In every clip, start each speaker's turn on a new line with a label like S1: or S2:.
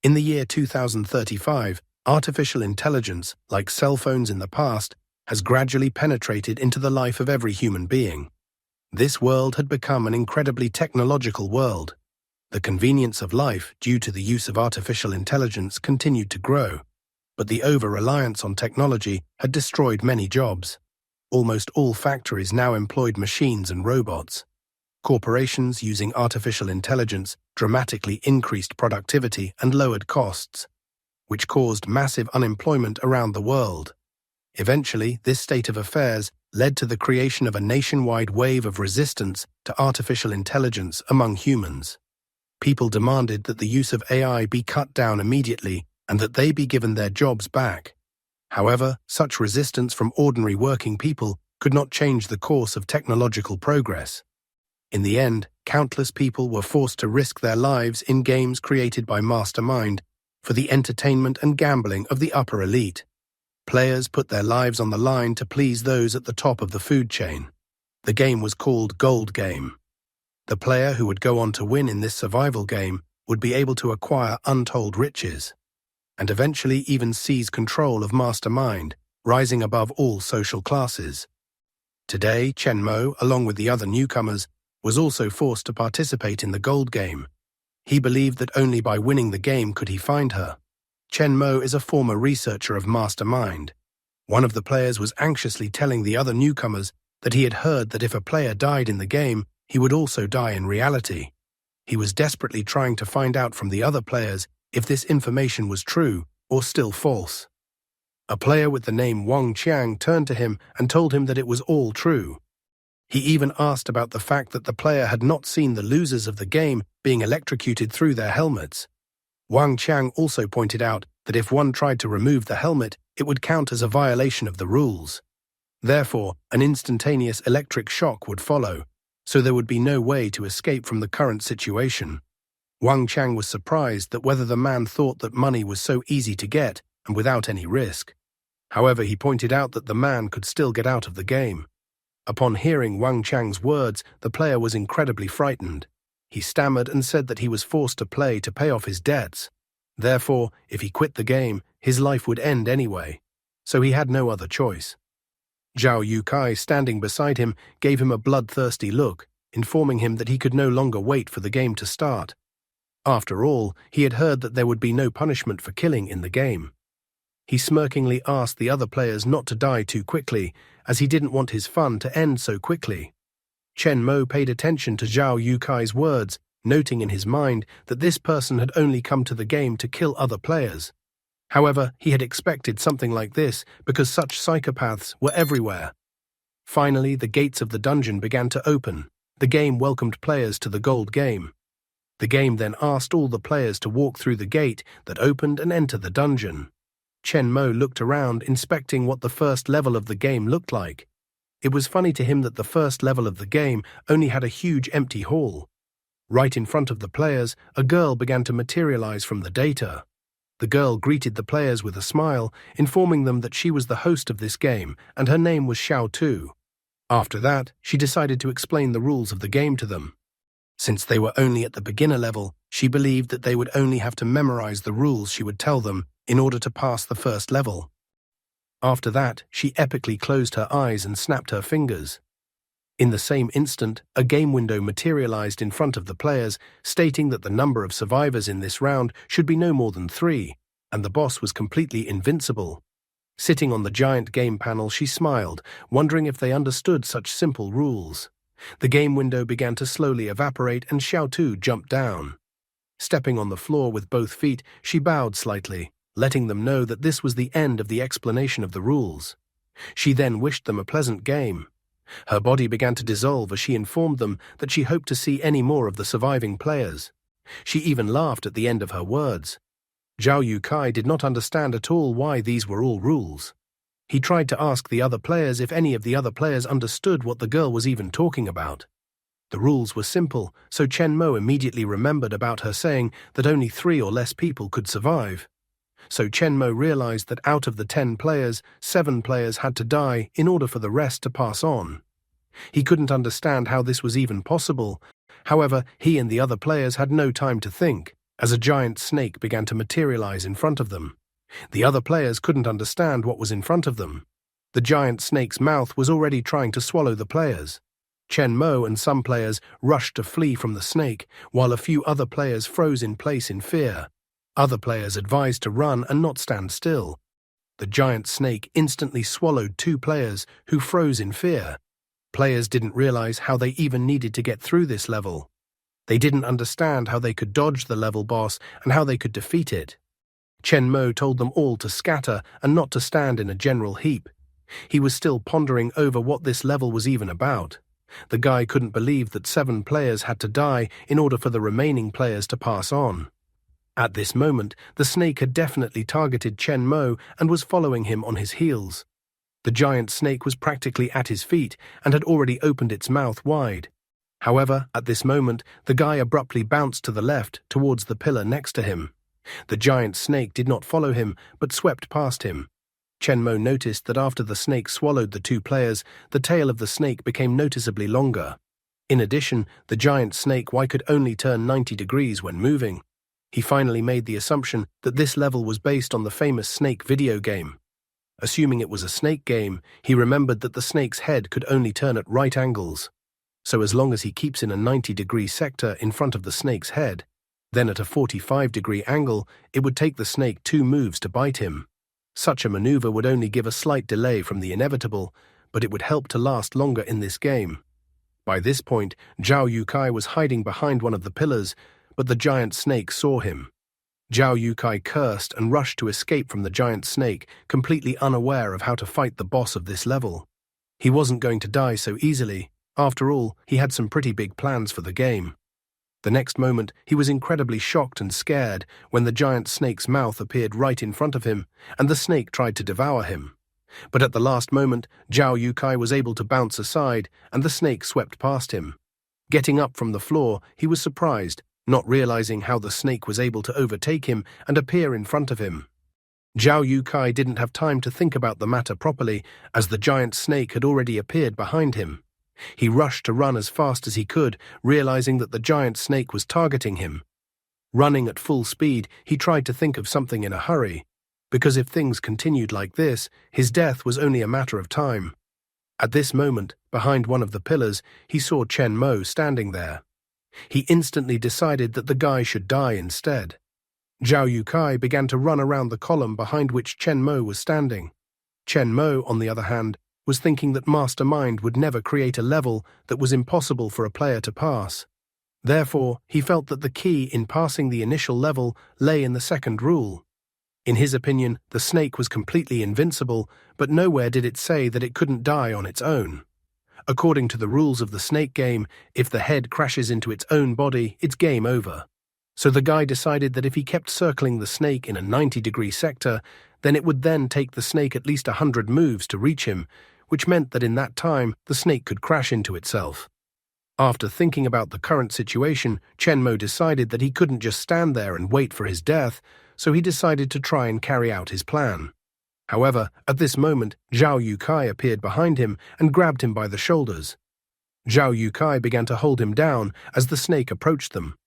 S1: In the year 2035, artificial intelligence, like cell phones in the past, has gradually penetrated into the life of every human being. This world had become an incredibly technological world. The convenience of life due to the use of artificial intelligence continued to grow, but the over-reliance on technology had destroyed many jobs. Almost all factories now employed machines and robots. Corporations using artificial intelligence dramatically increased productivity and lowered costs, which caused massive unemployment around the world. Eventually, this state of affairs led to the creation of a nationwide wave of resistance to artificial intelligence among humans. People demanded that the use of AI be cut down immediately and that they be given their jobs back. However, such resistance from ordinary working people could not change the course of technological progress. In the end, countless people were forced to risk their lives in games created by Mastermind for the entertainment and gambling of the upper elite. Players put their lives on the line to please those at the top of the food chain. The game was called Gold Game. The player who would go on to win in this survival game would be able to acquire untold riches, and eventually even seize control of Mastermind, rising above all social classes. Today, Chen Mo, along with the other newcomers, was also forced to participate in the Gold Game. He believed that only by winning the game could he find her. Chen Mo is a former researcher of Mastermind. One of the players was anxiously telling the other newcomers that he had heard that if a player died in the game, he would also die in reality. He was desperately trying to find out from the other players if this information was true or still false. A player with the name Wang Qiang turned to him and told him that it was all true. He even asked about the fact that the player had not seen the losers of the game being electrocuted through their helmets. Wang Qiang also pointed out that if one tried to remove the helmet, it would count as a violation of the rules. Therefore, an instantaneous electric shock would follow, so there would be no way to escape from the current situation. Wang Qiang was surprised that whether the man thought that money was so easy to get and without any risk. However, he pointed out that the man could still get out of the game. Upon hearing Wang Qiang's words, the player was incredibly frightened. He stammered and said that he was forced to play to pay off his debts. Therefore, if he quit the game, his life would end anyway, so he had no other choice. Zhao Yukai, standing beside him, gave him a bloodthirsty look, informing him that he could no longer wait for the game to start. After all, he had heard that there would be no punishment for killing in the game. He smirkingly asked the other players not to die too quickly, as he didn't want his fun to end so quickly. Chen Mo paid attention to Zhao Yukai's words, noting in his mind that this person had only come to the game to kill other players. However, he had expected something like this because such psychopaths were everywhere. Finally, the gates of the dungeon began to open. The game welcomed players to the Gold Game. The game then asked all the players to walk through the gate that opened and enter the dungeon. Chen Mo looked around, inspecting what the first level of the game looked like. It was funny to him that the first level of the game only had a huge empty hall. Right in front of the players, a girl began to materialize from the data. The girl greeted the players with a smile, informing them that she was the host of this game and her name was Xiao Tu. After that, she decided to explain the rules of the game to them. Since they were only at the beginner level, she believed that they would only have to memorize the rules she would tell them in order to pass the first level. After that, she epically closed her eyes and snapped her fingers. In the same instant, a game window materialized in front of the players, stating that the number of survivors in this round should be no more than 3, and the boss was completely invincible. Sitting on the giant game panel, she smiled, wondering if they understood such simple rules. The game window began to slowly evaporate and Xiao Tu jumped down. Stepping on the floor with both feet, she bowed slightly, letting them know that this was the end of the explanation of the rules. She then wished them a pleasant game. Her body began to dissolve as she informed them that she hoped to see any more of the surviving players. She even laughed at the end of her words. Zhao Yukai did not understand at all why these were all rules. He tried to ask the other players if any of the other players understood what the girl was even talking about. The rules were simple, so Chen Mo immediately remembered about her saying that only 3 or less people could survive. So Chen Mo realized that out of the 10 players, 7 players had to die in order for the rest to pass on. He couldn't understand how this was even possible. However, he and the other players had no time to think. as a giant snake began to materialize in front of them. The other players couldn't understand what was in front of them. The giant snake's mouth was already trying to swallow the players. Chen Mo and some players rushed to flee from the snake, while a few other players froze in place in fear. Other players advised to run and not stand still. The giant snake instantly swallowed 2 players who froze in fear. Players didn't realize how they even needed to get through this level. They didn't understand how they could dodge the level boss and how they could defeat it. Chen Mo told them all to scatter and not to stand in a general heap. He was still pondering over what this level was even about. The guy couldn't believe that 7 players had to die in order for the remaining players to pass on. At this moment, the snake had definitely targeted Chen Mo and was following him on his heels. The giant snake was practically at his feet and had already opened its mouth wide. However, at this moment, the guy abruptly bounced to the left towards the pillar next to him. The giant snake did not follow him, but swept past him. Chen Mo noticed that after the snake swallowed the 2 players, the tail of the snake became noticeably longer. In addition, the giant snake could only turn 90 degrees when moving. He finally made the assumption that this level was based on the famous Snake video game. Assuming it was a snake game, he remembered that the snake's head could only turn at right angles. So as long as he keeps in a 90-degree sector in front of the snake's head, then at a 45-degree angle, it would take the snake 2 moves to bite him. Such a maneuver would only give a slight delay from the inevitable, but it would help to last longer in this game. By this point, Zhao Yukai was hiding behind one of the pillars, but the giant snake saw him. Zhao Yukai cursed and rushed to escape from the giant snake, completely unaware of how to fight the boss of this level. He wasn't going to die so easily. After all, he had some pretty big plans for the game. The next moment, he was incredibly shocked and scared when the giant snake's mouth appeared right in front of him, and the snake tried to devour him. But at the last moment, Zhao Yukai was able to bounce aside, and the snake swept past him. Getting up from the floor, he was surprised, not realizing how the snake was able to overtake him and appear in front of him. Zhao Yukai didn't have time to think about the matter properly, as the giant snake had already appeared behind him. He rushed to run as fast as he could, realizing that the giant snake was targeting him. Running at full speed, he tried to think of something in a hurry, because if things continued like this, his death was only a matter of time. At this moment, behind one of the pillars, he saw Chen Mo standing there. He instantly decided that the guy should die instead. Zhao Yukai began to run around the column behind which Chen Mo was standing. Chen Mo, on the other hand, was thinking that Mastermind would never create a level that was impossible for a player to pass. Therefore, he felt that the key in passing the initial level lay in the second rule. In his opinion, the snake was completely invincible, but nowhere did it say that it couldn't die on its own. According to the rules of the snake game, if the head crashes into its own body, it's game over. So the guy decided that if he kept circling the snake in a 90-degree sector, then it would then take the snake at least 100 moves to reach him, which meant that in that time, the snake could crash into itself. After thinking about the current situation, Chen Mo decided that he couldn't just stand there and wait for his death, so he decided to try and carry out his plan. However, at this moment, Zhao Yukai appeared behind him and grabbed him by the shoulders. Zhao Yukai began to hold him down as the snake approached them.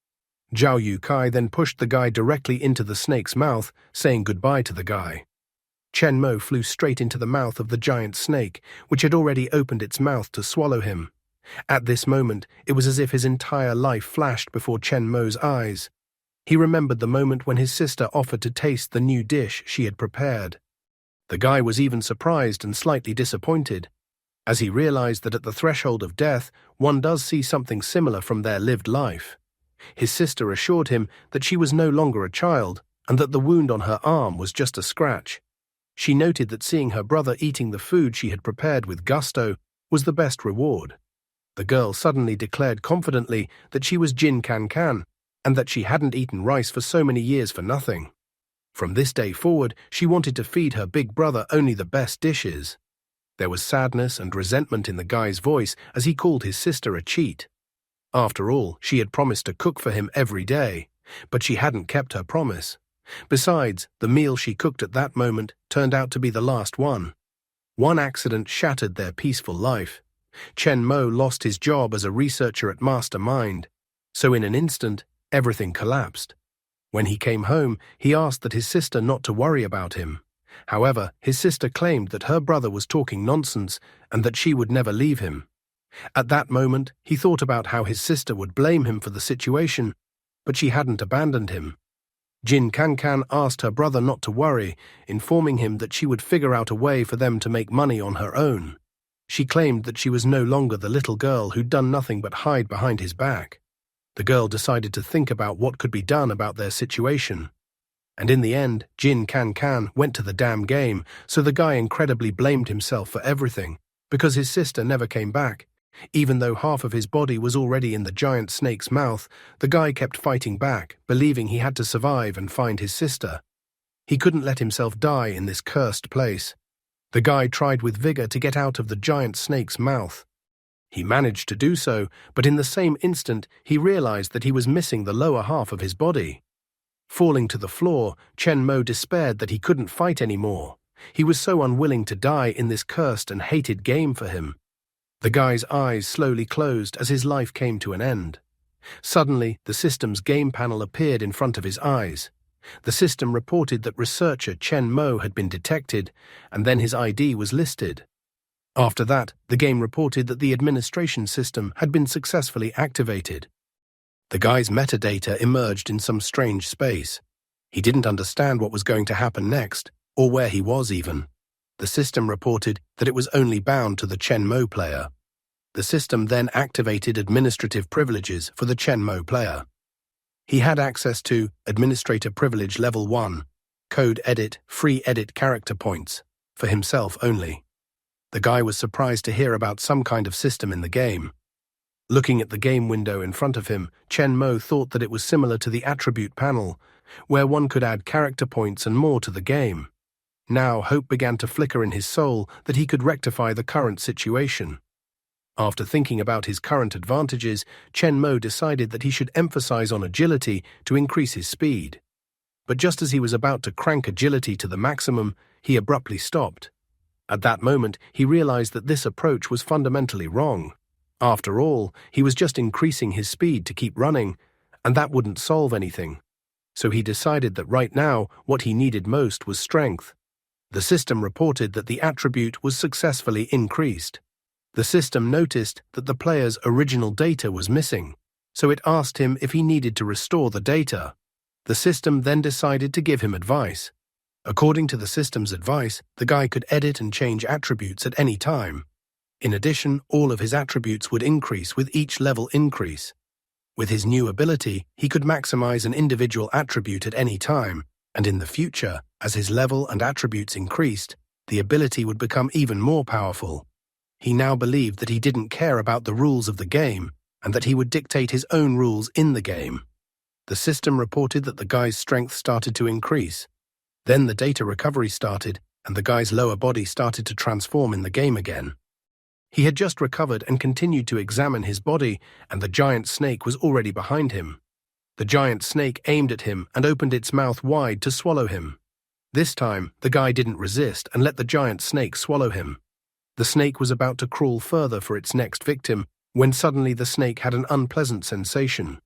S1: Zhao Yukai then pushed the guy directly into the snake's mouth, saying goodbye to the guy. Chen Mo flew straight into the mouth of the giant snake, which had already opened its mouth to swallow him. At this moment, it was as if his entire life flashed before Chen Mo's eyes. He remembered the moment when his sister offered to taste the new dish she had prepared. The guy was even surprised and slightly disappointed, as he realized that at the threshold of death, one does see something similar from their lived life. His sister assured him that she was no longer a child and that the wound on her arm was just a scratch. She noted that seeing her brother eating the food she had prepared with gusto was the best reward. The girl suddenly declared confidently that she was Jin Can and that she hadn't eaten rice for so many years for nothing. From this day forward, she wanted to feed her big brother only the best dishes. There was sadness and resentment in the guy's voice as he called his sister a cheat. After all, she had promised to cook for him every day, but she hadn't kept her promise. Besides, the meal she cooked at that moment turned out to be the last one. One accident shattered their peaceful life. Chen Mo lost his job as a researcher at Mastermind, so in an instant, everything collapsed. When he came home, he asked that his sister not to worry about him. However, his sister claimed that her brother was talking nonsense and that she would never leave him. At that moment, he thought about how his sister would blame him for the situation, but she hadn't abandoned him. Jin Kankan asked her brother not to worry, informing him that she would figure out a way for them to make money on her own. She claimed that she was no longer the little girl who'd done nothing but hide behind his back. The girl decided to think about what could be done about their situation. And in the end, Jin Kankan went to the damn game, so the guy incredibly blamed himself for everything, because his sister never came back. Even though half of his body was already in the giant snake's mouth, the guy kept fighting back, believing he had to survive and find his sister. He couldn't let himself die in this cursed place. The guy tried with vigor to get out of the giant snake's mouth. He managed to do so, but in the same instant he realized that he was missing the lower half of his body. Falling to the floor, Chen Mo despaired that he couldn't fight anymore. He was so unwilling to die in this cursed and hated game for him. The guy's eyes slowly closed as his life came to an end. Suddenly, the system's game panel appeared in front of his eyes. The system reported that researcher Chen Mo had been detected, and then his ID was listed. After that, the game reported that the administration system had been successfully activated. The guy's metadata emerged in some strange space. He didn't understand what was going to happen next, or where he was even. The system reported that it was only bound to the Chen Mo player. The system then activated administrative privileges for the Chen Mo player. He had access to Administrator Privilege Level 1, Code Edit, Free Edit Character Points, for himself only. The guy was surprised to hear about some kind of system in the game. Looking at the game window in front of him, Chen Mo thought that it was similar to the attribute panel, where one could add character points and more to the game. Now hope began to flicker in his soul that he could rectify the current situation. After thinking about his current advantages, Chen Mo decided that he should emphasize on agility to increase his speed. But just as he was about to crank agility to the maximum, he abruptly stopped. At that moment, he realized that this approach was fundamentally wrong. After all, he was just increasing his speed to keep running, and that wouldn't solve anything. So he decided that right now, what he needed most was strength. The system reported that the attribute was successfully increased. The system noticed that the player's original data was missing, so it asked him if he needed to restore the data. The system then decided to give him advice. According to the system's advice, the guy could edit and change attributes at any time. In addition, all of his attributes would increase with each level increase. With his new ability, he could maximize an individual attribute at any time, and in the future, as his level and attributes increased, the ability would become even more powerful. He now believed that he didn't care about the rules of the game, and that he would dictate his own rules in the game. The system reported that the guy's strength started to increase. Then the data recovery started, and the guy's lower body started to transform in the game again. He had just recovered and continued to examine his body, and the giant snake was already behind him. The giant snake aimed at him and opened its mouth wide to swallow him. This time, the guy didn't resist and let the giant snake swallow him. The snake was about to crawl further for its next victim, when suddenly the snake had an unpleasant sensation.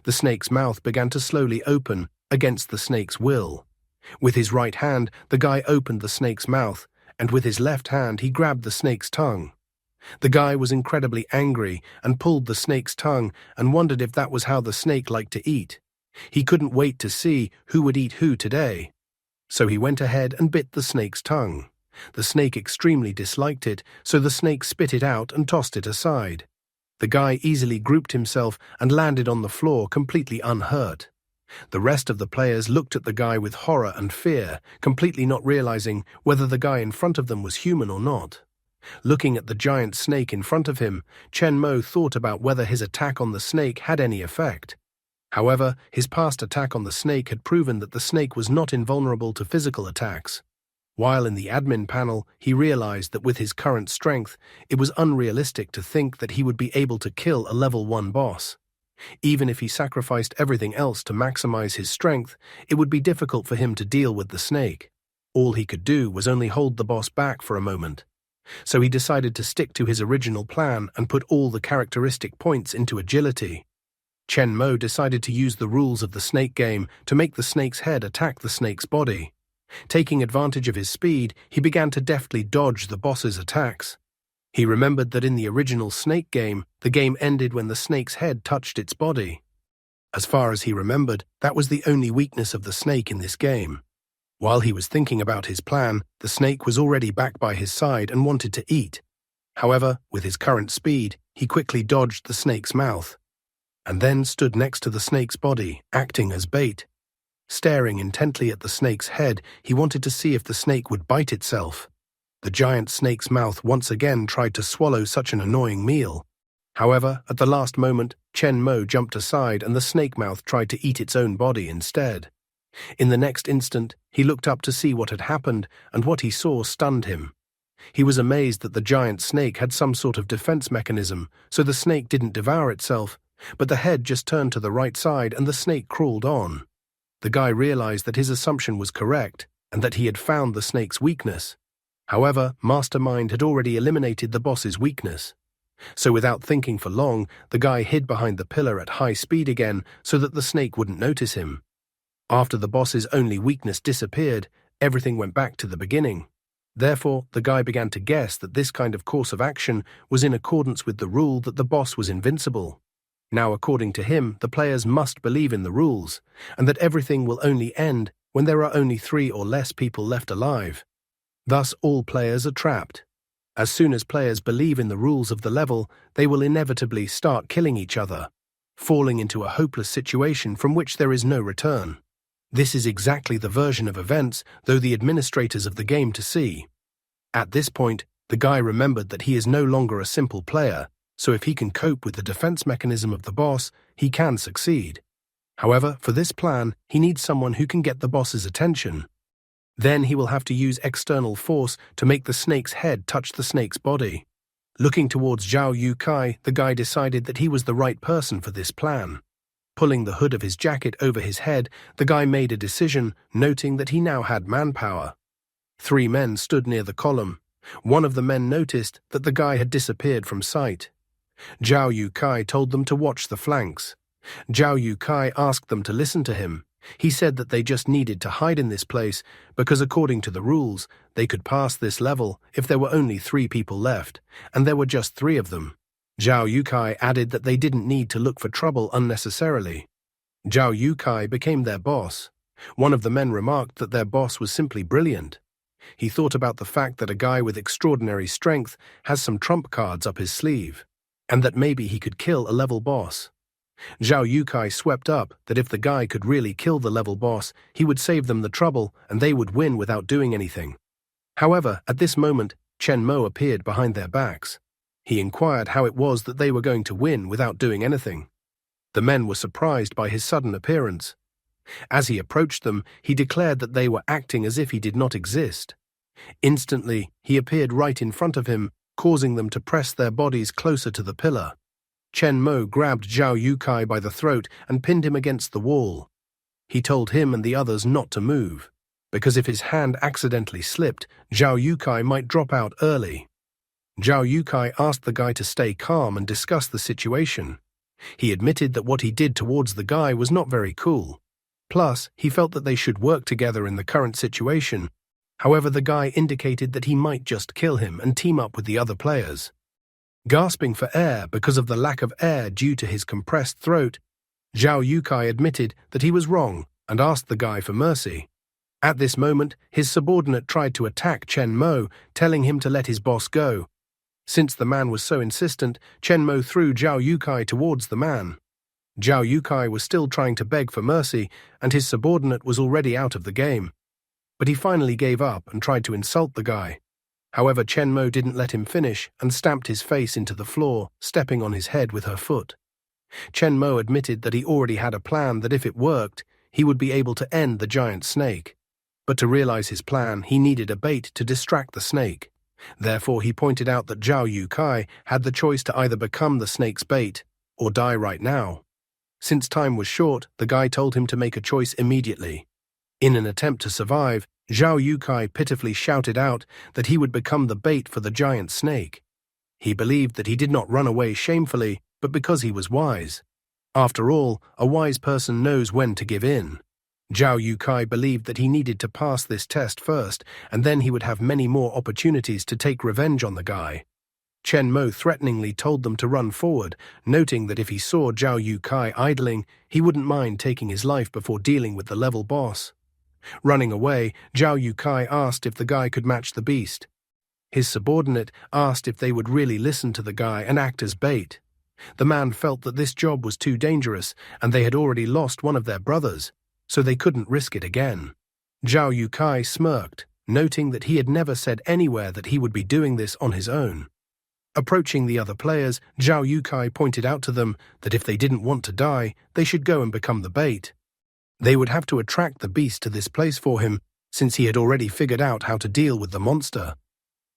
S1: The snake's mouth began to slowly open, against the snake's will. With his right hand, the guy opened the snake's mouth, and with his left hand he grabbed the snake's tongue. The guy was incredibly angry and pulled the snake's tongue and wondered if that was how the snake liked to eat. He couldn't wait to see who would eat who today. So he went ahead and bit the snake's tongue. The snake extremely disliked it, so the snake spit it out and tossed it aside. The guy easily grouped himself and landed on the floor completely unhurt. The rest of the players looked at the guy with horror and fear, completely not realizing whether the guy in front of them was human or not. Looking at the giant snake in front of him, Chen Mo thought about whether his attack on the snake had any effect. However, his past attack on the snake had proven that the snake was not invulnerable to physical attacks. While in the admin panel, he realized that with his current strength, it was unrealistic to think that he would be able to kill a level 1 boss. Even if he sacrificed everything else to maximize his strength, it would be difficult for him to deal with the snake. All he could do was only hold the boss back for a moment. So he decided to stick to his original plan and put all the characteristic points into agility. Chen Mo decided to use the rules of the snake game to make the snake's head attack the snake's body. Taking advantage of his speed, he began to deftly dodge the boss's attacks. He remembered that in the original snake game, the game ended when the snake's head touched its body. As far as he remembered, that was the only weakness of the snake in this game. While he was thinking about his plan, the snake was already back by his side and wanted to eat. However, with his current speed, he quickly dodged the snake's mouth, and then stood next to the snake's body, acting as bait. Staring intently at the snake's head, he wanted to see if the snake would bite itself. The giant snake's mouth once again tried to swallow such an annoying meal. However, at the last moment, Chen Mo jumped aside and the snake mouth tried to eat its own body instead. In the next instant, he looked up to see what had happened, and what he saw stunned him. He was amazed that the giant snake had some sort of defense mechanism, so the snake didn't devour itself, but the head just turned to the right side and the snake crawled on. The guy realized that his assumption was correct, and that he had found the snake's weakness. However, Mastermind had already eliminated the boss's weakness. So without thinking for long, the guy hid behind the pillar at high speed again so that the snake wouldn't notice him. After the boss's only weakness disappeared, everything went back to the beginning. Therefore, the guy began to guess that this kind of course of action was in accordance with the rule that the boss was invincible. Now, according to him, the players must believe in the rules, and that everything will only end when there are only 3 or less people left alive. Thus, all players are trapped. As soon as players believe in the rules of the level, they will inevitably start killing each other, falling into a hopeless situation from which there is no return. This is exactly the version of events, though the administrators of the game to see. At this point, the guy remembered that he is no longer a simple player, so if he can cope with the defense mechanism of the boss, he can succeed. However, for this plan, he needs someone who can get the boss's attention. Then he will have to use external force to make the snake's head touch the snake's body. Looking towards Zhao Yukai, the guy decided that he was the right person for this plan. Pulling the hood of his jacket over his head, the guy made a decision, noting that he now had manpower. 3 men stood near the column. One of the men noticed that the guy had disappeared from sight. Zhao Yukai told them to watch the flanks. Zhao Yukai asked them to listen to him. He said that they just needed to hide in this place because according to the rules, they could pass this level if there were only 3 people left, and there were just 3 of them. Zhao Yukai added that they didn't need to look for trouble unnecessarily. Zhao Yukai became their boss. One of the men remarked that their boss was simply brilliant. He thought about the fact that a guy with extraordinary strength has some trump cards up his sleeve, and that maybe he could kill a level boss. Zhao Yukai swept up that if the guy could really kill the level boss, he would save them the trouble and they would win without doing anything. However, at this moment, Chen Mo appeared behind their backs. He inquired how it was that they were going to win without doing anything. The men were surprised by his sudden appearance. As he approached them, he declared that they were acting as if he did not exist. Instantly, he appeared right in front of him, causing them to press their bodies closer to the pillar. Chen Mo grabbed Zhao Yukai by the throat and pinned him against the wall. He told him and the others not to move, because if his hand accidentally slipped, Zhao Yukai might drop out early. Zhao Yukai asked the guy to stay calm and discuss the situation. He admitted that what he did towards the guy was not very cool. Plus, he felt that they should work together in the current situation. However, the guy indicated that he might just kill him and team up with the other players. Gasping for air because of the lack of air due to his compressed throat, Zhao Yukai admitted that he was wrong and asked the guy for mercy. At this moment, his subordinate tried to attack Chen Mo, telling him to let his boss go. Since the man was so insistent, Chen Mo threw Zhao Yukai towards the man. Zhao Yukai was still trying to beg for mercy, and his subordinate was already out of the game. But he finally gave up and tried to insult the guy. However, Chen Mo didn't let him finish and stamped his face into the floor, stepping on his head with her foot. Chen Mo admitted that he already had a plan that if it worked, he would be able to end the giant snake. But to realize his plan, he needed a bait to distract the snake. Therefore, he pointed out that Zhao Yukai had the choice to either become the snake's bait or die right now. Since time was short, the guy told him to make a choice immediately. In an attempt to survive, Zhao Yukai pitifully shouted out that he would become the bait for the giant snake. He believed that he did not run away shamefully, but because he was wise. After all, a wise person knows when to give in. Zhao Yukai believed that he needed to pass this test first, and then he would have many more opportunities to take revenge on the guy. Chen Mo threateningly told them to run forward, noting that if he saw Zhao Yukai idling, he wouldn't mind taking his life before dealing with the level boss. Running away, Zhao Yukai asked if the guy could match the beast. His subordinate asked if they would really listen to the guy and act as bait. The man felt that this job was too dangerous, and they had already lost one of their brothers, so they couldn't risk it again. Zhao Yukai smirked, noting that he had never said anywhere that he would be doing this on his own. Approaching the other players, Zhao Yukai pointed out to them that if they didn't want to die, they should go and become the bait. They would have to attract the beast to this place for him, since he had already figured out how to deal with the monster.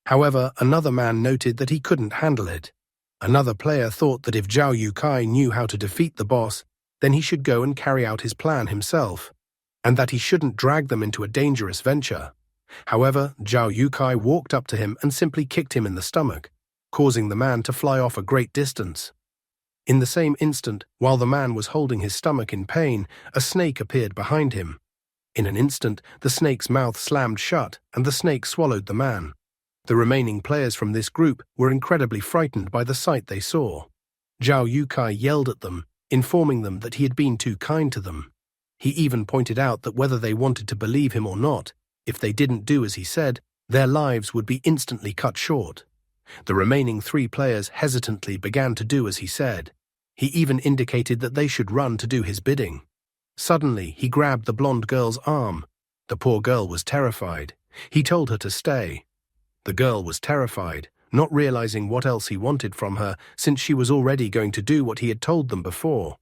S1: However, another man noted that he couldn't handle it. Another player thought that if Zhao Yukai knew how to defeat the boss, then he should go and carry out his plan himself, and that he shouldn't drag them into a dangerous venture. However, Zhao Yukai walked up to him and simply kicked him in the stomach, causing the man to fly off a great distance. In the same instant, while the man was holding his stomach in pain, a snake appeared behind him. In an instant, the snake's mouth slammed shut, and the snake swallowed the man. The remaining players from this group were incredibly frightened by the sight they saw. Zhao Yukai yelled at them, informing them that he had been too kind to them. He even pointed out that whether they wanted to believe him or not, if they didn't do as he said, their lives would be instantly cut short. The remaining 3 players hesitantly began to do as he said. He even indicated that they should run to do his bidding. Suddenly, he grabbed the blonde girl's arm. The poor girl was terrified. He told her to stay. The girl was terrified, not realizing what else he wanted from her, since she was already going to do what he had told them before.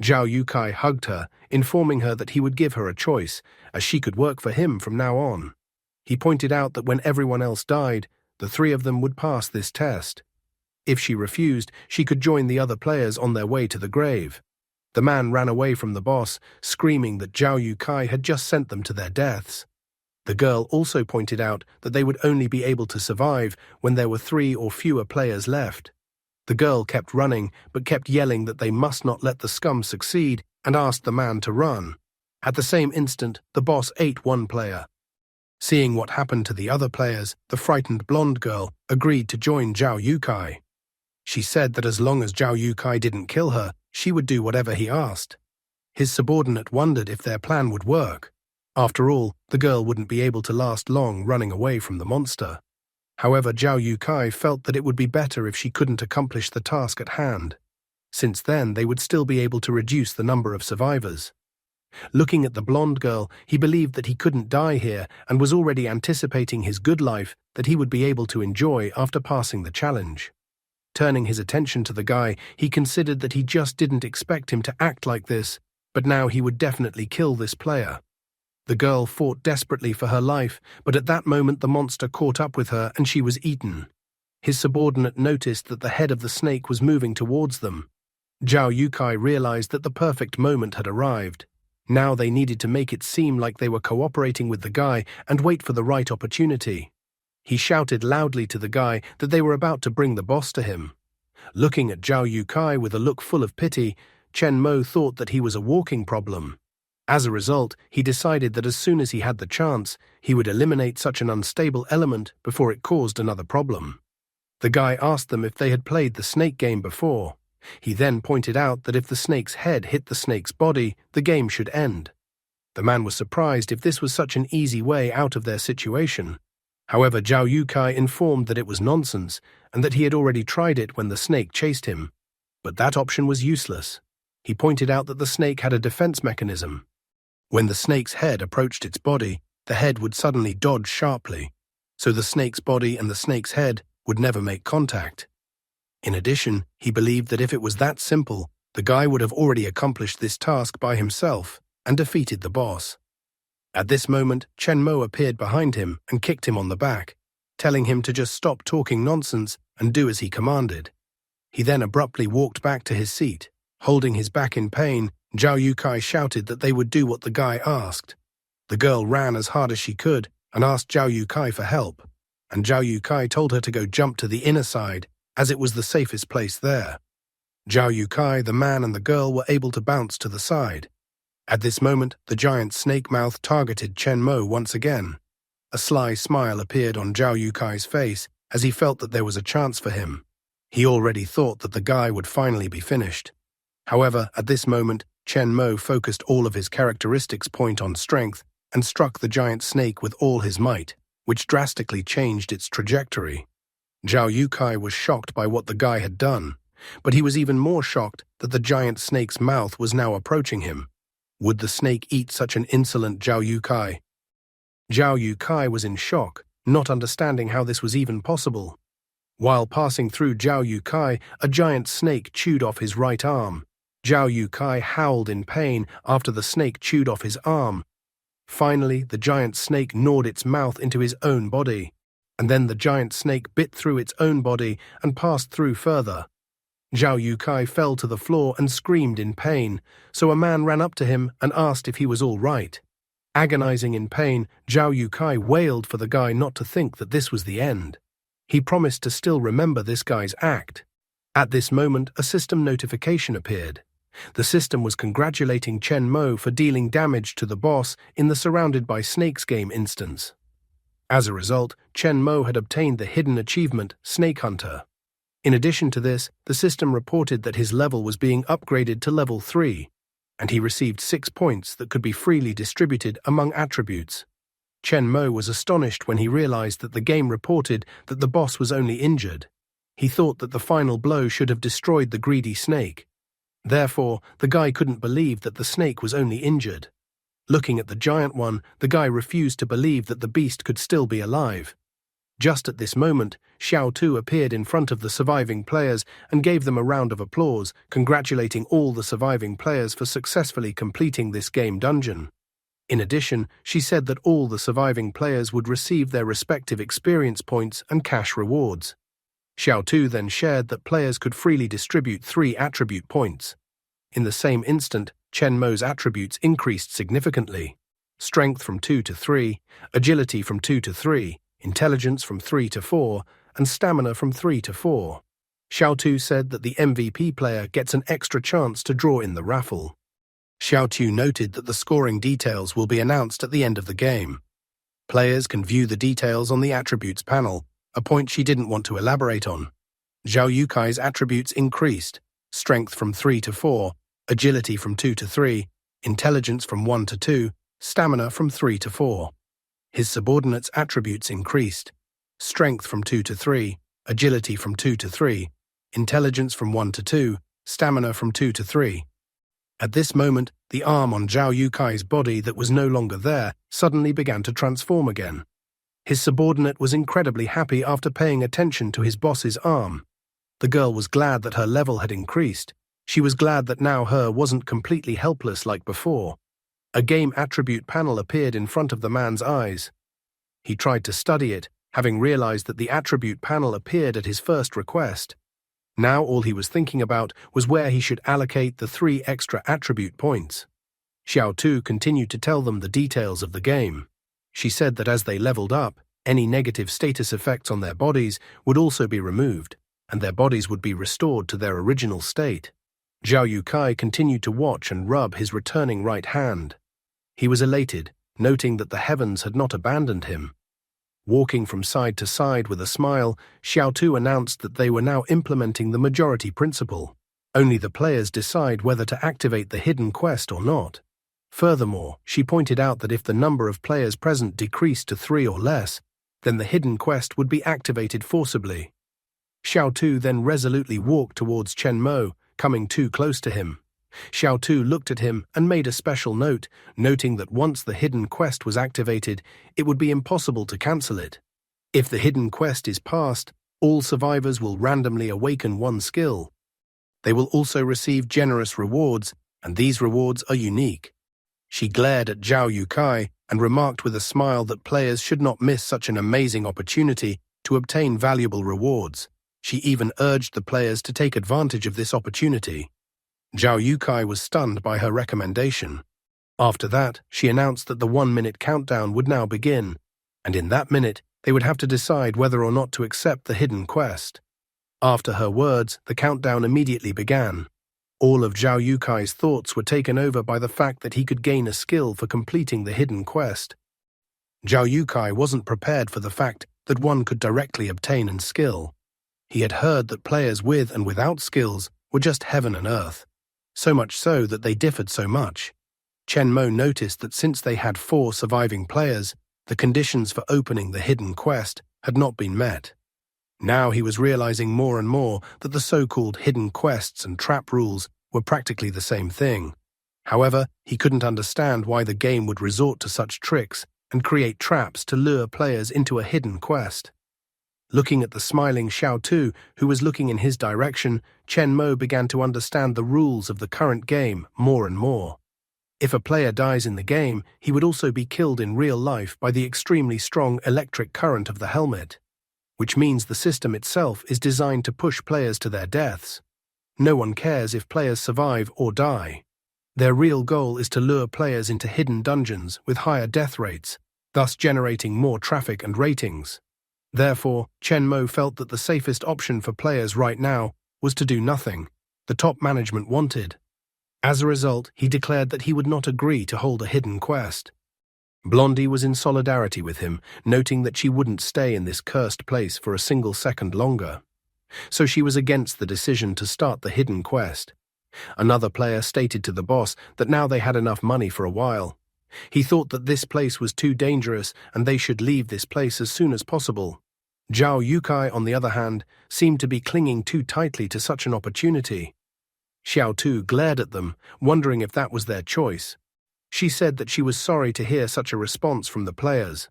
S1: Zhao Yukai hugged her, informing her that he would give her a choice, as she could work for him from now on. He pointed out that when everyone else died, the 3 of them would pass this test. If she refused, she could join the other players on their way to the grave. The man ran away from the boss, screaming that Zhao Yukai had just sent them to their deaths. The girl also pointed out that they would only be able to survive when there were 3 or fewer players left. The girl kept running, but kept yelling that they must not let the scum succeed, and asked the man to run. At the same instant, the boss ate one player. Seeing what happened to the other players, the frightened blonde girl agreed to join Zhao Yukai. She said that as long as Zhao Yukai didn't kill her, she would do whatever he asked. His subordinate wondered if their plan would work. After all, the girl wouldn't be able to last long running away from the monster. However, Zhao Yukai felt that it would be better if she couldn't accomplish the task at hand. Since then, they would still be able to reduce the number of survivors. Looking at the blonde girl, he believed that he couldn't die here and was already anticipating his good life that he would be able to enjoy after passing the challenge. Turning his attention to the guy, he considered that he just didn't expect him to act like this, but now he would definitely kill this player. The girl fought desperately for her life, but at that moment the monster caught up with her and she was eaten. His subordinate noticed that the head of the snake was moving towards them. Zhao Yukai realized that the perfect moment had arrived. Now they needed to make it seem like they were cooperating with the guy and wait for the right opportunity. He shouted loudly to the guy that they were about to bring the boss to him. Looking at Zhao Yukai with a look full of pity, Chen Mo thought that he was a walking problem. As a result, he decided that as soon as he had the chance, he would eliminate such an unstable element before it caused another problem. The guy asked them if they had played the snake game before. He then pointed out that if the snake's head hit the snake's body, the game should end. The man was surprised if this was such an easy way out of their situation. However, Zhao Yukai informed that it was nonsense and that he had already tried it when the snake chased him. But that option was useless. He pointed out that the snake had a defense mechanism. When the snake's head approached its body, the head would suddenly dodge sharply, so the snake's body and the snake's head would never make contact. In addition, he believed that if it was that simple, the guy would have already accomplished this task by himself and defeated the boss. At this moment, Chen Mo appeared behind him and kicked him on the back, telling him to just stop talking nonsense and do as he commanded. He then abruptly walked back to his seat. Holding his back in pain, Zhao Yukai shouted that they would do what the guy asked. The girl ran as hard as she could and asked Zhao Yukai for help, and Zhao Yukai told her to go jump to the inner side, as it was the safest place there. Zhao Yukai, the man and the girl were able to bounce to the side. At this moment, the giant snake mouth targeted Chen Mo once again. A sly smile appeared on Zhao Yukai's face as he felt that there was a chance for him. He already thought that the guy would finally be finished. However, at this moment, Chen Mo focused all of his characteristics point on strength and struck the giant snake with all his might, which drastically changed its trajectory. Zhao Yukai was shocked by what the guy had done, but he was even more shocked that the giant snake's mouth was now approaching him. Would the snake eat such an insolent Zhao Yukai? Zhao Yukai was in shock, not understanding how this was even possible. While passing through Zhao Yukai, a giant snake chewed off his right arm. Zhao Yukai howled in pain after the snake chewed off his arm. Finally, the giant snake gnawed its mouth into his own body, and then the giant snake bit through its own body and passed through further. Zhao Yukai fell to the floor and screamed in pain, so a man ran up to him and asked if he was all right. Agonizing in pain, Zhao Yukai wailed for the guy not to think that this was the end. He promised to still remember this guy's act. At this moment, a system notification appeared. The system was congratulating Chen Mo for dealing damage to the boss in the Surrounded by Snakes game instance. As a result, Chen Mo had obtained the hidden achievement, Snake Hunter. In addition to this, the system reported that his level was being upgraded to level 3, and he received 6 points that could be freely distributed among attributes. Chen Mo was astonished when he realized that the game reported that the boss was only injured. He thought that the final blow should have destroyed the greedy snake. Therefore, the guy couldn't believe that the snake was only injured. Looking at the giant one, the guy refused to believe that the beast could still be alive. Just at this moment, Xiao Tu appeared in front of the surviving players and gave them a round of applause, congratulating all the surviving players for successfully completing this game dungeon. In addition, she said that all the surviving players would receive their respective experience points and cash rewards. Xiao Tu then shared that players could freely distribute 3 attribute points. In the same instant, Chen Mo's attributes increased significantly. Strength from 2 to 3, agility from 2 to 3, intelligence from 3 to 4, and stamina from 3 to 4. Xiao Tu said that the MVP player gets an extra chance to draw in the raffle. Xiao Tu noted that the scoring details will be announced at the end of the game. Players can view the details on the attributes panel, a point she didn't want to elaborate on. Zhao Yukai's attributes increased, strength from 3 to 4, agility from 2 to 3, intelligence from 1 to 2, stamina from 3 to 4. His subordinates' attributes increased, strength from 2 to 3, agility from 2 to 3, intelligence from 1 to 2, stamina from 2 to 3. At this moment, the arm on Zhao Yukai's body that was no longer there suddenly began to transform again. His subordinate was incredibly happy after paying attention to his boss's arm. The girl was glad that her level had increased. She was glad that now her wasn't completely helpless like before. A game attribute panel appeared in front of the man's eyes. He tried to study it, having realized that the attribute panel appeared at his first request. Now all he was thinking about was where he should allocate the 3 extra attribute points. Xiao Tu continued to tell them the details of the game. She said that as they leveled up, any negative status effects on their bodies would also be removed, and their bodies would be restored to their original state. Zhao Yukai continued to watch and rub his returning right hand. He was elated, noting that the heavens had not abandoned him. Walking from side to side with a smile, Xiao Tu announced that they were now implementing the majority principle. Only the players decide whether to activate the hidden quest or not. Furthermore, she pointed out that if the number of players present decreased to 3 or less, then the hidden quest would be activated forcibly. Xiao Tu then resolutely walked towards Chen Mo, coming too close to him. Xiao Tu looked at him and made a special note, noting that once the hidden quest was activated, it would be impossible to cancel it. If the hidden quest is passed, all survivors will randomly awaken 1 skill. They will also receive generous rewards, and these rewards are unique. She glared at Zhao Yukai and remarked with a smile that players should not miss such an amazing opportunity to obtain valuable rewards. She even urged the players to take advantage of this opportunity. Zhao Yukai was stunned by her recommendation. After that, she announced that the 1-minute countdown would now begin, and in that minute, they would have to decide whether or not to accept the hidden quest. After her words, the countdown immediately began. All of Zhao Yukai's thoughts were taken over by the fact that he could gain a skill for completing the hidden quest. Zhao Yukai wasn't prepared for the fact that one could directly obtain a skill. He had heard that players with and without skills were just heaven and earth, so much so that they differed so much. Chen Mo noticed that since they had 4 surviving players, the conditions for opening the hidden quest had not been met. Now he was realizing more and more that the so-called hidden quests and trap rules were practically the same thing. However, he couldn't understand why the game would resort to such tricks and create traps to lure players into a hidden quest. Looking at the smiling Xiao Tu, who was looking in his direction, Chen Mo began to understand the rules of the current game more and more. If a player dies in the game, he would also be killed in real life by the extremely strong electric current of the helmet, which means the system itself is designed to push players to their deaths. No one cares if players survive or die. Their real goal is to lure players into hidden dungeons with higher death rates, thus generating more traffic and ratings. Therefore, Chen Mo felt that the safest option for players right now was to do nothing. The top management wanted. As a result, he declared that he would not agree to hold a hidden quest. Blondie was in solidarity with him, noting that she wouldn't stay in this cursed place for a single second longer. So she was against the decision to start the hidden quest. Another player stated to the boss that now they had enough money for a while. He thought that this place was too dangerous and they should leave this place as soon as possible. Zhao Yukai, on the other hand, seemed to be clinging too tightly to such an opportunity. Xiao Tu glared at them, wondering if that was their choice. She said that she was sorry to hear such a response from the players.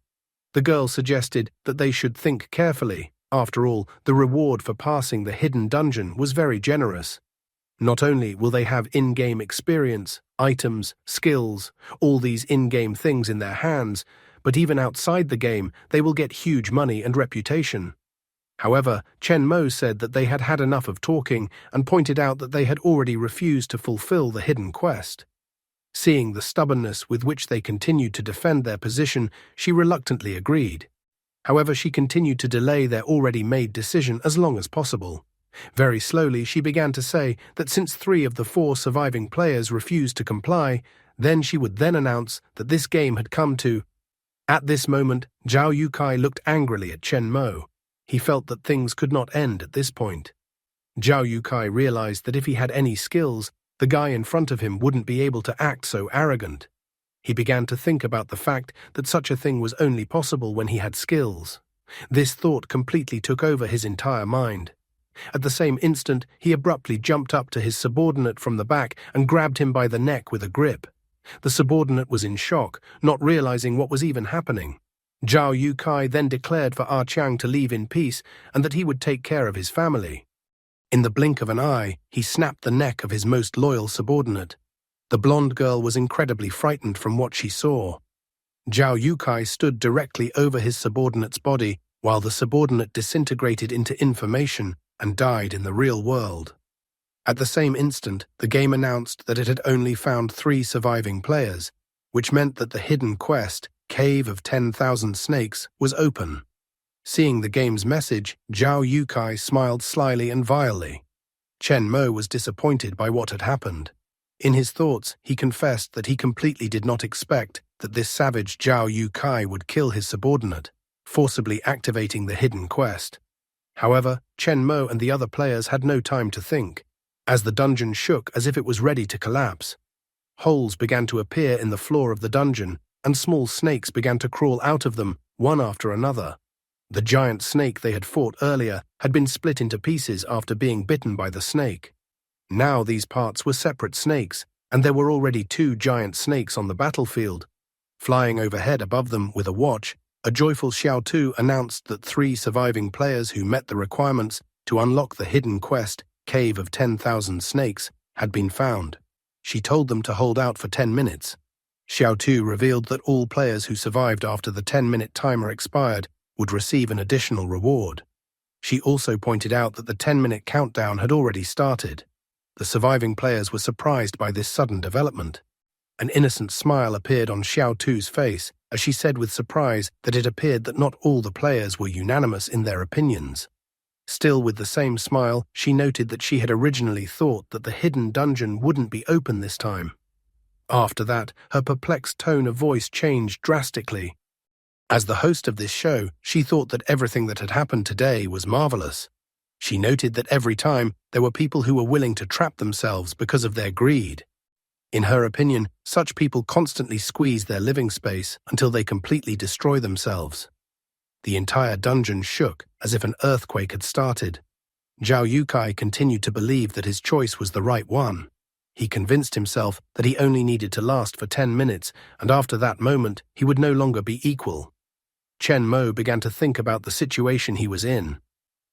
S1: The girl suggested that they should think carefully. After all, the reward for passing the hidden dungeon was very generous. Not only will they have in-game experience, items, skills, all these in-game things in their hands, but even outside the game, they will get huge money and reputation. However, Chen Mo said that they had had enough of talking and pointed out that they had already refused to fulfill the hidden quest. Seeing the stubbornness with which they continued to defend their position, she reluctantly agreed. However, she continued to delay their already made decision as long as possible. Very slowly, she began to say that since 3 of the 4 surviving players refused to comply, then she would then announce that this game had come to. At this moment, Zhao Yukai looked angrily at Chen Mo. He felt that things could not end at this point. Zhao Yukai realized that if he had any skills, the guy in front of him wouldn't be able to act so arrogant. He began to think about the fact that such a thing was only possible when he had skills. This thought completely took over his entire mind. At the same instant, he abruptly jumped up to his subordinate from the back and grabbed him by the neck with a grip. The subordinate was in shock, not realizing what was even happening. Zhao Yukai then declared for Ah Qiang to leave in peace and that he would take care of his family. In the blink of an eye, he snapped the neck of his most loyal subordinate. The blonde girl was incredibly frightened from what she saw. Zhao Yukai stood directly over his subordinate's body while the subordinate disintegrated into information and died in the real world. At the same instant, the game announced that it had only found 3 surviving players, which meant that the hidden quest, Cave of 10,000 Snakes, was open. Seeing the game's message, Zhao Yukai smiled slyly and vilely. Chen Mo was disappointed by what had happened. In his thoughts, he confessed that he completely did not expect that this savage Zhao Yukai would kill his subordinate, forcibly activating the hidden quest. However, Chen Mo and the other players had no time to think, as the dungeon shook as if it was ready to collapse. Holes began to appear in the floor of the dungeon, and small snakes began to crawl out of them, one after another. The giant snake they had fought earlier had been split into pieces after being bitten by the snake. Now these parts were separate snakes, and there were already 2 giant snakes on the battlefield. Flying overhead above them with a watch, a joyful Xiao Tu announced that 3 surviving players who met the requirements to unlock the hidden quest, Cave of 10,000 Snakes, had been found. She told them to hold out for 10 minutes. Xiao Tu revealed that all players who survived after the 10-minute timer expired would receive an additional reward. She also pointed out that the 10-minute countdown had already started. The surviving players were surprised by this sudden development. An innocent smile appeared on Xiao Tu's face as she said with surprise that it appeared that not all the players were unanimous in their opinions. Still with the same smile, she noted that she had originally thought that the hidden dungeon wouldn't be open this time. After that, her perplexed tone of voice changed drastically. As the host of this show, she thought that everything that had happened today was marvelous. She noted that every time, there were people who were willing to trap themselves because of their greed. In her opinion, such people constantly squeeze their living space until they completely destroy themselves. The entire dungeon shook as if an earthquake had started. Zhao Yukai continued to believe that his choice was the right one. He convinced himself that he only needed to last for 10 minutes, and after that moment, he would no longer be equal. Chen Mo began to think about the situation he was in.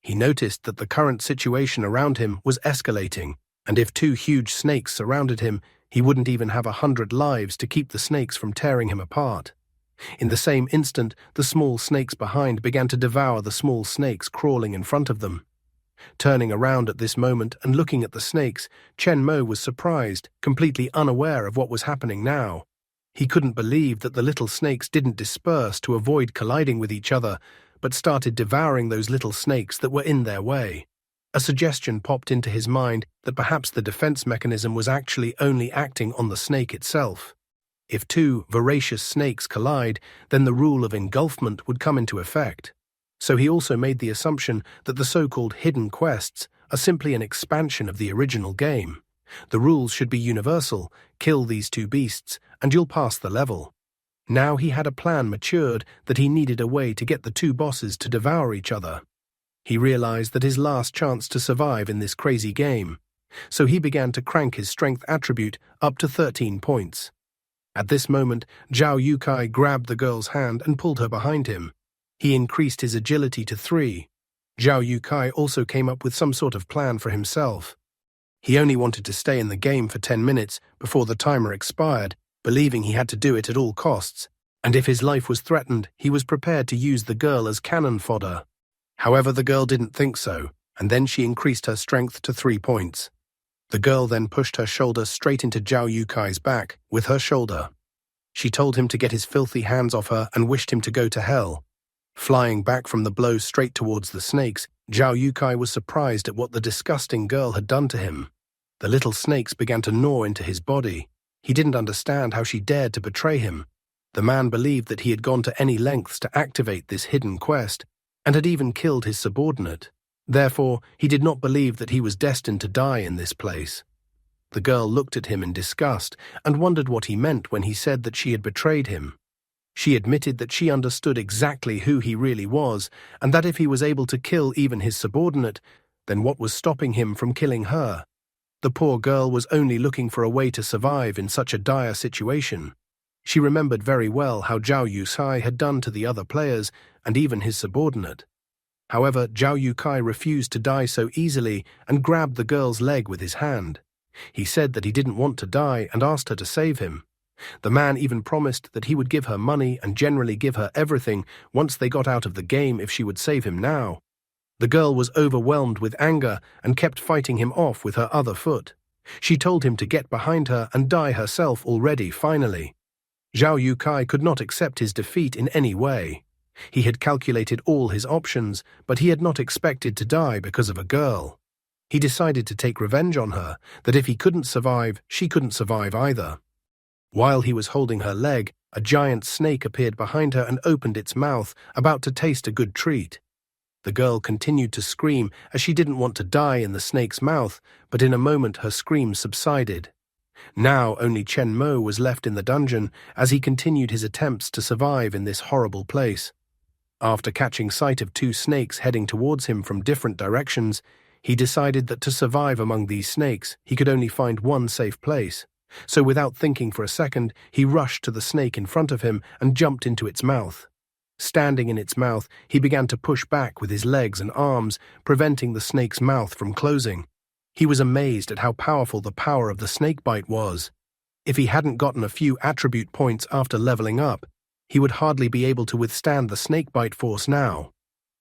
S1: He noticed that the current situation around him was escalating, and if 2 huge snakes surrounded him, he wouldn't even have 100 lives to keep the snakes from tearing him apart. In the same instant, the small snakes behind began to devour the small snakes crawling in front of them. Turning around at this moment and looking at the snakes, Chen Mo was surprised, completely unaware of what was happening now. He couldn't believe that the little snakes didn't disperse to avoid colliding with each other, but started devouring those little snakes that were in their way. A suggestion popped into his mind that perhaps the defense mechanism was actually only acting on the snake itself. If 2 voracious snakes collide, then the rule of engulfment would come into effect. So he also made the assumption that the so-called hidden quests are simply an expansion of the original game. The rules should be universal: kill these 2 beasts, and you'll pass the level. Now he had a plan matured that he needed a way to get the 2 bosses to devour each other. He realized that his last chance to survive in this crazy game. So he began to crank his strength attribute up to 13 points. At this moment, Zhao Yukai grabbed the girl's hand and pulled her behind him. He increased his agility to 3. Zhao Yukai also came up with some sort of plan for himself. He only wanted to stay in the game for 10 minutes before the timer expired, believing he had to do it at all costs, and if his life was threatened, he was prepared to use the girl as cannon fodder. However, the girl didn't think so, and then she increased her strength to 3 points. The girl then pushed her shoulder straight into Zhao Yukai's back with her shoulder. She told him to get his filthy hands off her and wished him to go to hell. Flying back from the blow straight towards the snakes, Zhao Yukai was surprised at what the disgusting girl had done to him. The little snakes began to gnaw into his body. He didn't understand how she dared to betray him. The man believed that he had gone to any lengths to activate this hidden quest, and had even killed his subordinate. Therefore, he did not believe that he was destined to die in this place. The girl looked at him in disgust and wondered what he meant when he said that she had betrayed him. She admitted that she understood exactly who he really was, and that if he was able to kill even his subordinate, then what was stopping him from killing her? The poor girl was only looking for a way to survive in such a dire situation. She remembered very well how Zhao Yukai had done to the other players, and even his subordinate. However, Zhao Yukai refused to die so easily and grabbed the girl's leg with his hand. He said that he didn't want to die and asked her to save him. The man even promised that he would give her money and generally give her everything once they got out of the game if she would save him now. The girl was overwhelmed with anger and kept fighting him off with her other foot. She told him to get behind her and die herself already, finally. Zhao Yukai could not accept his defeat in any way. He had calculated all his options, but he had not expected to die because of a girl. He decided to take revenge on her, that if he couldn't survive, she couldn't survive either. While he was holding her leg, a giant snake appeared behind her and opened its mouth, about to taste a good treat. The girl continued to scream as she didn't want to die in the snake's mouth, but in a moment her screams subsided. Now only Chen Mo was left in the dungeon as he continued his attempts to survive in this horrible place. After catching sight of 2 snakes heading towards him from different directions, he decided that to survive among these snakes, he could only find one safe place. So without thinking for a second, he rushed to the snake in front of him and jumped into its mouth. Standing in its mouth, he began to push back with his legs and arms, preventing the snake's mouth from closing. He was amazed at how powerful the power of the snake bite was. If he hadn't gotten a few attribute points after leveling up, he would hardly be able to withstand the snakebite force now.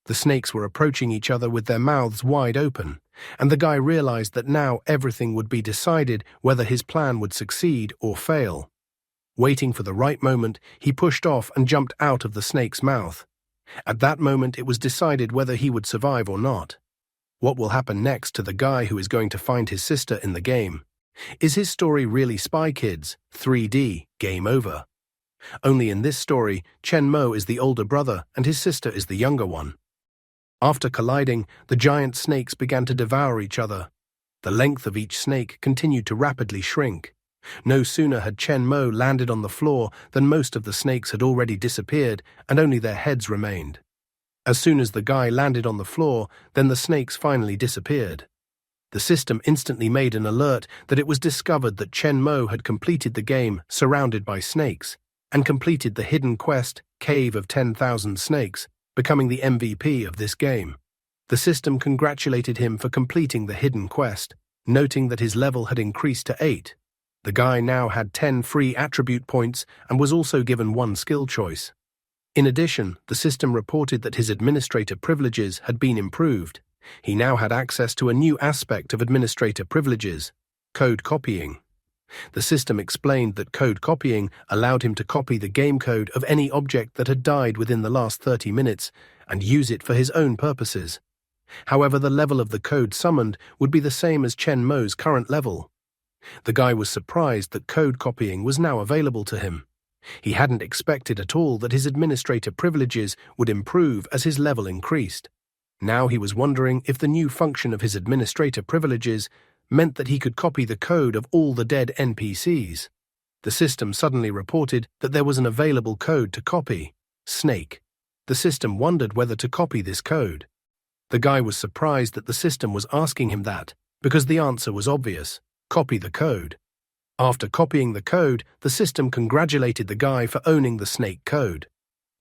S1: The snakes were approaching each other with their mouths wide open, and the guy realized that now everything would be decided whether his plan would succeed or fail. Waiting for the right moment, he pushed off and jumped out of the snake's mouth. At that moment, it was decided whether he would survive or not. What will happen next to the guy who is going to find his sister in the game? Is his story really Spy Kids 3D Game Over? Only in this story, Chen Mo is the older brother and his sister is the younger one. After colliding, the giant snakes began to devour each other. The length of each snake continued to rapidly shrink. No sooner had Chen Mo landed on the floor than most of the snakes had already disappeared and only their heads remained. As soon as the guy landed on the floor, then the snakes finally disappeared. The system instantly made an alert that it was discovered that Chen Mo had completed the game surrounded by snakes and completed the hidden quest Cave of 10,000 Snakes, becoming the MVP of this game. The system congratulated him for completing the hidden quest, noting that his level had increased to 8. The guy now had 10 free attribute points and was also given 1 skill choice. In addition, the system reported that his administrator privileges had been improved. He now had access to a new aspect of administrator privileges, code copying. The system explained that code copying allowed him to copy the game code of any object that had died within the last 30 minutes and use it for his own purposes. However, the level of the code summoned would be the same as Chen Mo's current level. The guy was surprised that code copying was now available to him. He hadn't expected at all that his administrator privileges would improve as his level increased. Now he was wondering if the new function of his administrator privileges meant that he could copy the code of all the dead NPCs. The system suddenly reported that there was an available code to copy, Snake. The system wondered whether to copy this code. The guy was surprised that the system was asking him that, because the answer was obvious: copy the code. After copying the code, the system congratulated the guy for owning the Snake code.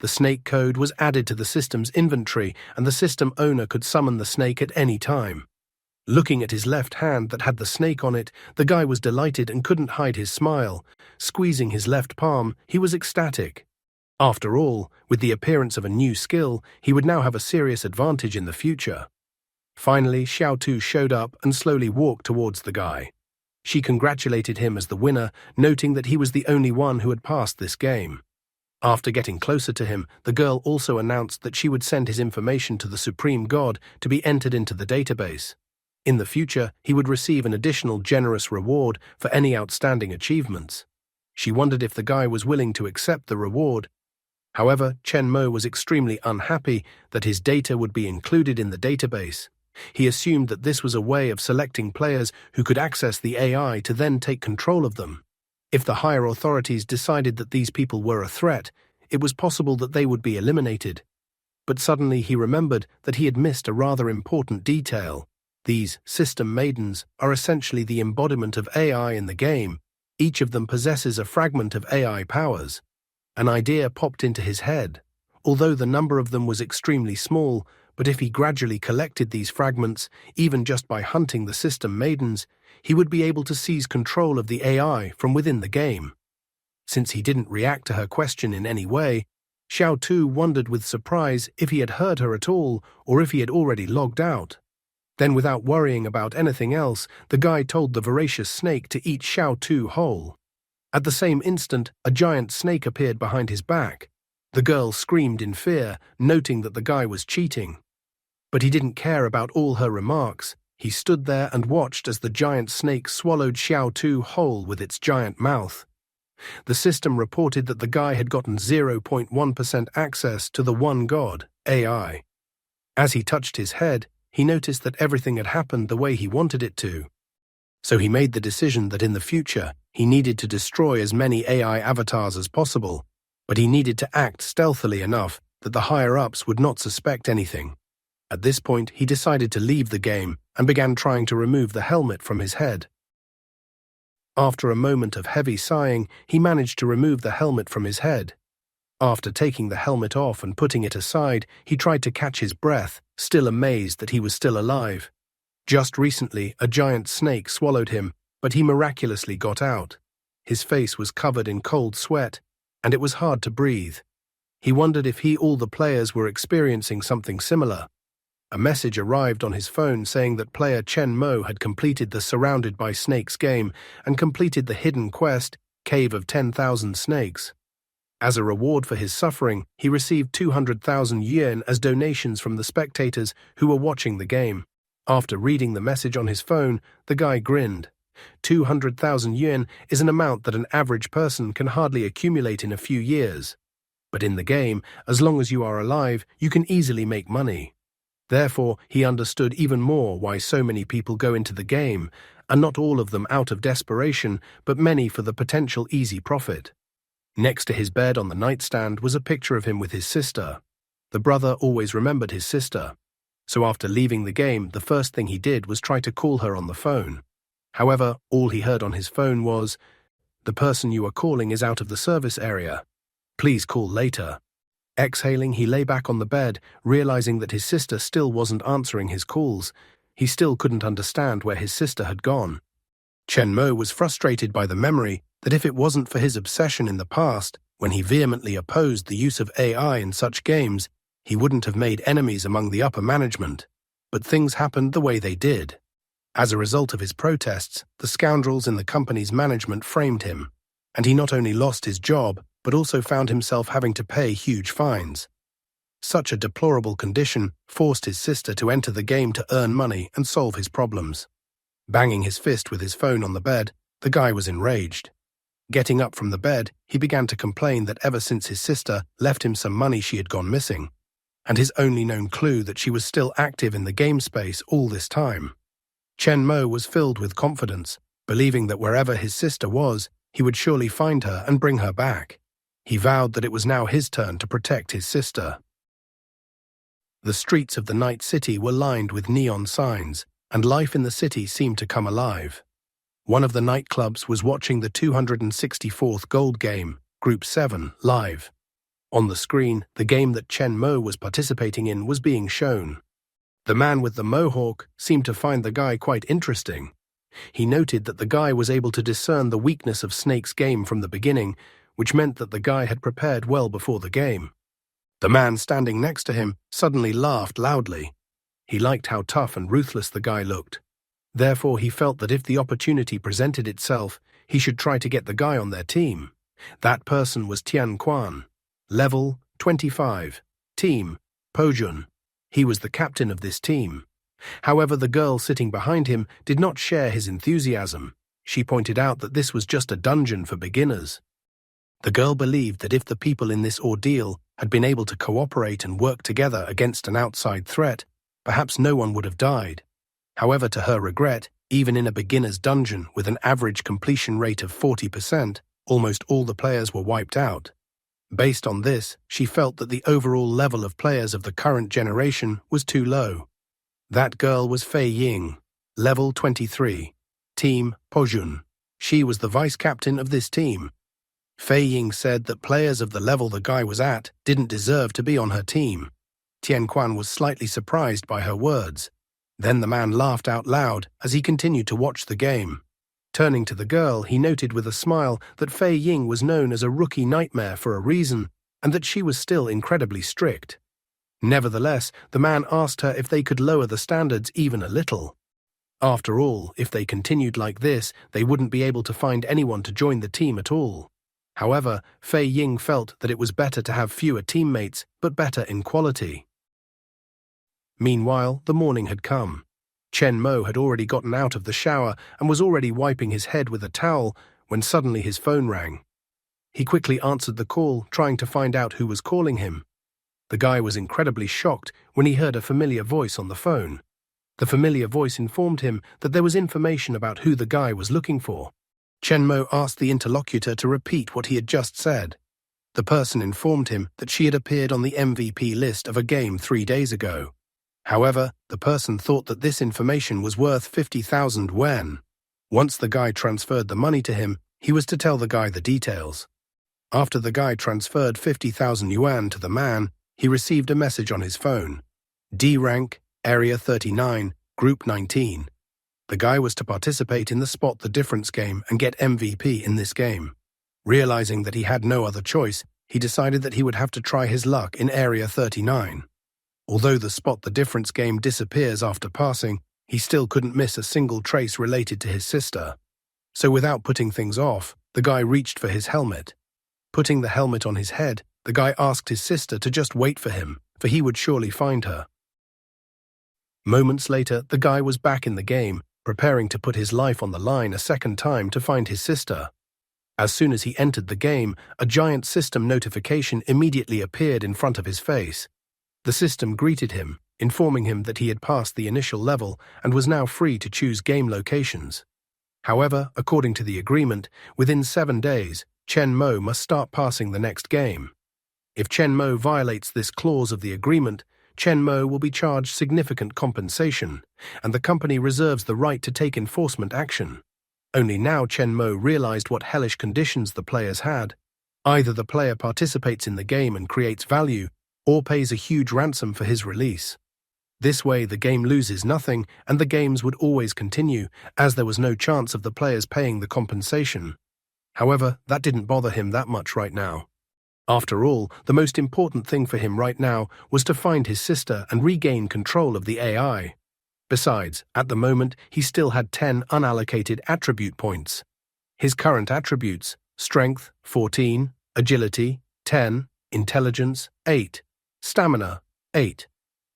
S1: The Snake code was added to the system's inventory, and the system owner could summon the snake at any time. Looking at his left hand that had the snake on it, the guy was delighted and couldn't hide his smile. Squeezing his left palm, he was ecstatic. After all, with the appearance of a new skill, he would now have a serious advantage in the future. Finally, Xiao Tu showed up and slowly walked towards the guy. She congratulated him as the winner, noting that he was the only one who had passed this game. After getting closer to him, the girl also announced that she would send his information to the Supreme God to be entered into the database. In the future, he would receive an additional generous reward for any outstanding achievements. She wondered if the guy was willing to accept the reward. However, Chen Mo was extremely unhappy that his data would be included in the database. He assumed that this was a way of selecting players who could access the AI to then take control of them. If the higher authorities decided that these people were a threat, it was possible that they would be eliminated. But suddenly he remembered that he had missed a rather important detail. These system maidens are essentially the embodiment of AI in the game. Each of them possesses a fragment of AI powers. An idea popped into his head. Although the number of them was extremely small, but if he gradually collected these fragments, even just by hunting the system maidens, he would be able to seize control of the AI from within the game. Since he didn't react to her question in any way, Xiao Tu wondered with surprise if he had heard her at all or if he had already logged out. Then, without worrying about anything else, the guy told the voracious snake to eat Xiao Tu whole. At the same instant, a giant snake appeared behind his back. The girl screamed in fear, noting that the guy was cheating. But he didn't care about all her remarks. He stood there and watched as the giant snake swallowed Xiao Tu whole with its giant mouth. The system reported that the guy had gotten 0.1% access to the One God, AI. As he touched his head, he noticed that everything had happened the way he wanted it to. So he made the decision that in the future, he needed to destroy as many AI avatars as possible, but he needed to act stealthily enough that the higher-ups would not suspect anything. At this point, he decided to leave the game and began trying to remove the helmet from his head. After a moment of heavy sighing, he managed to remove the helmet from his head. After taking the helmet off and putting it aside, he tried to catch his breath, still amazed that he was still alive. Just recently, a giant snake swallowed him, but he miraculously got out. His face was covered in cold sweat, and it was hard to breathe. He wondered if all the players were experiencing something similar. A message arrived on his phone saying that player Chen Mo had completed the Surrounded by Snakes game and completed the hidden quest, Cave of 10,000 Snakes. As a reward for his suffering, he received 200,000 yuan as donations from the spectators who were watching the game. After reading the message on his phone, the guy grinned. 200,000 yuan is an amount that an average person can hardly accumulate in a few years. But in the game, as long as you are alive, you can easily make money. Therefore, he understood even more why so many people go into the game, and not all of them out of desperation, but many for the potential easy profit. Next to his bed on the nightstand was a picture of him with his sister. The brother always remembered his sister. So after leaving the game, the first thing he did was try to call her on the phone. However, all he heard on his phone was, "The person you are calling is out of the service area. Please call later." Exhaling, he lay back on the bed, realizing that his sister still wasn't answering his calls. He still couldn't understand where his sister had gone. Chen Mo was frustrated by the memory that if it wasn't for his obsession in the past, when he vehemently opposed the use of AI in such games, he wouldn't have made enemies among the upper management. But things happened the way they did. As a result of his protests, the scoundrels in the company's management framed him, and he not only lost his job, but also found himself having to pay huge fines. Such a deplorable condition forced his sister to enter the game to earn money and solve his problems. Banging his fist with his phone on the bed, the guy was enraged. Getting up from the bed, he began to complain that ever since his sister left him some money she had gone missing, and his only known clue that she was still active in the game space all this time. Chen Mo was filled with confidence, believing that wherever his sister was, he would surely find her and bring her back. He vowed that it was now his turn to protect his sister. The streets of the night city were lined with neon signs, and life in the city seemed to come alive. One of the nightclubs was watching the 264th Gold Game, Group 7, live. On the screen, the game that Chen Mo was participating in was being shown. The man with the mohawk seemed to find the guy quite interesting. He noted that the guy was able to discern the weakness of Snake's game from the beginning, which meant that the guy had prepared well before the game. The man standing next to him suddenly laughed loudly. He liked how tough and ruthless the guy looked. Therefore, he felt that if the opportunity presented itself, he should try to get the guy on their team. That person was Tian Quan. Level 25. Team Pojun. He was the captain of this team. However, the girl sitting behind him did not share his enthusiasm. She pointed out that this was just a dungeon for beginners. The girl believed that if the people in this ordeal had been able to cooperate and work together against an outside threat, perhaps no one would have died. However, to her regret, even in a beginner's dungeon with an average completion rate of 40%, almost all the players were wiped out. Based on this, she felt that the overall level of players of the current generation was too low. That girl was Fei Ying, level 23, Team Pojun. She was the vice-captain of this team. Fei Ying said that players of the level the guy was at didn't deserve to be on her team. Tian Quan was slightly surprised by her words. Then the man laughed out loud as he continued to watch the game. Turning to the girl, he noted with a smile that Fei Ying was known as a rookie nightmare for a reason, and that she was still incredibly strict. Nevertheless, the man asked her if they could lower the standards even a little. After all, if they continued like this, they wouldn't be able to find anyone to join the team at all. However, Fei Ying felt that it was better to have fewer teammates, but better in quality. Meanwhile, the morning had come. Chen Mo had already gotten out of the shower and was already wiping his head with a towel when suddenly his phone rang. He quickly answered the call, trying to find out who was calling him. The guy was incredibly shocked when he heard a familiar voice on the phone. The familiar voice informed him that there was information about who the guy was looking for. Chen Mo asked the interlocutor to repeat what he had just said. The person informed him that she had appeared on the MVP list of a game 3 days ago. However, the person thought that this information was worth 50,000 yuan. Once the guy transferred the money to him, he was to tell the guy the details. After the guy transferred 50,000 yuan to the man, he received a message on his phone. D rank, Area 39, Group 19. The guy was to participate in the Spot the Difference game and get MVP in this game. Realizing that he had no other choice, he decided that he would have to try his luck in Area 39. Although the Spot the Difference game disappears after passing, he still couldn't miss a single trace related to his sister. So without putting things off, the guy reached for his helmet. Putting the helmet on his head, the guy asked his sister to just wait for him, for he would surely find her. Moments later, the guy was back in the game, preparing to put his life on the line a second time to find his sister. As soon as he entered the game, a giant system notification immediately appeared in front of his face. The system greeted him, informing him that he had passed the initial level and was now free to choose game locations. However, according to the agreement, within 7 days, Chen Mo must start passing the next game. If Chen Mo violates this clause of the agreement, Chen Mo will be charged significant compensation, and the company reserves the right to take enforcement action. Only now Chen Mo realized what hellish conditions the players had. Either the player participates in the game and creates value, or pays a huge ransom for his release. This way the game loses nothing, and the games would always continue, as there was no chance of the players paying the compensation. However, that didn't bother him that much right now. After all, the most important thing for him right now was to find his sister and regain control of the AI. Besides, at the moment, he still had 10 unallocated attribute points. His current attributes: Strength, 14, Agility, 10, Intelligence, 8, Stamina, 8.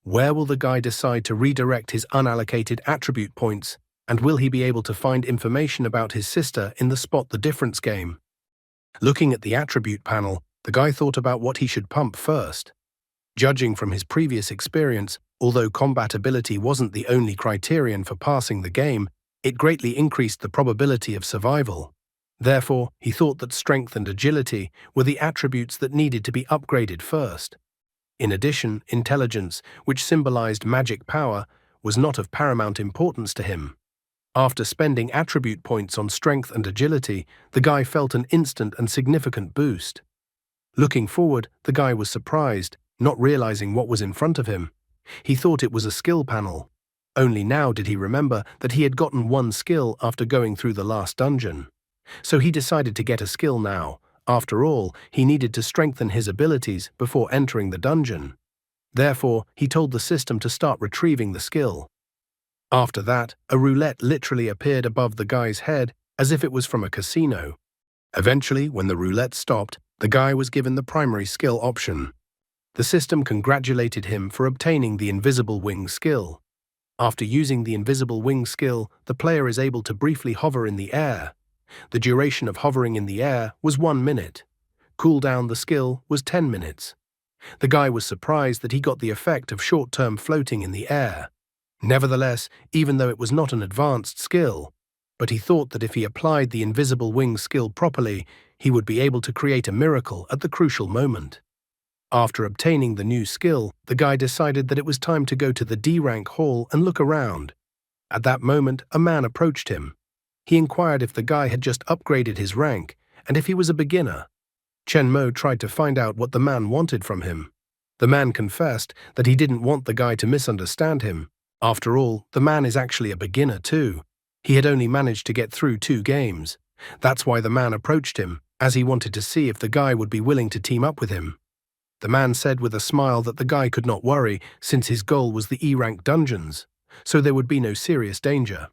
S1: Where will the guy decide to redirect his unallocated attribute points, and will he be able to find information about his sister in the Spot the Difference game? Looking at the attribute panel, the guy thought about what he should pump first. Judging from his previous experience, although combat ability wasn't the only criterion for passing the game, it greatly increased the probability of survival. Therefore, he thought that strength and agility were the attributes that needed to be upgraded first. In addition, intelligence, which symbolized magic power, was not of paramount importance to him. After spending attribute points on strength and agility, the guy felt an instant and significant boost. Looking forward, the guy was surprised, not realizing what was in front of him. He thought it was a skill panel. Only now did he remember that he had gotten one skill after going through the last dungeon. So he decided to get a skill now. After all, he needed to strengthen his abilities before entering the dungeon. Therefore, he told the system to start retrieving the skill. After that, a roulette literally appeared above the guy's head as if it was from a casino. Eventually, when the roulette stopped, the guy was given the primary skill option. The system congratulated him for obtaining the Invisible Wing skill. After using the Invisible Wing skill, the player is able to briefly hover in the air. The duration of hovering in the air was 1 minute. Cooldown the skill was 10 minutes. The guy was surprised that he got the effect of short-term floating in the air. Nevertheless, even though it was not an advanced skill, but he thought that if he applied the Invisible Wing skill properly, he would be able to create a miracle at the crucial moment. After obtaining the new skill, the guy decided that it was time to go to the D-rank hall and look around. At that moment, a man approached him. He inquired if the guy had just upgraded his rank and if he was a beginner. Chen Mo tried to find out what the man wanted from him. The man confessed that he didn't want the guy to misunderstand him. After all, the man is actually a beginner too. He had only managed to get through 2 games. That's why the man approached him, as he wanted to see if the guy would be willing to team up with him. The man said with a smile that the guy could not worry since his goal was the E-rank dungeons, so there would be no serious danger.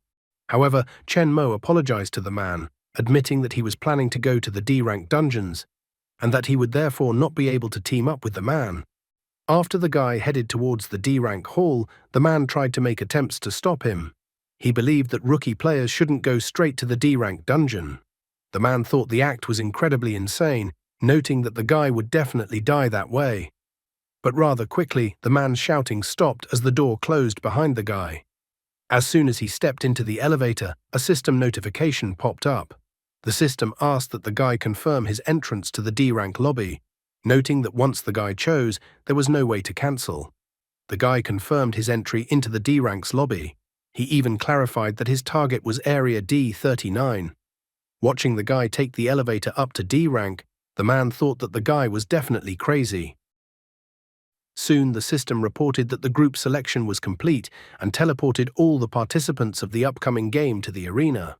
S1: However, Chen Mo apologized to the man, admitting that he was planning to go to the D-rank dungeons, and that he would therefore not be able to team up with the man. After the guy headed towards the D-rank hall, the man tried to make attempts to stop him. He believed that rookie players shouldn't go straight to the D-rank dungeon. The man thought the act was incredibly insane, noting that the guy would definitely die that way. But rather quickly, the man's shouting stopped as the door closed behind the guy. As soon as he stepped into the elevator, a system notification popped up. The system asked that the guy confirm his entrance to the D-rank lobby, noting that once the guy chose, there was no way to cancel. The guy confirmed his entry into the D-rank's lobby. He even clarified that his target was Area D39. Watching the guy take the elevator up to D-rank, the man thought that the guy was definitely crazy. Soon the system reported that the group selection was complete and teleported all the participants of the upcoming game to the arena.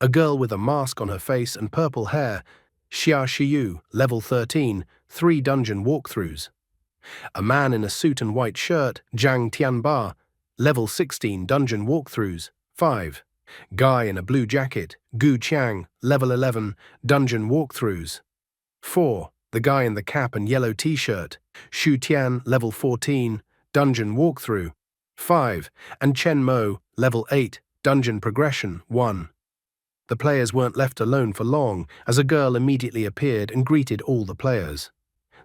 S1: A girl with a mask on her face and purple hair, Xia Shiyu, level 13, 3 dungeon walkthroughs. A man in a suit and white shirt, Zhang Tianba, level 16 dungeon walkthroughs, 5. Guy in a blue jacket, Gu Qiang, level 11, dungeon walkthroughs, 4. The guy in the cap and yellow t-shirt, Shu Tian, level 14, dungeon walkthrough, 5. And Chen Mo, Level 8, Dungeon Progression 1. The players weren't left alone for long, as a girl immediately appeared and greeted all the players.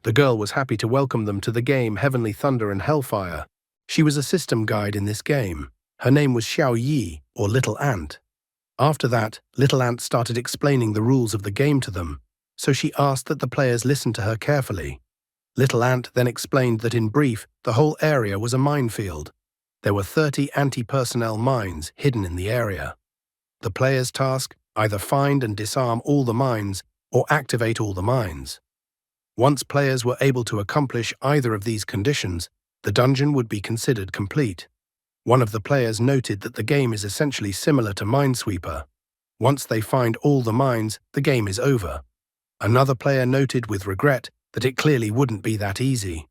S1: The girl was happy to welcome them to the game Heavenly Thunder and Hellfire. She was a system guide in this game. Her name was Xiao Yi, or Little Ant. After that, Little Ant started explaining the rules of the game to them, so she asked that the players listen to her carefully. Little Ant then explained that in brief, the whole area was a minefield. There were 30 anti-personnel mines hidden in the area. The players' task: either find and disarm all the mines or activate all the mines. Once players were able to accomplish either of these conditions, the dungeon would be considered complete. One of the players noted that the game is essentially similar to Minesweeper. Once they find all the mines, the game is over. Another player noted with regret that it clearly wouldn't be that easy.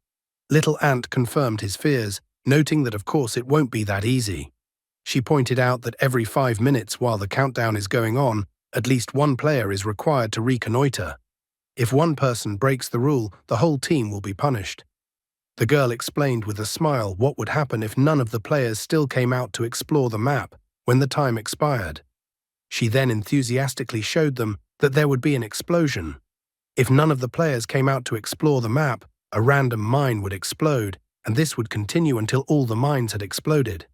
S1: Little Ant confirmed his fears, noting that of course it won't be that easy. She pointed out that every 5 minutes while the countdown is going on, at least one player is required to reconnoiter. If one person breaks the rule, the whole team will be punished. The girl explained with a smile what would happen if none of the players still came out to explore the map when the time expired. She then enthusiastically showed them that there would be an explosion. If none of the players came out to explore the map, a random mine would explode, and this would continue until all the mines had exploded.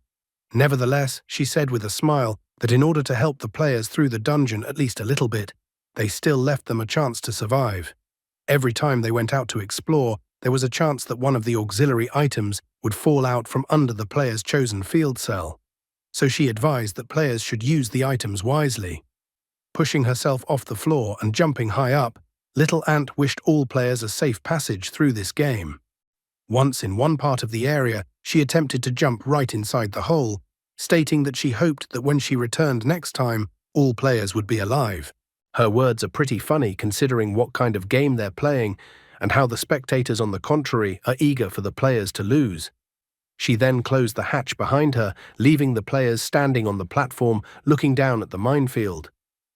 S1: Nevertheless, she said with a smile that in order to help the players through the dungeon at least a little bit, they still left them a chance to survive. Every time they went out to explore, there was a chance that one of the auxiliary items would fall out from under the player's chosen field cell. So she advised that players should use the items wisely. Pushing herself off the floor and jumping high up, Little Ant wished all players a safe passage through this game. Once in one part of the area, she attempted to jump right inside the hole, stating that she hoped that when she returned next time, all players would be alive. Her words are pretty funny considering what kind of game they're playing and how the spectators on the contrary are eager for the players to lose. She then closed the hatch behind her, leaving the players standing on the platform looking down at the minefield.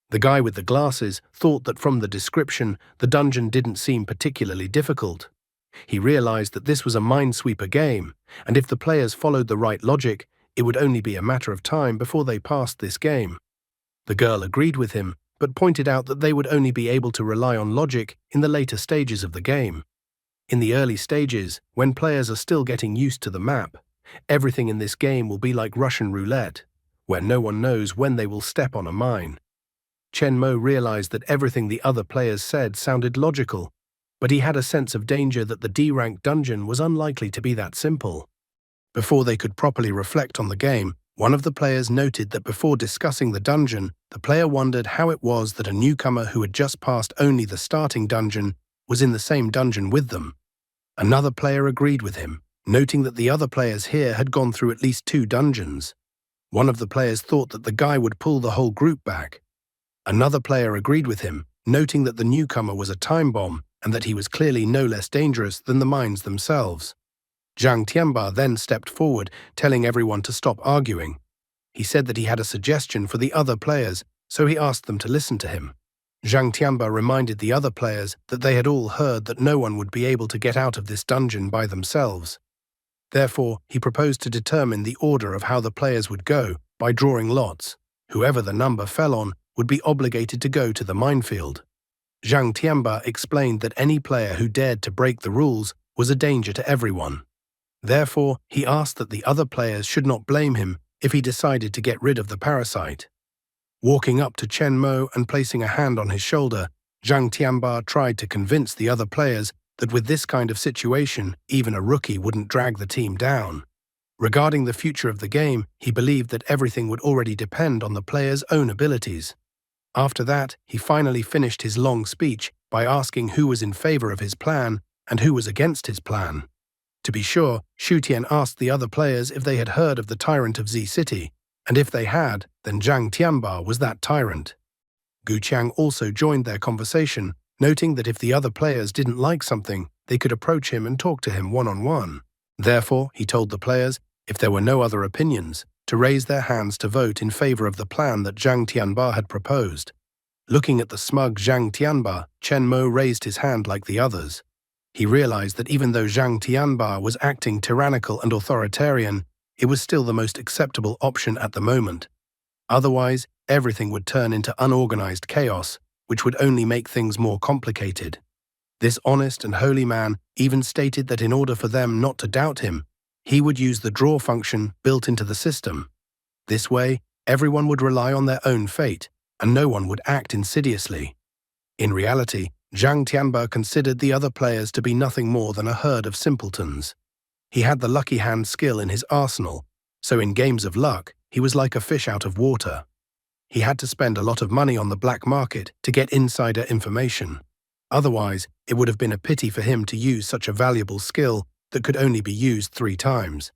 S1: The guy with the glasses thought that from the description, the dungeon didn't seem particularly difficult. He realized that this was a Minesweeper game, and if the players followed the right logic, it would only be a matter of time before they passed this game. The girl agreed with him, but pointed out that they would only be able to rely on logic in the later stages of the game. In the early stages, when players are still getting used to the map, everything in this game will be like Russian roulette, where no one knows when they will step on a mine. Chen Mo realized that everything the other players said sounded logical, but he had a sense of danger that the D-rank dungeon was unlikely to be that simple. Before they could properly reflect on the game, one of the players noted that before discussing the dungeon, the player wondered how it was that a newcomer who had just passed only the starting dungeon was in the same dungeon with them. Another player agreed with him, noting that the other players here had gone through at least 2 dungeons. One of the players thought that the guy would pull the whole group back. Another player agreed with him, noting that the newcomer was a time bomb and that he was clearly no less dangerous than the mines themselves. Zhang Tianba then stepped forward, telling everyone to stop arguing. He said that he had a suggestion for the other players, so he asked them to listen to him. Zhang Tianba reminded the other players that they had all heard that no one would be able to get out of this dungeon by themselves. Therefore, he proposed to determine the order of how the players would go by drawing lots. Whoever the number fell on would be obligated to go to the minefield. Zhang Tianba explained that any player who dared to break the rules was a danger to everyone. Therefore, he asked that the other players should not blame him if he decided to get rid of the parasite. Walking up to Chen Mo and placing a hand on his shoulder, Zhang Tianba tried to convince the other players that with this kind of situation, even a rookie wouldn't drag the team down. Regarding the future of the game, he believed that everything would already depend on the players' own abilities. After that, he finally finished his long speech by asking who was in favor of his plan and who was against his plan. To be sure, Xu Tian asked the other players if they had heard of the tyrant of Z City, and if they had, then Zhang Tianba was that tyrant. Gu Qiang also joined their conversation, noting that if the other players didn't like something, they could approach him and talk to him one-on-one. Therefore, he told the players, if there were no other opinions, to raise their hands to vote in favor of the plan that Zhang Tianba had proposed. Looking at the smug Zhang Tianba, Chen Mo raised his hand like the others. He realized that even though Zhang Tianba was acting tyrannical and authoritarian, it was still the most acceptable option at the moment. Otherwise, everything would turn into unorganized chaos, which would only make things more complicated. This honest and holy man even stated that in order for them not to doubt him, he would use the draw function built into the system. This way, everyone would rely on their own fate, and no one would act insidiously. In reality, Zhang Tianba considered the other players to be nothing more than a herd of simpletons. He had the lucky hand skill in his arsenal, so in games of luck, he was like a fish out of water. He had to spend a lot of money on the black market to get insider information. Otherwise, it would have been a pity for him to use such a valuable skill that could only be used 3 times.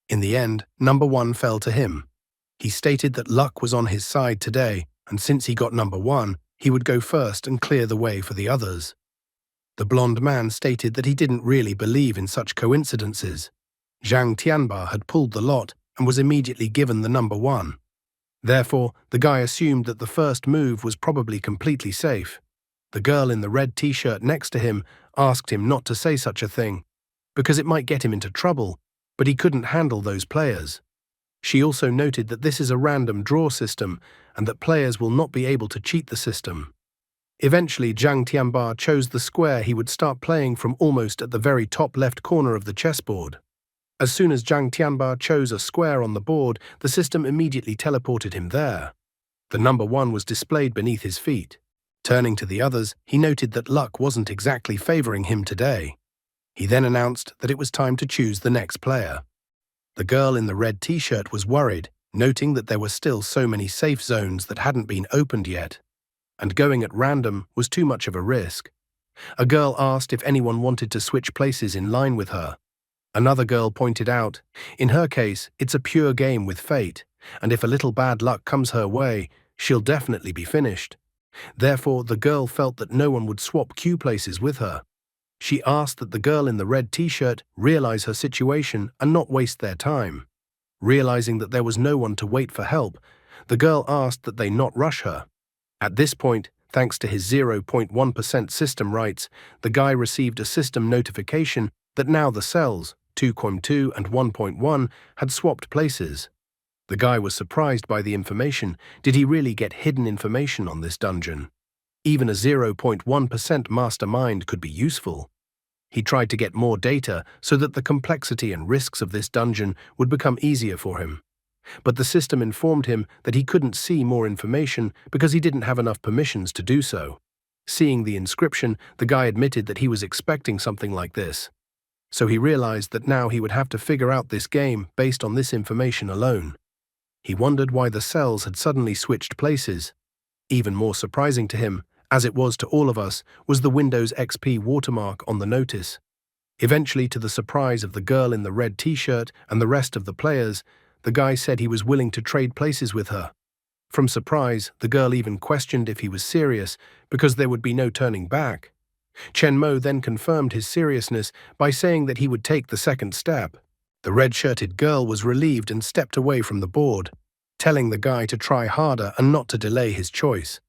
S1: In the end, number 1 fell to him. He stated that luck was on his side today, and since he got number 1, he would go first and clear the way for the others. The blonde man stated that he didn't really believe in such coincidences. Zhang Tianba had pulled the lot and was immediately given the number 1. Therefore, the guy assumed that the first move was probably completely safe. The girl in the red t-shirt next to him asked him not to say such a thing, because it might get him into trouble, but he couldn't handle those players. She also noted that this is a random draw system and that players will not be able to cheat the system. Eventually, Zhang Tianba chose the square he would start playing from almost at the very top left corner of the chessboard. As soon as Zhang Tianba chose a square on the board, the system immediately teleported him there. The number 1 was displayed beneath his feet. Turning to the others, he noted that luck wasn't exactly favoring him today. He then announced that it was time to choose the next player. The girl in the red t-shirt was worried, noting that there were still so many safe zones that hadn't been opened yet, and going at random was too much of a risk. A girl asked if anyone wanted to switch places in line with her. Another girl pointed out, in her case, it's a pure game with fate, and if a little bad luck comes her way, she'll definitely be finished. Therefore, the girl felt that no one would swap queue places with her. She asked that the girl in the red t-shirt realize her situation and not waste their time. Realizing that there was no one to wait for help, the girl asked that they not rush her. At this point, thanks to his 0.1% system rights, the guy received a system notification that now the cells, 2.2 and 1.1, had swapped places. The guy was surprised by the information. Did he really get hidden information on this dungeon? Even a 0.1% mastermind could be useful. He tried to get more data so that the complexity and risks of this dungeon would become easier for him. But the system informed him that he couldn't see more information because he didn't have enough permissions to do so. Seeing the inscription, the guy admitted that he was expecting something like this. So he realized that now he would have to figure out this game based on this information alone. He wondered why the cells had suddenly switched places. Even more surprising to him, as it was to all of us, was the Windows XP watermark on the notice. Eventually, to the surprise of the girl in the red t-shirt and the rest of the players, the guy said he was willing to trade places with her. From surprise, the girl even questioned if he was serious, because there would be no turning back. Chen Mo then confirmed his seriousness by saying that he would take the second step. The red-shirted girl was relieved and stepped away from the board, telling the guy to try harder and not to delay his choice.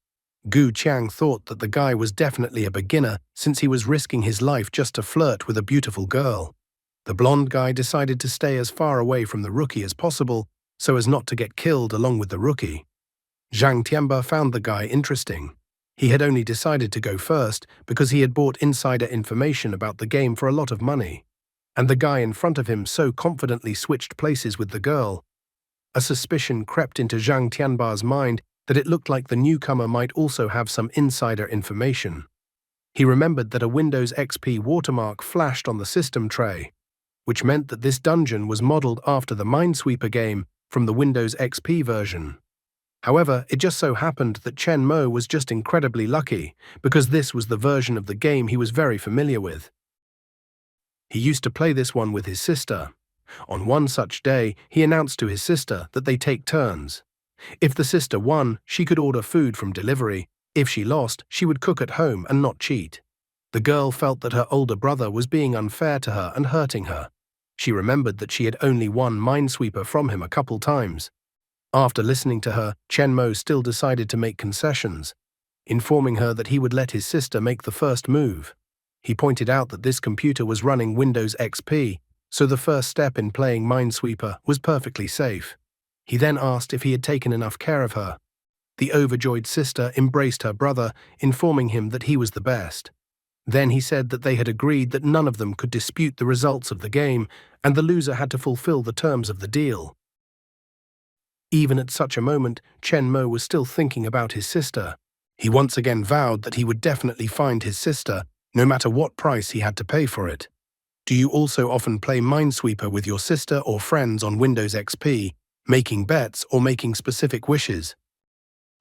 S1: Gu Qiang thought that the guy was definitely a beginner since he was risking his life just to flirt with a beautiful girl. The blonde guy decided to stay as far away from the rookie as possible so as not to get killed along with the rookie. Zhang Tianba found the guy interesting. He had only decided to go first because he had bought insider information about the game for a lot of money. And the guy in front of him so confidently switched places with the girl. A suspicion crept into Zhang Tianba's mind that it looked like the newcomer might also have some insider information. He remembered that a Windows XP watermark flashed on the system tray, which meant that this dungeon was modeled after the Minesweeper game from the Windows XP version. However, it just so happened that Chen Mo was just incredibly lucky, because this was the version of the game he was very familiar with. He used to play this one with his sister. On one such day, he announced to his sister that they take turns. If the sister won, she could order food from delivery. If she lost, she would cook at home and not cheat. The girl felt that her older brother was being unfair to her and hurting her. She remembered that she had only won Minesweeper from him a couple times. After listening to her, Chen Mo still decided to make concessions, informing her that he would let his sister make the first move. He pointed out that this computer was running Windows XP, so the first step in playing Minesweeper was perfectly safe. He then asked if he had taken enough care of her. The overjoyed sister embraced her brother, informing him that he was the best. Then he said that they had agreed that none of them could dispute the results of the game, and the loser had to fulfill the terms of the deal. Even at such a moment, Chen Mo was still thinking about his sister. He once again vowed that he would definitely find his sister, no matter what price he had to pay for it. Do you also often play Minesweeper with your sister or friends on Windows XP, making bets or making specific wishes?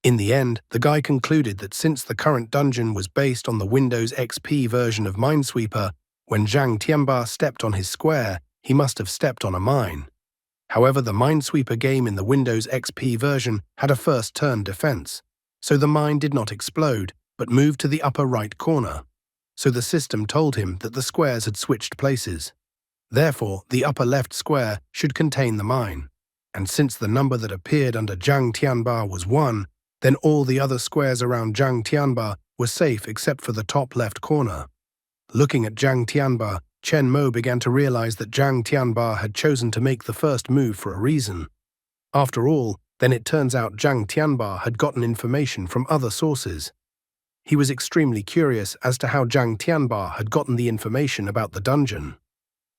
S1: In the end, the guy concluded that since the current dungeon was based on the Windows XP version of Minesweeper, when Zhang Tianba stepped on his square, he must have stepped on a mine. However, the Minesweeper game in the Windows XP version had a first-turn defense, so the mine did not explode, but moved to the upper right corner. So the system told him that the squares had switched places. Therefore, the upper left square should contain the mine. And since the number that appeared under Zhang Tianba was 1, then all the other squares around Zhang Tianba were safe except for the top left corner. Looking at Zhang Tianba, Chen Mo began to realize that Zhang Tianba had chosen to make the first move for a reason. After all, then it turns out Zhang Tianba had gotten information from other sources. He was extremely curious as to how Zhang Tianba had gotten the information about the dungeon.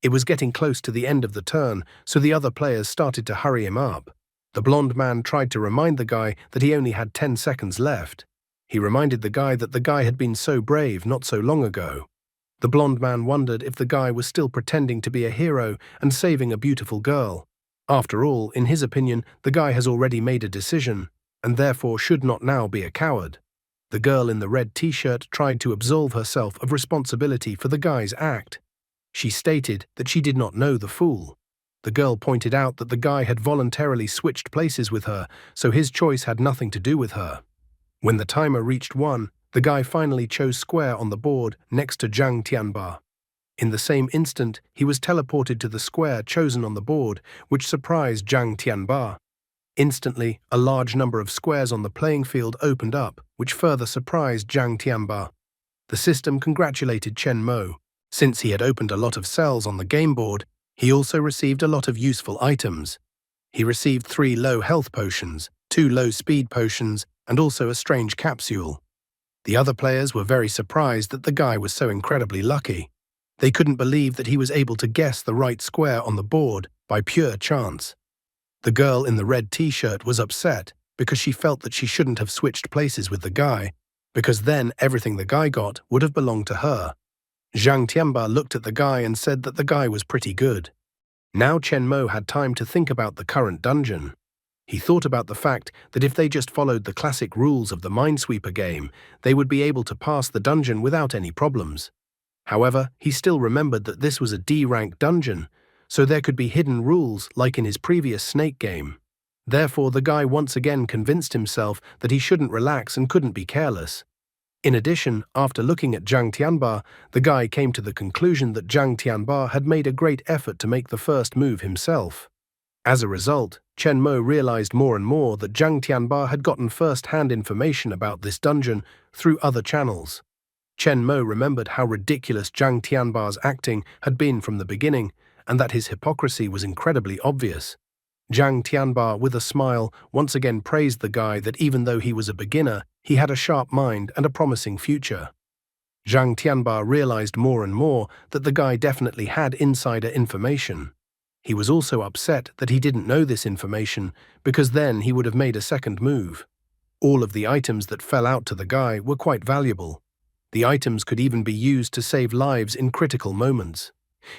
S1: It was getting close to the end of the turn, so the other players started to hurry him up. The blonde man tried to remind the guy that he only had 10 seconds left. He reminded the guy that the guy had been so brave not so long ago. The blonde man wondered if the guy was still pretending to be a hero and saving a beautiful girl. After all, in his opinion, the guy has already made a decision, and therefore should not now be a coward. The girl in the red t-shirt tried to absolve herself of responsibility for the guy's act. She stated that she did not know the fool. The girl pointed out that the guy had voluntarily switched places with her, so his choice had nothing to do with her. When the timer reached 1, the guy finally chose square on the board next to Zhang Tianba. In the same instant, he was teleported to the square chosen on the board, which surprised Zhang Tianba. Instantly, a large number of squares on the playing field opened up, which further surprised Zhang Tianba. The system congratulated Chen Mo. Since he had opened a lot of cells on the game board, he also received a lot of useful items. He received 3 low health potions, 2 low speed potions, and also a strange capsule. The other players were very surprised that the guy was so incredibly lucky. They couldn't believe that he was able to guess the right square on the board by pure chance. The girl in the red t-shirt was upset because she felt that she shouldn't have switched places with the guy, because then everything the guy got would have belonged to her. Zhang Tianba looked at the guy and said that the guy was pretty good. Now Chen Mo had time to think about the current dungeon. He thought about the fact that if they just followed the classic rules of the Minesweeper game, they would be able to pass the dungeon without any problems. However, he still remembered that this was a D-rank dungeon, so there could be hidden rules like in his previous Snake game. Therefore, the guy once again convinced himself that he shouldn't relax and couldn't be careless. In addition, after looking at Zhang Tianba, the guy came to the conclusion that Zhang Tianba had made a great effort to make the first move himself. As a result, Chen Mo realized more and more that Zhang Tianba had gotten first-hand information about this dungeon through other channels. Chen Mo remembered how ridiculous Zhang Tianba's acting had been from the beginning, and that his hypocrisy was incredibly obvious. Zhang Tianba, with a smile, once again praised the guy that even though he was a beginner, he had a sharp mind and a promising future. Zhang Tianba realized more and more that the guy definitely had insider information. He was also upset that he didn't know this information, because then he would have made a second move. All of the items that fell out to the guy were quite valuable. The items could even be used to save lives in critical moments.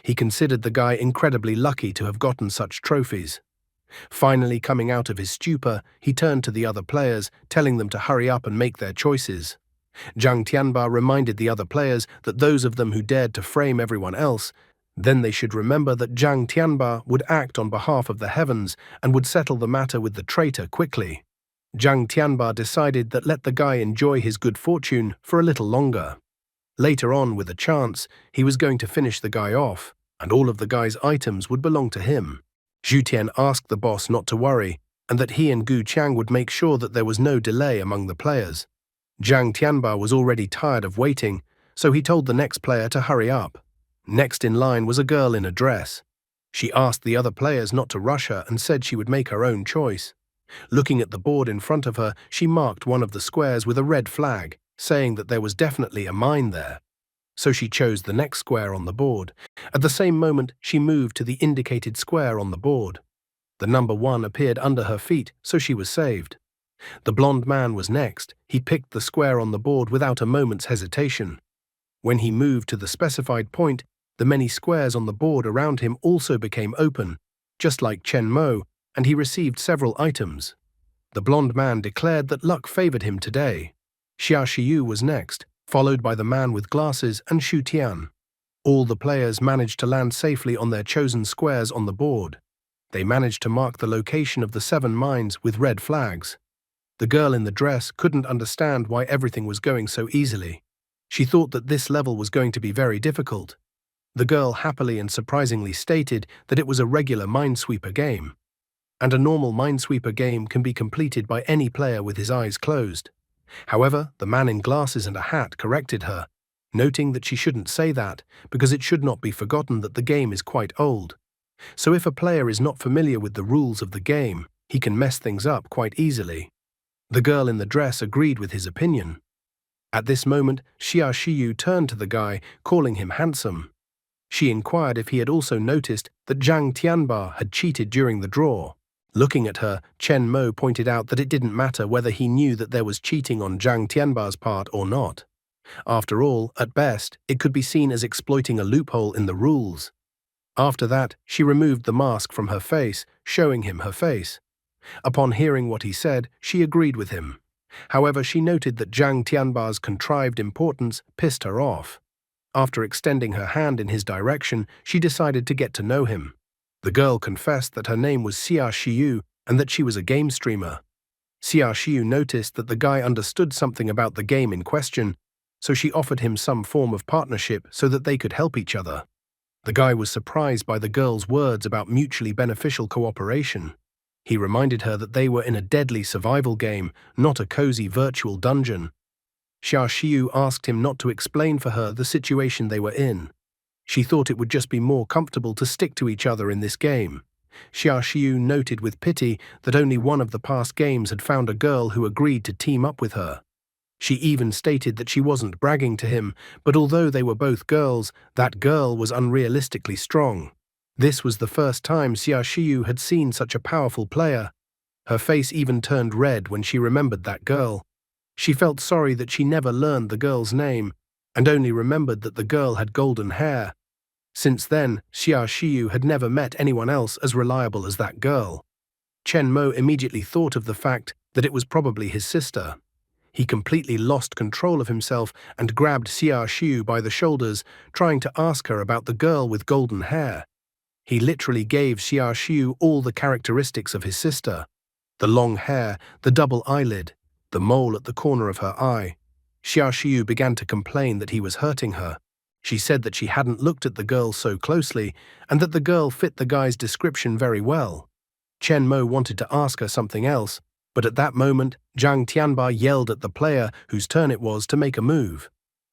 S1: He considered the guy incredibly lucky to have gotten such trophies. Finally coming out of his stupor, he turned to the other players, telling them to hurry up and make their choices. Zhang Tianba reminded the other players that those of them who dared to frame everyone else, then they should remember that Zhang Tianba would act on behalf of the heavens and would settle the matter with the traitor quickly. Zhang Tianba decided that let the guy enjoy his good fortune for a little longer. Later on, with a chance, he was going to finish the guy off, and all of the guy's items would belong to him. Zhu Tian asked the boss not to worry, and that he and Gu Qiang would make sure that there was no delay among the players. Zhang Tianba was already tired of waiting, so he told the next player to hurry up. Next in line was a girl in a dress. She asked the other players not to rush her and said she would make her own choice. Looking at the board in front of her, she marked one of the squares with a red flag, saying that there was definitely a mine there. So she chose the next square on the board. At the same moment, she moved to the indicated square on the board. The number 1 appeared under her feet, so she was saved. The blonde man was next. He picked the square on the board without a moment's hesitation. When he moved to the specified point, the many squares on the board around him also became open, just like Chen Mo, and he received several items. The blonde man declared that luck favored him today. Xia Shiyu was next, followed by the man with glasses and Shu Tian. All the players managed to land safely on their chosen squares on the board. They managed to mark the location of the 7 mines with red flags. The girl in the dress couldn't understand why everything was going so easily. She thought that this level was going to be very difficult. The girl happily and surprisingly stated that it was a regular Minesweeper game. And a normal Minesweeper game can be completed by any player with his eyes closed. However, the man in glasses and a hat corrected her, noting that she shouldn't say that because it should not be forgotten that the game is quite old. So if a player is not familiar with the rules of the game, he can mess things up quite easily. The girl in the dress agreed with his opinion. At this moment, Xia Shiyu turned to the guy, calling him handsome. She inquired if he had also noticed that Zhang Tianba had cheated during the draw. Looking at her, Chen Mo pointed out that it didn't matter whether he knew that there was cheating on Zhang Tianba's part or not. After all, at best, it could be seen as exploiting a loophole in the rules. After that, she removed the mask from her face, showing him her face. Upon hearing what he said, she agreed with him. However, she noted that Zhang Tianba's contrived importance pissed her off. After extending her hand in his direction, she decided to get to know him. The girl confessed that her name was Xia Shiyu and that she was a game streamer. Xia Shiyu noticed that the guy understood something about the game in question, so she offered him some form of partnership so that they could help each other. The guy was surprised by the girl's words about mutually beneficial cooperation. He reminded her that they were in a deadly survival game, not a cozy virtual dungeon. Xia Shiyu asked him not to explain for her the situation they were in. She thought it would just be more comfortable to stick to each other in this game. Xia Shiyu noted with pity that only one of the past games had found a girl who agreed to team up with her. She even stated that she wasn't bragging to him, but although they were both girls, that girl was unrealistically strong. This was the first time Xia Shiyu had seen such a powerful player. Her face even turned red when she remembered that girl. She felt sorry that she never learned the girl's name, and only remembered that the girl had golden hair. Since then, Xia Shiyu had never met anyone else as reliable as that girl. Chen Mo immediately thought of the fact that it was probably his sister. He completely lost control of himself and grabbed Xia Shiyu by the shoulders, trying to ask her about the girl with golden hair. He literally gave Xia Shiyu all the characteristics of his sister. The long hair, the double eyelid, the mole at the corner of her eye. Xia Shiyu began to complain that he was hurting her. She said that she hadn't looked at the girl so closely and that the girl fit the guy's description very well. Chen Mo wanted to ask her something else, but at that moment, Zhang Tianba yelled at the player whose turn it was to make a move.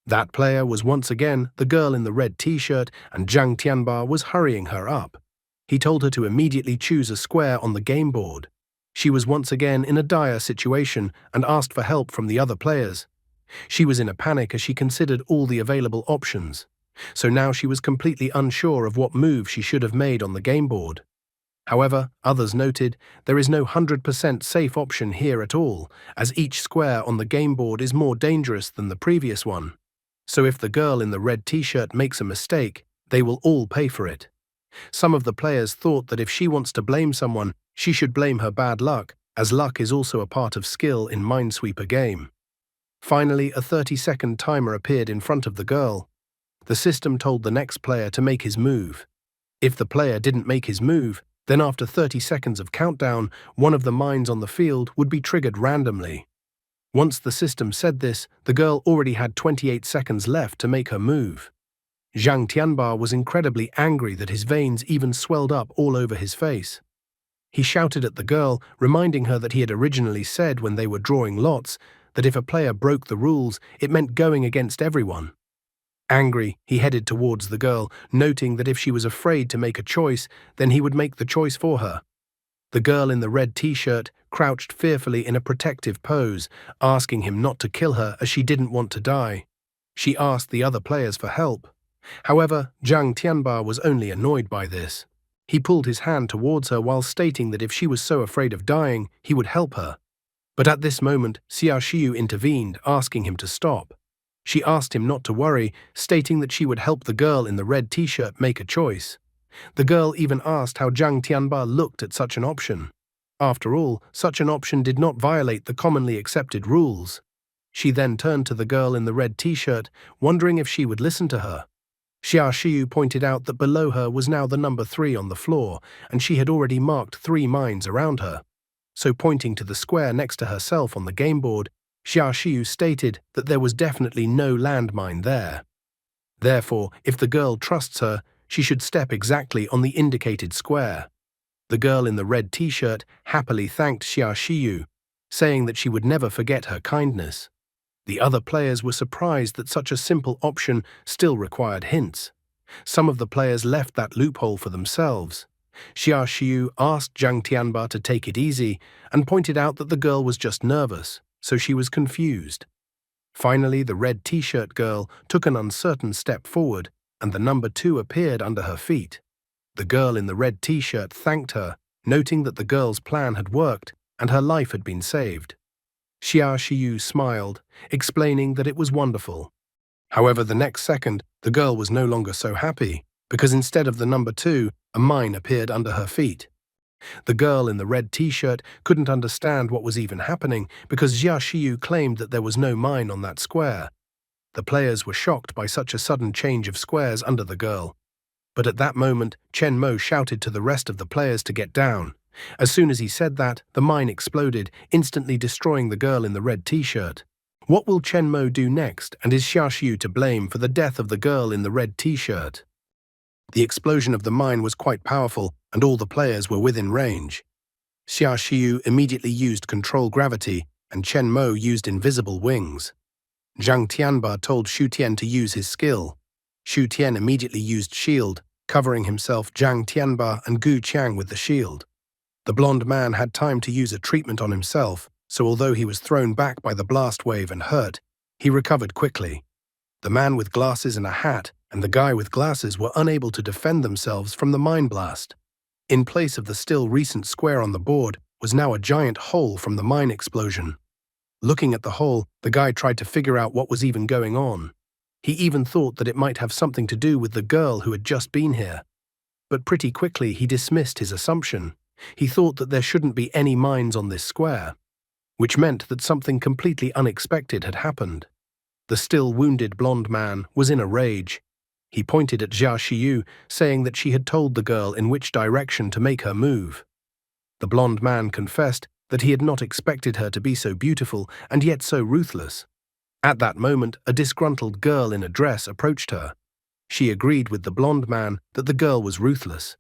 S1: That player was once again the girl in the red t-shirt, and Zhang Tianba was hurrying her up. He told her to immediately choose a square on the game board. She was once again in a dire situation and asked for help from the other players. She was in a panic as she considered all the available options. So now she was completely unsure of what move she should have made on the game board. However, others noted there is no 100% safe option here at all, as each square on the game board is more dangerous than the previous one. So if the girl in the red t-shirt makes a mistake, they will all pay for it. Some of the players thought that if she wants to blame someone, she should blame her bad luck, as luck is also a part of skill in Minesweeper game. Finally, a 30-second timer appeared in front of the girl. The system told the next player to make his move. If the player didn't make his move, then after 30 seconds of countdown, one of the mines on the field would be triggered randomly. Once the system said this, the girl already had 28 seconds left to make her move. Zhang Tianba was incredibly angry that his veins even swelled up all over his face. He shouted at the girl, reminding her that he had originally said when they were drawing lots that if a player broke the rules, it meant going against everyone. Angry, he headed towards the girl, noting that if she was afraid to make a choice, then he would make the choice for her. The girl in the red t-shirt crouched fearfully in a protective pose, asking him not to kill her as she didn't want to die. She asked the other players for help. However, Zhang Tianba was only annoyed by this. He pulled his hand towards her while stating that if she was so afraid of dying, he would help her. But at this moment, Xia Xiu intervened, asking him to stop. She asked him not to worry, stating that she would help the girl in the red t-shirt make a choice. The girl even asked how Zhang Tianba looked at such an option. After all, such an option did not violate the commonly accepted rules. She then turned to the girl in the red t-shirt, wondering if she would listen to her. Xia Xiu pointed out that below her was now the number 3 on the floor, and she had already marked 3 mines around her. So pointing to the square next to herself on the game board, Xia Xiu stated that there was definitely no landmine there. Therefore, if the girl trusts her, she should step exactly on the indicated square. The girl in the red t-shirt happily thanked Xia Xiu, saying that she would never forget her kindness. The other players were surprised that such a simple option still required hints. Some of the players left that loophole for themselves. Xia Xiu asked Zhang Tianba to take it easy and pointed out that the girl was just nervous, so she was confused. Finally, the red t-shirt girl took an uncertain step forward, and the number 2 appeared under her feet. The girl in the red t-shirt thanked her, noting that the girl's plan had worked and her life had been saved. Xia Xiu smiled, explaining that it was wonderful. However, the next second, the girl was no longer so happy, because instead of the number 2, a mine appeared under her feet. The girl in the red t-shirt couldn't understand what was even happening because Xia Xiu claimed that there was no mine on that square. The players were shocked by such a sudden change of squares under the girl. But at that moment, Chen Mo shouted to the rest of the players to get down. As soon as he said that, the mine exploded, instantly destroying the girl in the red t-shirt. What will Chen Mo do next, and is Xia Xiu to blame for the death of the girl in the red t-shirt? The explosion of the mine was quite powerful, and all the players were within range. Xia Xiu immediately used control gravity, and Chen Mo used invisible wings. Zhang Tianba told Xu Tian to use his skill. Xu Tian immediately used shield, covering himself, Zhang Tianba and Gu Qiang with the shield. The blonde man had time to use a treatment on himself, so although he was thrown back by the blast wave and hurt, he recovered quickly. The man with glasses and a hat and the guy with glasses were unable to defend themselves from the mine blast. In place of the still recent square on the board was now a giant hole from the mine explosion. Looking at the hole, the guy tried to figure out what was even going on. He even thought that it might have something to do with the girl who had just been here. But pretty quickly he dismissed his assumption. He thought that there shouldn't be any mines on this square, which meant that something completely unexpected had happened. The still wounded blonde man was in a rage. He pointed at Xia Xiu, saying that she had told the girl in which direction to make her move. The blonde man confessed that he had not expected her to be so beautiful and yet so ruthless. At that moment, a disgruntled girl in a dress approached her. She agreed with the blonde man that the girl was ruthless.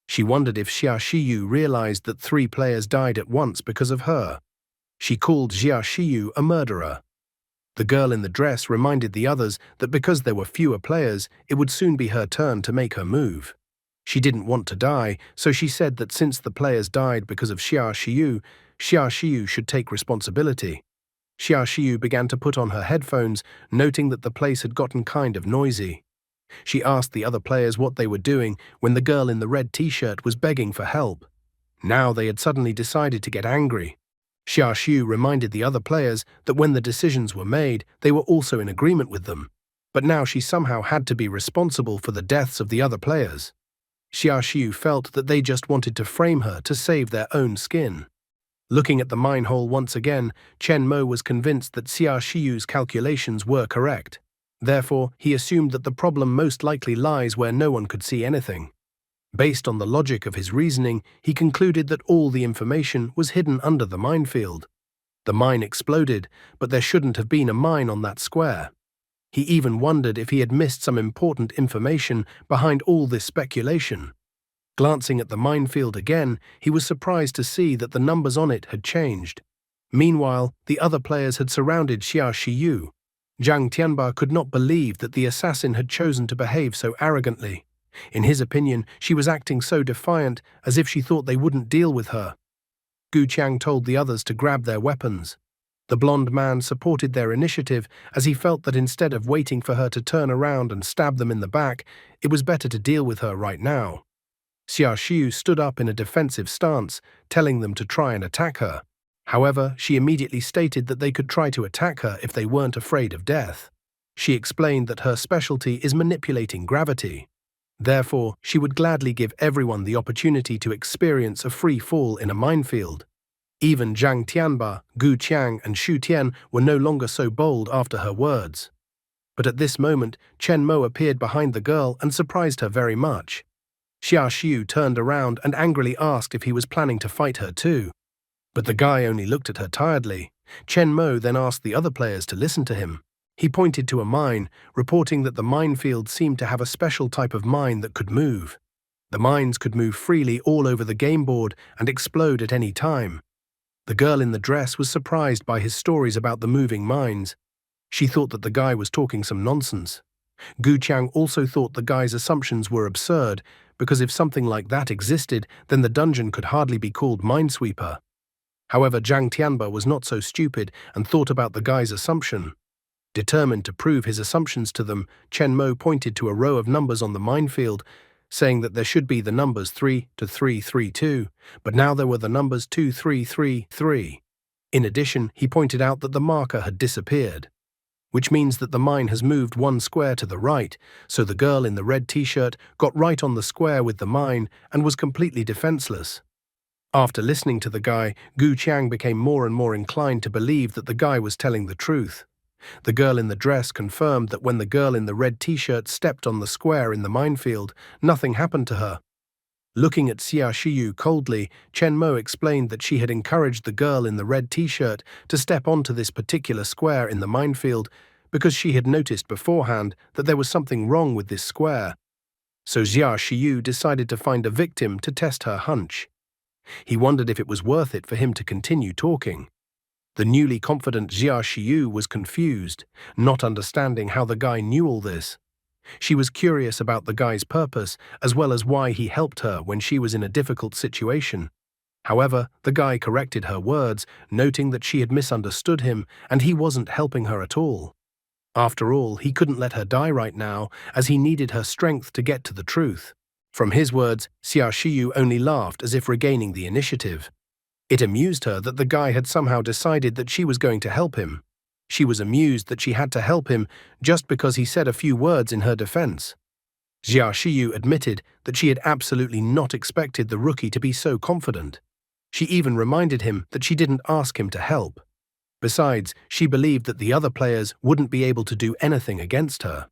S1: She wondered if Xia Xiu realized that 3 players died at once because of her. She called Xia Xiu a murderer. The girl in the dress reminded the others that because there were fewer players, it would soon be her turn to make her move. She didn't want to die, so she said that since the players died because of Xia Xiu should take responsibility. Xia Xiu began to put on her headphones, noting that the place had gotten kind of noisy. She asked the other players what they were doing when the girl in the red t-shirt was begging for help. Now they had suddenly decided to get angry. Xia Xiu reminded the other players that when the decisions were made, they were also in agreement with them. But now she somehow had to be responsible for the deaths of the other players. Xia Xiu felt that they just wanted to frame her to save their own skin. Looking at the mine hole once again, Chen Mo was convinced that Xia Xiu's calculations were correct. Therefore, he assumed that the problem most likely lies where no one could see anything. Based on the logic of his reasoning, he concluded that all the information was hidden under the minefield. The mine exploded, but there shouldn't have been a mine on that square. He even wondered if he had missed some important information behind all this speculation. Glancing at the minefield again, he was surprised to see that the numbers on it had changed. Meanwhile, the other players had surrounded Xia Xiu. Zhang Tianba could not believe that the assassin had chosen to behave so arrogantly. In his opinion, she was acting so defiant, as if she thought they wouldn't deal with her. Gu Qiang told the others to grab their weapons. The blonde man supported their initiative as he felt that instead of waiting for her to turn around and stab them in the back, it was better to deal with her right now. Xia Xiu stood up in a defensive stance, telling them to try and attack her. However, she immediately stated that they could try to attack her if they weren't afraid of death. She explained that her specialty is manipulating gravity. Therefore, she would gladly give everyone the opportunity to experience a free fall in a minefield. Even Zhang Tianba, Gu Qiang, and Xu Tian were no longer so bold after her words. But at this moment, Chen Mo appeared behind the girl and surprised her very much. Xia Xiu turned around and angrily asked if he was planning to fight her too. But the guy only looked at her tiredly. Chen Mo then asked the other players to listen to him. He pointed to a mine, reporting that the minefield seemed to have a special type of mine that could move. The mines could move freely all over the game board and explode at any time. The girl in the dress was surprised by his stories about the moving mines. She thought that the guy was talking some nonsense. Gu Qiang also thought the guy's assumptions were absurd, because if something like that existed, then the dungeon could hardly be called Minesweeper. However, Zhang Tianba was not so stupid and thought about the guy's assumption. Determined to prove his assumptions to them, Chen Mo pointed to a row of numbers on the minefield, saying that there should be the numbers 3 to 332, but now there were the numbers 2333. In addition, he pointed out that the marker had disappeared, which means that the mine has moved one square to the right, so the girl in the red t-shirt got right on the square with the mine and was completely defenseless. After listening to the guy, Gu Qiang became more and more inclined to believe that the guy was telling the truth. The girl in the dress confirmed that when the girl in the red t-shirt stepped on the square in the minefield, nothing happened to her. Looking at Xia Xiu coldly, Chen Mo explained that she had encouraged the girl in the red t-shirt to step onto this particular square in the minefield because she had noticed beforehand that there was something wrong with this square. So Xia Xiu decided to find a victim to test her hunch. He wondered if it was worth it for him to continue talking. The newly confident Xia Xiu was confused, not understanding how the guy knew all this. She was curious about the guy's purpose, as well as why he helped her when she was in a difficult situation. However, the guy corrected her words, noting that she had misunderstood him and he wasn't helping her at all. After all, he couldn't let her die right now, as he needed her strength to get to the truth. From his words, Xia Xiu only laughed as if regaining the initiative. It amused her that the guy had somehow decided that she was going to help him. She was amused that she had to help him just because he said a few words in her defense. Xia Xiu admitted that she had absolutely not expected the rookie to be so confident. She even reminded him that she didn't ask him to help. Besides, she believed that the other players wouldn't be able to do anything against her.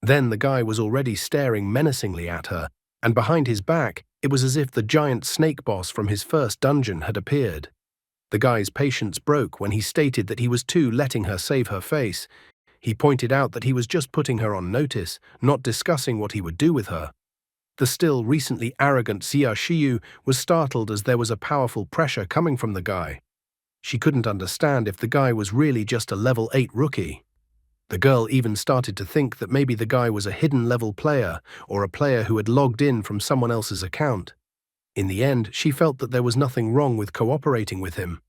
S1: Then the guy was already staring menacingly at her, and behind his back, it was as if the giant snake boss from his first dungeon had appeared. The guy's patience broke when he stated that he was too letting her save her face. He pointed out that he was just putting her on notice, not discussing what he would do with her. The still recently arrogant Xia Xiu was startled as there was a powerful pressure coming from the guy. She couldn't understand if the guy was really just a level 8 rookie. The girl even started to think that maybe the guy was a hidden level player or a player who had logged in from someone else's account. In the end, she felt that there was nothing wrong with cooperating with him.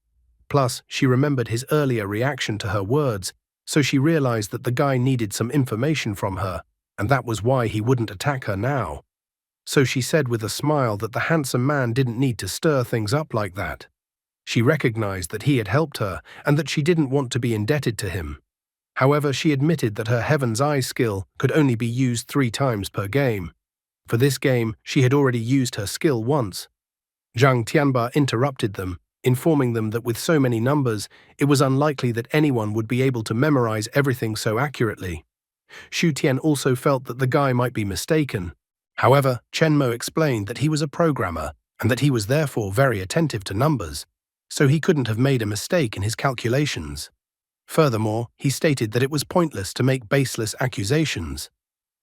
S1: Plus, she remembered his earlier reaction to her words, so she realized that the guy needed some information from her, and that was why he wouldn't attack her now. So she said with a smile that the handsome man didn't need to stir things up like that. She recognized that he had helped her and that she didn't want to be indebted to him. However, she admitted that her Heaven's Eye skill could only be used 3 times per game. For this game, she had already used her skill once. Zhang Tianba interrupted them, informing them that with so many numbers, it was unlikely that anyone would be able to memorize everything so accurately. Xu Tian also felt that the guy might be mistaken. However, Chen Mo explained that he was a programmer and that he was therefore very attentive to numbers, so he couldn't have made a mistake in his calculations. Furthermore, he stated that it was pointless to make baseless accusations.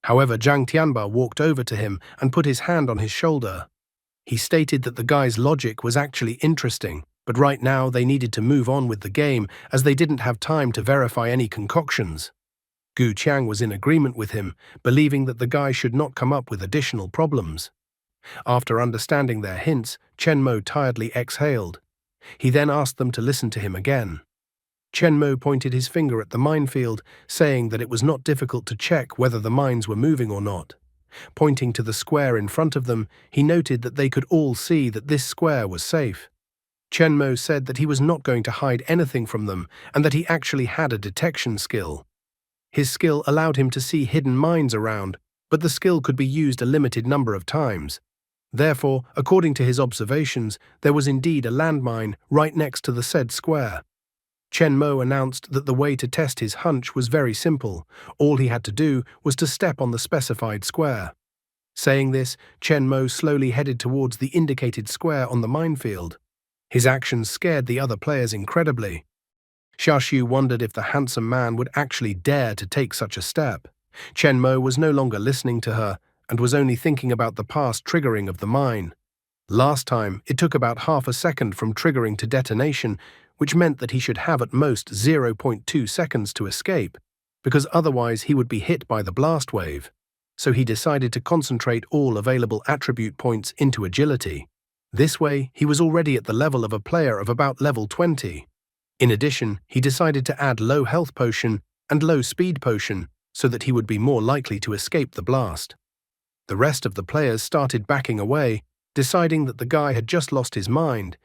S1: However, Zhang Tianba walked over to him and put his hand on his shoulder. He stated that the guy's logic was actually interesting, but right now they needed to move on with the game as they didn't have time to verify any concoctions. Gu Qiang was in agreement with him, believing that the guy should not come up with additional problems. After understanding their hints, Chen Mo tiredly exhaled. He then asked them to listen to him again. Chen Mo pointed his finger at the minefield, saying that it was not difficult to check whether the mines were moving or not. Pointing to the square in front of them, he noted that they could all see that this square was safe. Chen Mo said that he was not going to hide anything from them and that he actually had a detection skill. His skill allowed him to see hidden mines around, but the skill could be used a limited number of times. Therefore, according to his observations, there was indeed a landmine right next to the said square. Chen Mo announced that the way to test his hunch was very simple. All he had to do was to step on the specified square. Saying this, Chen Mo slowly headed towards the indicated square on the minefield. His actions scared the other players incredibly. Xiaoxiu wondered if the handsome man would actually dare to take such a step. Chen Mo was no longer listening to her and was only thinking about the past triggering of the mine. Last time, it took about half a second from triggering to detonation, which meant that he should have at most 0.2 seconds to escape, because otherwise he would be hit by the blast wave. So he decided to concentrate all available attribute points into agility. This way, he was already at the level of a player of about level 20. In addition, he decided to add low health potion and low speed potion so that he would be more likely to escape the blast. The rest of the players started backing away, deciding that the guy had just lost his mind,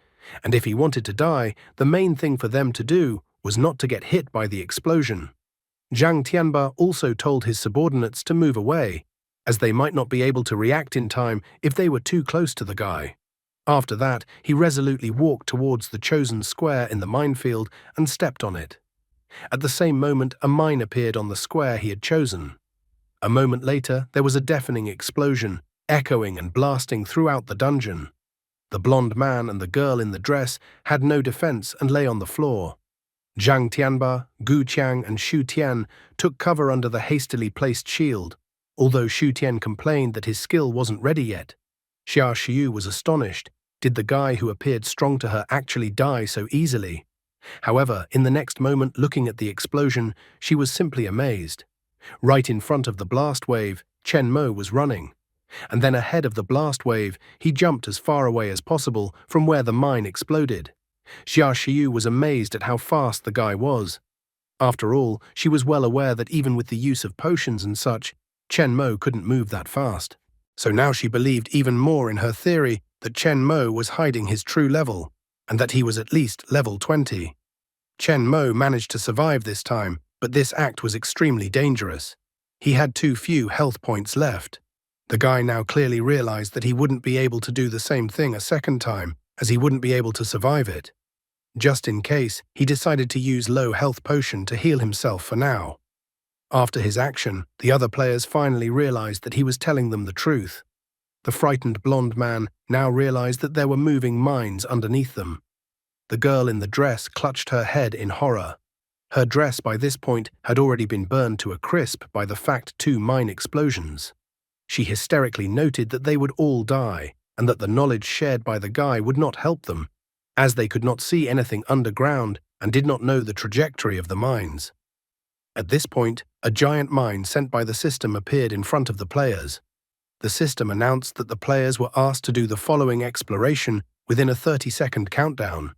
S1: and if he wanted to die, the main thing for them to do was not to get hit by the explosion. Zhang Tianba also told his subordinates to move away, as they might not be able to react in time if they were too close to the guy. After that, he resolutely walked towards the chosen square in the minefield and stepped on it. At the same moment, a mine appeared on the square he had chosen. A moment later, there was a deafening explosion, echoing and blasting throughout the dungeon. The blonde man and the girl in the dress had no defense and lay on the floor. Zhang Tianba, Gu Qiang, and Xu Tian took cover under the hastily placed shield, although Xu Tian complained that his skill wasn't ready yet. Xia Xiu was astonished. Did the guy who appeared strong to her actually die so easily? However, in the next moment, looking at the explosion, she was simply amazed. Right in front of the blast wave, Chen Mo was running. And then ahead of the blast wave, he jumped as far away as possible from where the mine exploded. Xia Xiu was amazed at how fast the guy was. After all, she was well aware that even with the use of potions and such, Chen Mo couldn't move that fast. So now she believed even more in her theory that Chen Mo was hiding his true level, and that he was at least level 20. Chen Mo managed to survive this time, but this act was extremely dangerous. He had too few health points left. The guy now clearly realized that he wouldn't be able to do the same thing a second time, as he wouldn't be able to survive it. Just in case, he decided to use low health potion to heal himself for now. After his action, the other players finally realized that he was telling them the truth. The frightened blonde man now realized that there were moving mines underneath them. The girl in the dress clutched her head in horror. Her dress by this point had already been burned to a crisp by the fact 2 mine explosions. She hysterically noted that they would all die, and that the knowledge shared by the guy would not help them, as they could not see anything underground and did not know the trajectory of the mines. At this point, a giant mine sent by the system appeared in front of the players. The system announced that the players were asked to do the following exploration within a 30-second countdown.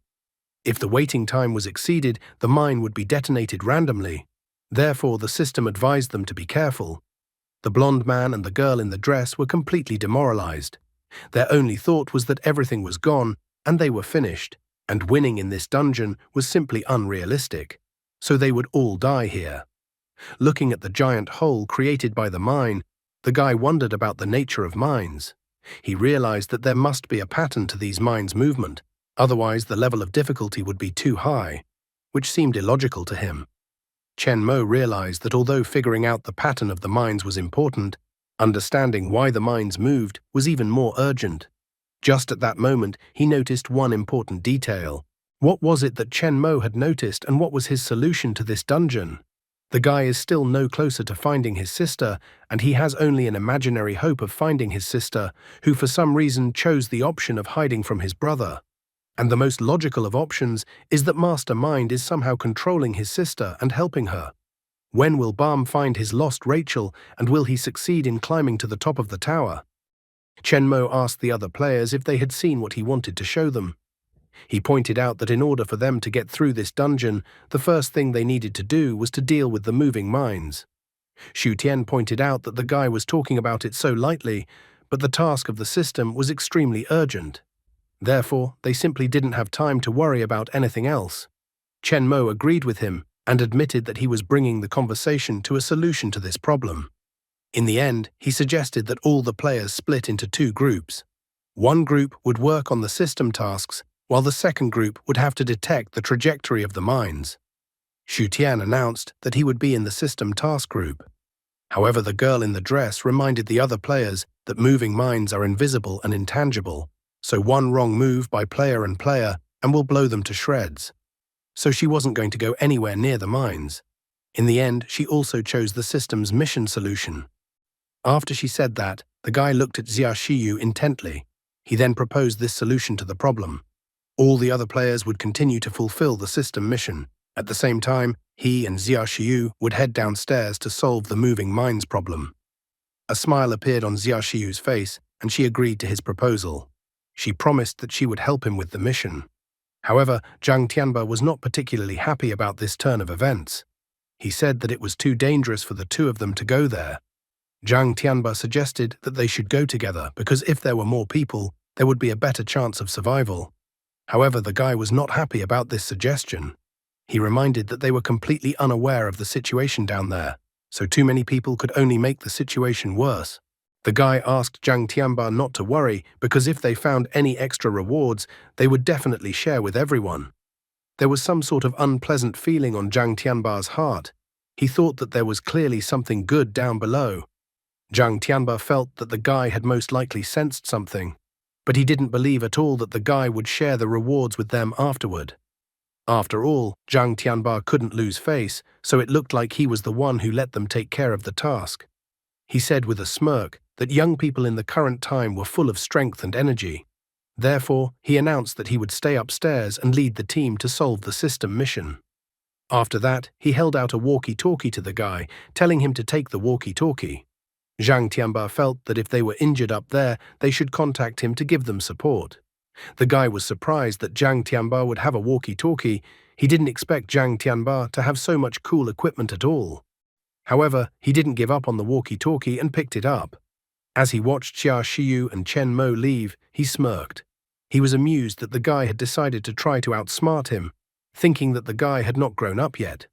S1: If the waiting time was exceeded, the mine would be detonated randomly. Therefore, the system advised them to be careful. The blonde man and the girl in the dress were completely demoralized. Their only thought was that everything was gone and they were finished, and winning in this dungeon was simply unrealistic. So they would all die here. Looking at the giant hole created by the mine, the guy wondered about the nature of mines. He realized that there must be a pattern to these mines' movement, otherwise the level of difficulty would be too high, which seemed illogical to him. Chen Mo realized that although figuring out the pattern of the mines was important, understanding why the mines moved was even more urgent. Just at that moment, he noticed one important detail. What was it that Chen Mo had noticed, and what was his solution to this dungeon? The guy is still no closer to finding his sister, and he has only an imaginary hope of finding his sister, who for some reason chose the option of hiding from his brother. And the most logical of options is that Master Mind is somehow controlling his sister and helping her. When will Balm find his lost Rachel, and will he succeed in climbing to the top of the tower? Chen Mo asked the other players if they had seen what he wanted to show them. He pointed out that in order for them to get through this dungeon, the first thing they needed to do was to deal with the moving mines. Xu Tian pointed out that the guy was talking about it so lightly, but the task of the system was extremely urgent. Therefore, they simply didn't have time to worry about anything else. Chen Mo agreed with him and admitted that he was bringing the conversation to a solution to this problem. In the end, he suggested that all the players split into two groups. One group would work on the system tasks, while the second group would have to detect the trajectory of the mines. Xu Tian announced that he would be in the system task group. However, the girl in the dress reminded the other players that moving mines are invisible and intangible, so one wrong move by player and will blow them to shreds. So she wasn't going to go anywhere near the mines. In the end, she also chose the system's mission solution. After she said that, the guy looked at Xia Shiyu intently. He then proposed this solution to the problem. All the other players would continue to fulfill the system mission. At the same time, he and Xia Shiyu would head downstairs to solve the moving mines problem. A smile appeared on Xia Shiyu's face, and she agreed to his proposal. She promised that she would help him with the mission. However, Zhang Tianba was not particularly happy about this turn of events. He said that it was too dangerous for the two of them to go there. Zhang Tianba suggested that they should go together because if there were more people, there would be a better chance of survival. However, the guy was not happy about this suggestion. He reminded that they were completely unaware of the situation down there, so too many people could only make the situation worse. The guy asked Zhang Tianba not to worry because if they found any extra rewards, they would definitely share with everyone. There was some sort of unpleasant feeling on Zhang Tianba's heart. He thought that there was clearly something good down below. Zhang Tianba felt that the guy had most likely sensed something, but he didn't believe at all that the guy would share the rewards with them afterward. After all, Zhang Tianba couldn't lose face, so it looked like he was the one who let them take care of the task. He said with a smirk that young people in the current time were full of strength and energy. Therefore, he announced that he would stay upstairs and lead the team to solve the system mission. After that, he held out a walkie-talkie to the guy, telling him to take the walkie-talkie. Zhang Tianba felt that if they were injured up there, they should contact him to give them support. The guy was surprised that Zhang Tianba would have a walkie-talkie. He didn't expect Zhang Tianba to have so much cool equipment at all. However, he didn't give up on the walkie-talkie and picked it up. As he watched Xia Shiyu and Chen Mo leave, he smirked. He was amused that the guy had decided to try to outsmart him, thinking that the guy had not grown up yet.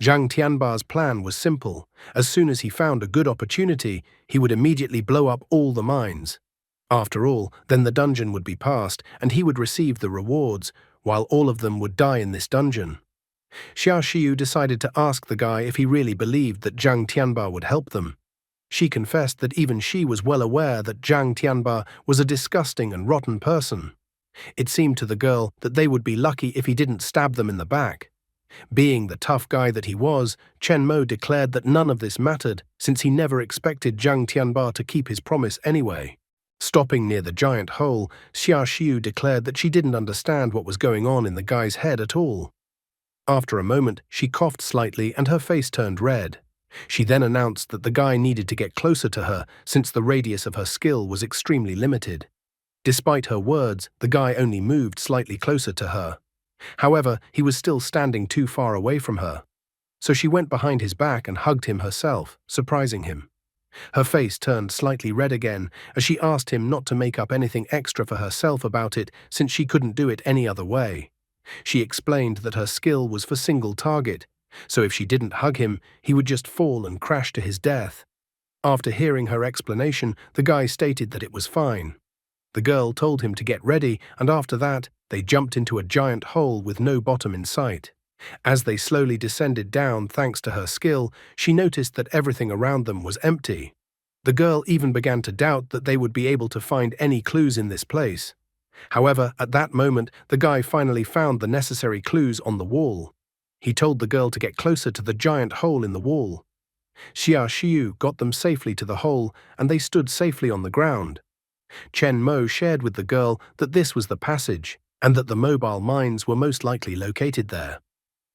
S1: Zhang Tianba's plan was simple. As soon as he found a good opportunity, he would immediately blow up all the mines. After all, then the dungeon would be passed, and he would receive the rewards, while all of them would die in this dungeon. Xia Shiyu decided to ask the guy if he really believed that Zhang Tianba would help them. She confessed that even she was well aware that Zhang Tianba was a disgusting and rotten person. It seemed to the girl that they would be lucky if he didn't stab them in the back. Being the tough guy that he was, Chen Mo declared that none of this mattered, since he never expected Zhang Tianba to keep his promise anyway. Stopping near the giant hole, Xia Shiyu declared that she didn't understand what was going on in the guy's head at all. After a moment, she coughed slightly and her face turned red. She then announced that the guy needed to get closer to her since the radius of her skill was extremely limited. Despite her words, the guy only moved slightly closer to her. However, he was still standing too far away from her. So she went behind his back and hugged him herself, surprising him. Her face turned slightly red again as she asked him not to make up anything extra for herself about it since she couldn't do it any other way. She explained that her skill was for single target, so if she didn't hug him, he would just fall and crash to his death. After hearing her explanation, the guy stated that it was fine. The girl told him to get ready, and after that, they jumped into a giant hole with no bottom in sight. As they slowly descended down thanks to her skill, she noticed that everything around them was empty. The girl even began to doubt that they would be able to find any clues in this place. However, at that moment, the guy finally found the necessary clues on the wall. He told the girl to get closer to the giant hole in the wall. Xia Shiyu got them safely to the hole, and they stood safely on the ground. Chen Mo shared with the girl that this was the passage, and that the mobile mines were most likely located there.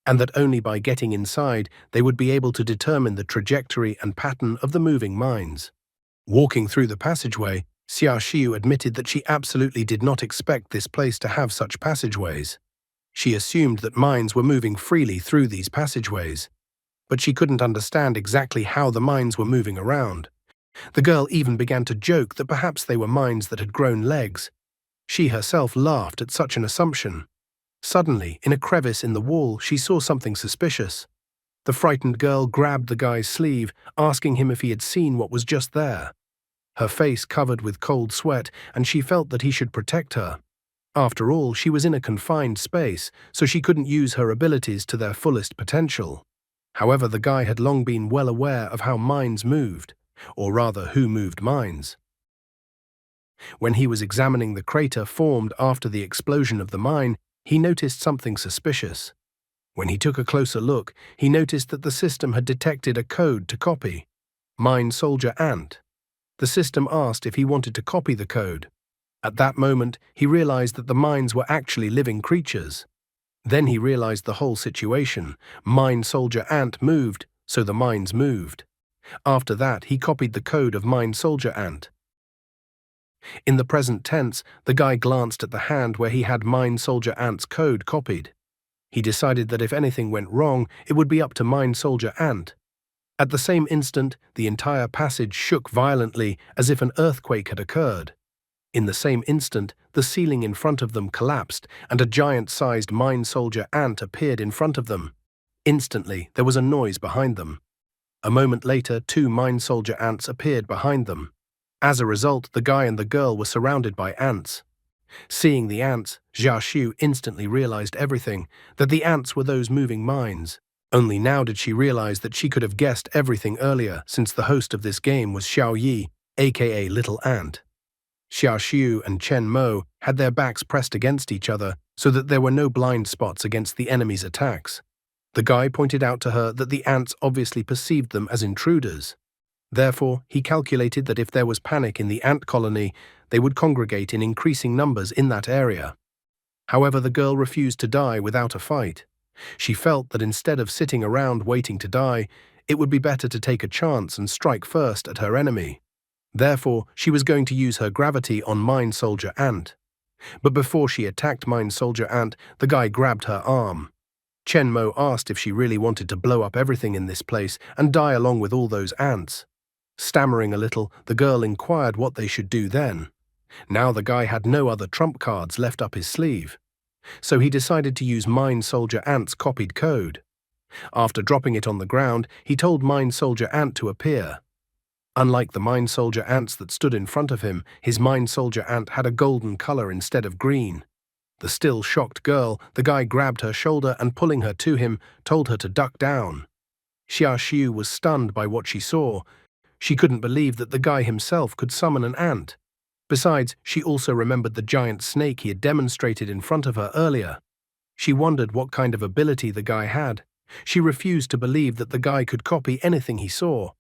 S1: and that only by getting inside they would be able to determine the trajectory and pattern of the moving mines. Walking through the passageway, Xia Xiu admitted that she absolutely did not expect this place to have such passageways. She assumed that mines were moving freely through these passageways, but she couldn't understand exactly how the mines were moving around. The girl even began to joke that perhaps they were mines that had grown legs. She herself laughed at such an assumption. Suddenly, in a crevice in the wall, she saw something suspicious. The frightened girl grabbed the guy's sleeve, asking him if he had seen what was just there. Her face covered with cold sweat, and she felt that he should protect her. After all, she was in a confined space, so she couldn't use her abilities to their fullest potential. However, the guy had long been well aware of how mines moved, or rather who moved mines. When he was examining the crater formed after the explosion of the mine, he noticed something suspicious. When he took a closer look, he noticed that the system had detected a code to copy. Mine Soldier Ant. The system asked if he wanted to copy the code. At that moment, he realized that the mines were actually living creatures. Then he realized the whole situation. Mine Soldier Ant moved, so the mines moved. After that, he copied the code of Mine Soldier Ant. In the present tense, the guy glanced at the hand where he had Mine Soldier Ant's code copied. He decided that if anything went wrong, it would be up to Mine Soldier Ant. At the same instant, the entire passage shook violently as if an earthquake had occurred. In the same instant, the ceiling in front of them collapsed and a giant-sized Mine Soldier Ant appeared in front of them. Instantly, there was a noise behind them. A moment later, 2 Mine Soldier Ants appeared behind them. As a result, the guy and the girl were surrounded by ants. Seeing the ants, Xia Xiu instantly realized everything, that the ants were those moving mines. Only now did she realize that she could have guessed everything earlier, since the host of this game was Xiao Yi, aka Little Ant. Xia Xiu and Chen Mo had their backs pressed against each other so that there were no blind spots against the enemy's attacks. The guy pointed out to her that the ants obviously perceived them as intruders. Therefore, he calculated that if there was panic in the ant colony, they would congregate in increasing numbers in that area. However, the girl refused to die without a fight. She felt that instead of sitting around waiting to die, it would be better to take a chance and strike first at her enemy. Therefore, she was going to use her gravity on Mine Soldier Ant. But before she attacked Mine Soldier Ant, the guy grabbed her arm. Chen Mo asked if she really wanted to blow up everything in this place and die along with all those ants. Stammering a little, the girl inquired what they should do then. Now the guy had no other trump cards left up his sleeve. So he decided to use Mine Soldier Ant's copied code. After dropping it on the ground, he told Mine Soldier Ant to appear. Unlike the Mine Soldier Ants that stood in front of him, his Mine Soldier Ant had a golden color instead of green. The still shocked girl, the guy grabbed her shoulder and pulling her to him, told her to duck down. Xia Xiu was stunned by what she saw. She couldn't believe that the guy himself could summon an ant. Besides, she also remembered the giant snake he had demonstrated in front of her earlier. She wondered what kind of ability the guy had. She refused to believe that the guy could copy anything he saw.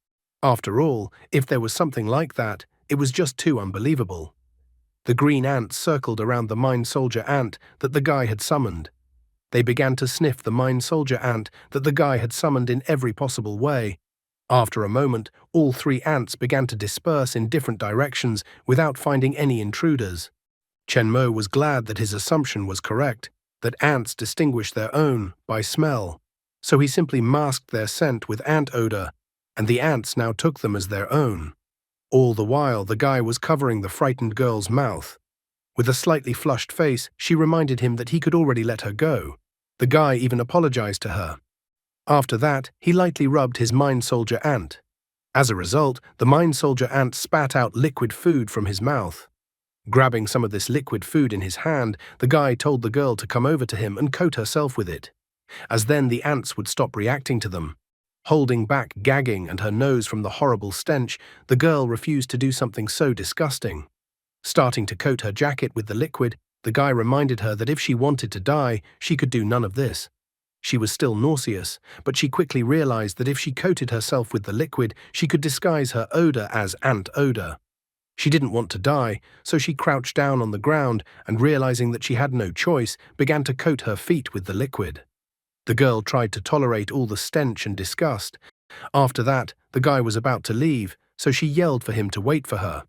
S1: After all, if there was something like that, it was just too unbelievable. The green ants circled around the Mine Soldier Ant that the guy had summoned. They began to sniff the Mine Soldier Ant that the guy had summoned in every possible way. After a moment, all 3 ants began to disperse in different directions without finding any intruders. Chen Mo was glad that his assumption was correct, that ants distinguish their own by smell. So he simply masked their scent with ant odor, and the ants now took them as their own. All the while, the guy was covering the frightened girl's mouth. With a slightly flushed face, she reminded him that he could already let her go. The guy even apologized to her. After that, he lightly rubbed his Mine Soldier Ant. As a result, the Mine Soldier Ant spat out liquid food from his mouth. Grabbing some of this liquid food in his hand, the guy told the girl to come over to him and coat herself with it, as then the ants would stop reacting to them. Holding back gagging and her nose from the horrible stench, the girl refused to do something so disgusting. Starting to coat her jacket with the liquid, the guy reminded her that if she wanted to die, she could do none of this. She was still nauseous, but she quickly realized that if she coated herself with the liquid, she could disguise her odor as ant odor. She didn't want to die, so she crouched down on the ground and, realizing that she had no choice, began to coat her feet with the liquid. The girl tried to tolerate all the stench and disgust. After that, the guy was about to leave, so she yelled for him to wait for her.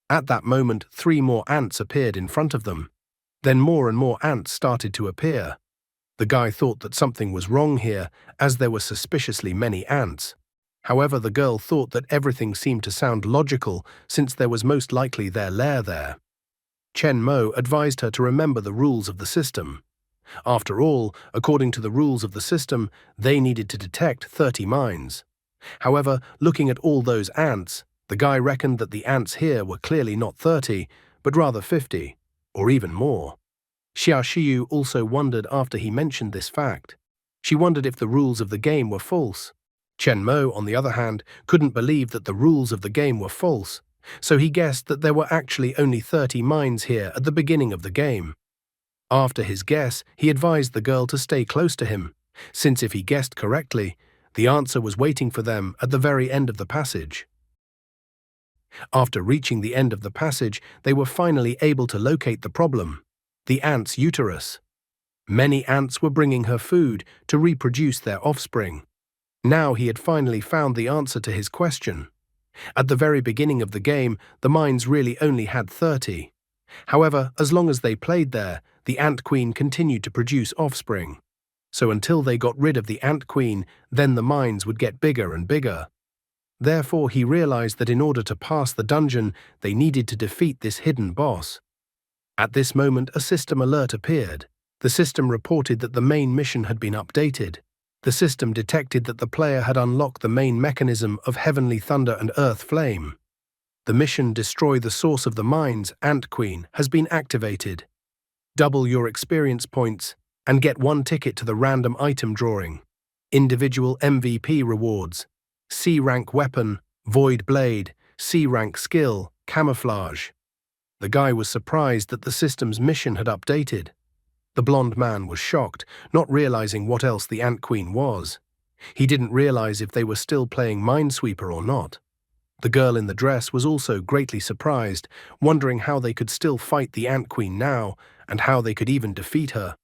S1: At that moment, 3 more ants appeared in front of them. Then more and more ants started to appear. The guy thought that something was wrong here, as there were suspiciously many ants. However, the girl thought that everything seemed to sound logical, since there was most likely their lair there. Chen Mo advised her to remember the rules of the system. After all, according to the rules of the system, they needed to detect 30 mines. However, looking at all those ants, the guy reckoned that the ants here were clearly not 30, but rather 50, or even more. Xia Xiyu also wondered after he mentioned this fact. She wondered if the rules of the game were false. Chen Mo, on the other hand, couldn't believe that the rules of the game were false, so he guessed that there were actually only 30 mines here at the beginning of the game. After his guess, he advised the girl to stay close to him, since if he guessed correctly, the answer was waiting for them at the very end of the passage. After reaching the end of the passage, they were finally able to locate the problem: the ant's uterus. Many ants were bringing her food to reproduce their offspring. Now he had finally found the answer to his question. At the very beginning of the game, the mines really only had 30. However, as long as they played there, the ant queen continued to produce offspring. So until they got rid of the ant queen, then the mines would get bigger and bigger. Therefore, he realized that in order to pass the dungeon, they needed to defeat this hidden boss. At this moment, a system alert appeared. The system reported that the main mission had been updated. The system detected that the player had unlocked the main mechanism of Heavenly Thunder and Earth Flame. The mission Destroy the Source of the Mines, Ant Queen, has been activated. Double your experience points and get 1 ticket to the random item drawing. Individual MVP rewards: C-rank weapon, Void Blade, C-rank skill, Camouflage. The guy was surprised that the system's mission had updated. The blonde man was shocked, not realizing what else the Ant Queen was. He didn't realize if they were still playing Minesweeper or not. The girl in the dress was also greatly surprised, wondering how they could still fight the Ant Queen now, and how they could even defeat her.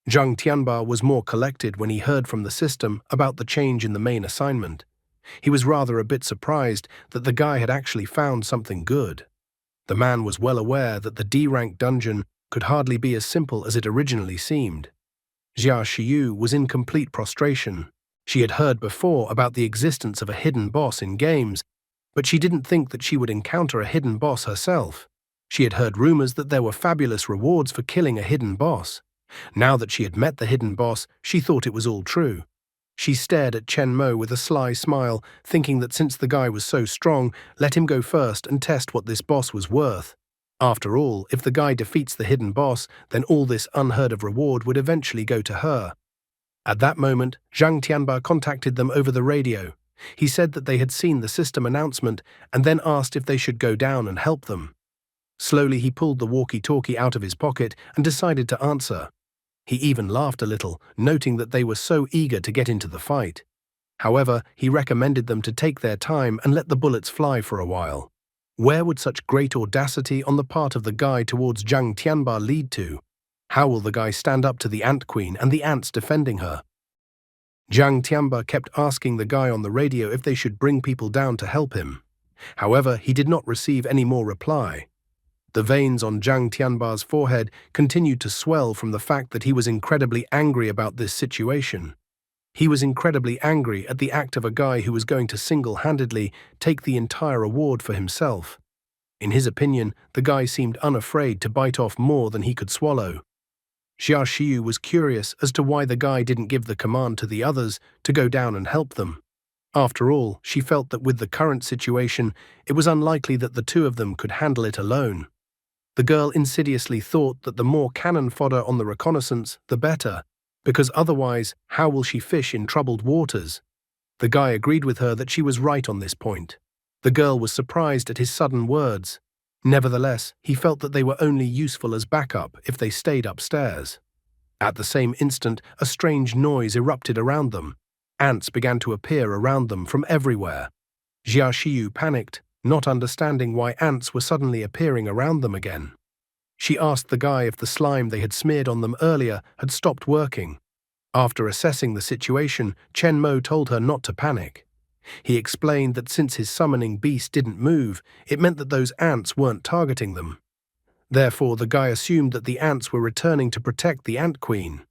S1: Zhang Tianba was more collected when he heard from the system about the change in the main assignment. He was rather a bit surprised that the guy had actually found something good. The man was well aware that the D-rank dungeon could hardly be as simple as it originally seemed. Xia Xiyu was in complete prostration. She had heard before about the existence of a hidden boss in games, but she didn't think that she would encounter a hidden boss herself. She had heard rumors that there were fabulous rewards for killing a hidden boss. Now that she had met the hidden boss, she thought it was all true. She stared at Chen Mo with a sly smile, thinking that since the guy was so strong, let him go first and test what this boss was worth. After all, if the guy defeats the hidden boss, then all this unheard-of reward would eventually go to her. At that moment, Zhang Tianba contacted them over the radio. He said that they had seen the system announcement and then asked if they should go down and help them. Slowly he pulled the walkie-talkie out of his pocket and decided to answer. He even laughed a little, noting that they were so eager to get into the fight. However, he recommended them to take their time and let the bullets fly for a while. Where would such great audacity on the part of the guy towards Zhang Tianba lead to? How will the guy stand up to the Ant Queen and the ants defending her? Zhang Tianba kept asking the guy on the radio if they should bring people down to help him. However, he did not receive any more reply. The veins on Zhang Tianba's forehead continued to swell from the fact that he was incredibly angry about this situation. He was incredibly angry at the act of a guy who was going to single-handedly take the entire award for himself. In his opinion, the guy seemed unafraid to bite off more than he could swallow. Xia Xiyu was curious as to why the guy didn't give the command to the others to go down and help them. After all, she felt that with the current situation, it was unlikely that the two of them could handle it alone. The girl insidiously thought that the more cannon fodder on the reconnaissance, the better, because otherwise, how will she fish in troubled waters? The guy agreed with her that she was right on this point. The girl was surprised at his sudden words. Nevertheless, he felt that they were only useful as backup if they stayed upstairs. At the same instant, a strange noise erupted around them. Ants began to appear around them from everywhere. Xia Xiyu panicked, not understanding why ants were suddenly appearing around them again. She asked the guy if the slime they had smeared on them earlier had stopped working. After assessing the situation, Chen Mo told her not to panic. He explained that since his summoning beast didn't move, it meant that those ants weren't targeting them. Therefore, the guy assumed that the ants were returning to protect the ant queen.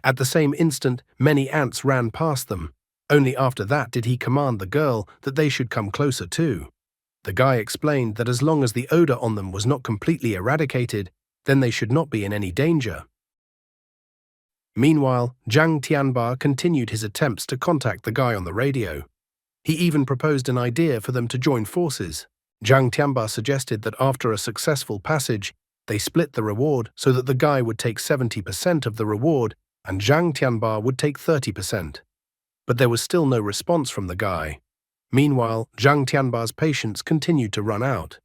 S1: At the same instant, many ants ran past them. Only after that did he command the girl that they should come closer too. The guy explained that as long as the odor on them was not completely eradicated, then they should not be in any danger. Meanwhile, Zhang Tianba continued his attempts to contact the guy on the radio. He even proposed an idea for them to join forces. Zhang Tianba suggested that after a successful passage, they split the reward so that the guy would take 70% of the reward and Zhang Tianba would take 30%. But there was still no response from the guy. Meanwhile, Zhang Tianba's patience continued to run out.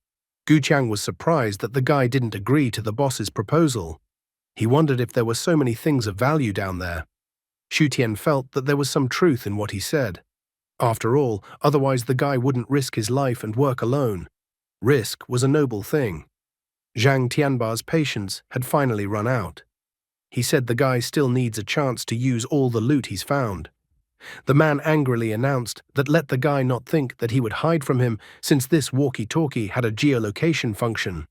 S1: Gu Qiang was surprised that the guy didn't agree to the boss's proposal. He wondered if there were so many things of value down there. Xu Tian felt that there was some truth in what he said. After all, otherwise the guy wouldn't risk his life and work alone. Risk was a noble thing. Zhang Tianba's patience had finally run out. He said the guy still needs a chance to use all the loot he's found. The man angrily announced that let the guy not think that he would hide from him since this walkie-talkie had a geolocation function.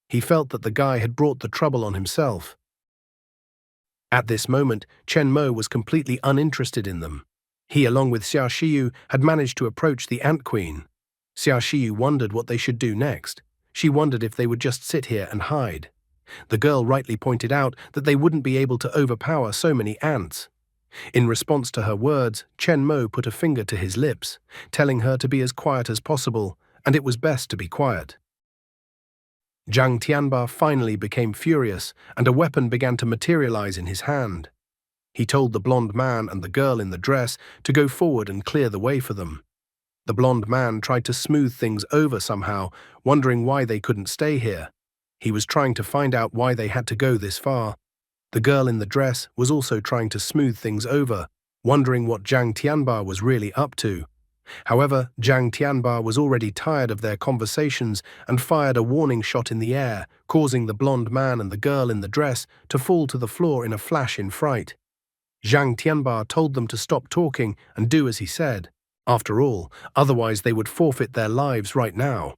S1: He felt that the guy had brought the trouble on himself. At this moment, Chen Mo was completely uninterested in them. He, along with Xia Xiyu, had managed to approach the Ant Queen. Xia Xiyu wondered what they should do next. She wondered if they would just sit here and hide. The girl rightly pointed out that they wouldn't be able to overpower so many ants. In response to her words, Chen Mo put a finger to his lips, telling her to be as quiet as possible, and it was best to be quiet. Zhang Tianba finally became furious, and a weapon began to materialize in his hand. He told the blonde man and the girl in the dress to go forward and clear the way for them. The blonde man tried to smooth things over somehow, wondering why they couldn't stay here. He was trying to find out why they had to go this far. The girl in the dress was also trying to smooth things over, wondering what Zhang Tianba was really up to. However, Zhang Tianba was already tired of their conversations and fired a warning shot in the air, causing the blonde man and the girl in the dress to fall to the floor in a flash in fright. Zhang Tianba told them to stop talking and do as he said. After all, otherwise they would forfeit their lives right now.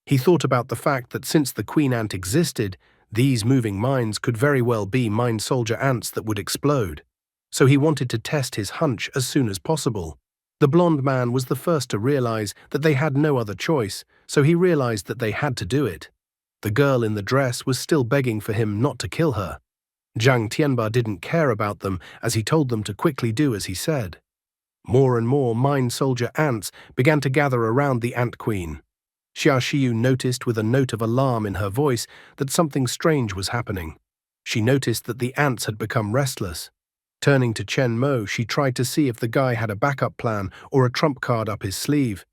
S1: He thought about the fact that since the queen ant existed, these moving mines could very well be mine soldier ants that would explode. So he wanted to test his hunch as soon as possible. The blonde man was the first to realize that they had no other choice, so he realized that they had to do it. The girl in the dress was still begging for him not to kill her. Zhang Tianba didn't care about them as he told them to quickly do as he said. More and more mine soldier ants began to gather around the ant queen. Xia Xiyu noticed with a note of alarm in her voice that something strange was happening. She noticed that the ants had become restless. Turning to Chen Mo, she tried to see if the guy had a backup plan or a trump card up his sleeve,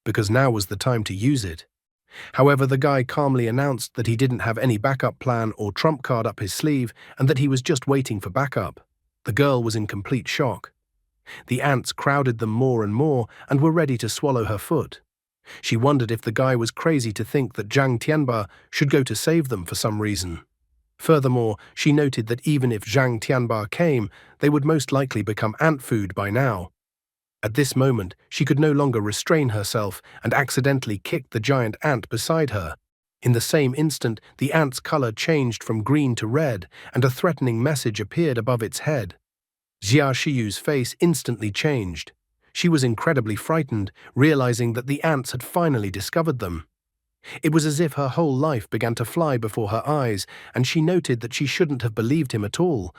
S1: because now was the time to use it. However, the guy calmly announced that he didn't have any backup plan or trump card up his sleeve and that he was just waiting for backup. The girl was in complete shock. The ants crowded them more and more and were ready to swallow her foot. She wondered if the guy was crazy to think that Zhang Tianba should go to save them for some reason. Furthermore, she noted that even if Zhang Tianba came, they would most likely become ant food by now. At this moment, she could no longer restrain herself and accidentally kicked the giant ant beside her. In the same instant, the ant's color changed from green to red, and a threatening message appeared above its head. Xia Shiyu's face instantly changed. She was incredibly frightened, realizing that the ants had finally discovered them. It was as if her whole life began to fly before her eyes, and she noted that she shouldn't have believed him at all.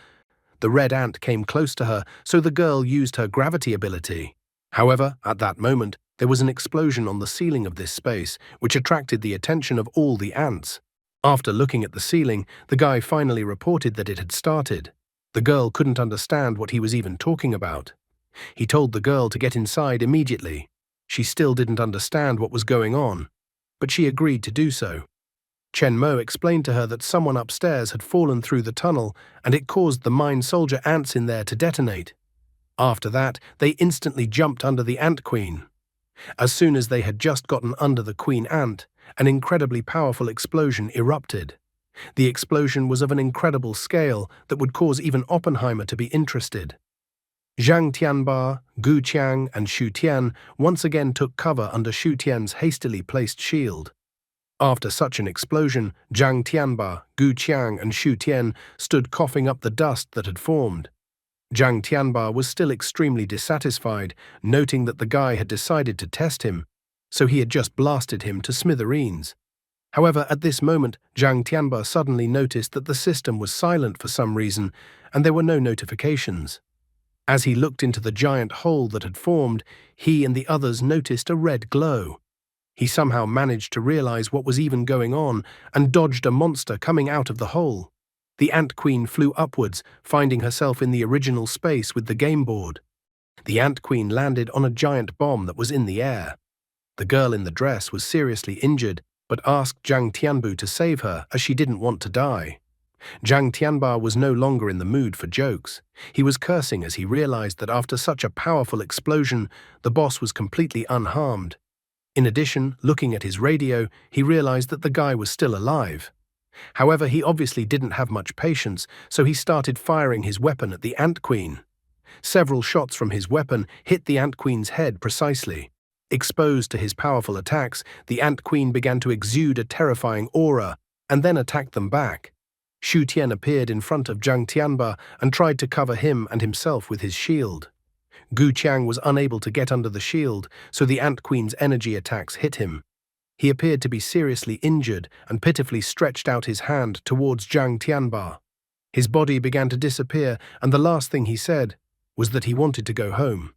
S1: The red ant came close to her, so the girl used her gravity ability. However, at that moment, there was an explosion on the ceiling of this space, which attracted the attention of all the ants. After looking at the ceiling, the guy finally reported that it had started. The girl couldn't understand what he was even talking about. He told the girl to get inside immediately. She still didn't understand what was going on, but she agreed to do so. Chen Mo explained to her that someone upstairs had fallen through the tunnel and it caused the mine soldier ants in there to detonate. After that, they instantly jumped under the ant queen. As soon as they had just gotten under the queen ant, an incredibly powerful explosion erupted. The explosion was of an incredible scale that would cause even Oppenheimer to be interested. Zhang Tianba, Gu Qiang, and Xu Tian once again took cover under Xu Tian's hastily placed shield. After such an explosion, Zhang Tianba, Gu Qiang, and Xu Tian stood coughing up the dust that had formed. Zhang Tianba was still extremely dissatisfied, noting that the guy had decided to test him, so he had just blasted him to smithereens. However, at this moment, Zhang Tianba suddenly noticed that the system was silent for some reason, and there were no notifications. As he looked into the giant hole that had formed, he and the others noticed a red glow. He somehow managed to realize what was even going on and dodged a monster coming out of the hole. The Ant Queen flew upwards, finding herself in the original space with the game board. The Ant Queen landed on a giant bomb that was in the air. The girl in the dress was seriously injured, but asked Zhang Tianbu to save her as she didn't want to die. Zhang Tianba was no longer in the mood for jokes. He was cursing as he realized that after such a powerful explosion, the boss was completely unharmed. In addition, looking at his radio, he realized that the guy was still alive. However, he obviously didn't have much patience, so he started firing his weapon at the Ant Queen. Several shots from his weapon hit the Ant Queen's head precisely. Exposed to his powerful attacks, the Ant Queen began to exude a terrifying aura, and then attacked them back. Xu Tian appeared in front of Zhang Tianba and tried to cover him and himself with his shield. Gu Qiang was unable to get under the shield, so the Ant Queen's energy attacks hit him. He appeared to be seriously injured and pitifully stretched out his hand towards Zhang Tianba. His body began to disappear, and the last thing he said was that he wanted to go home.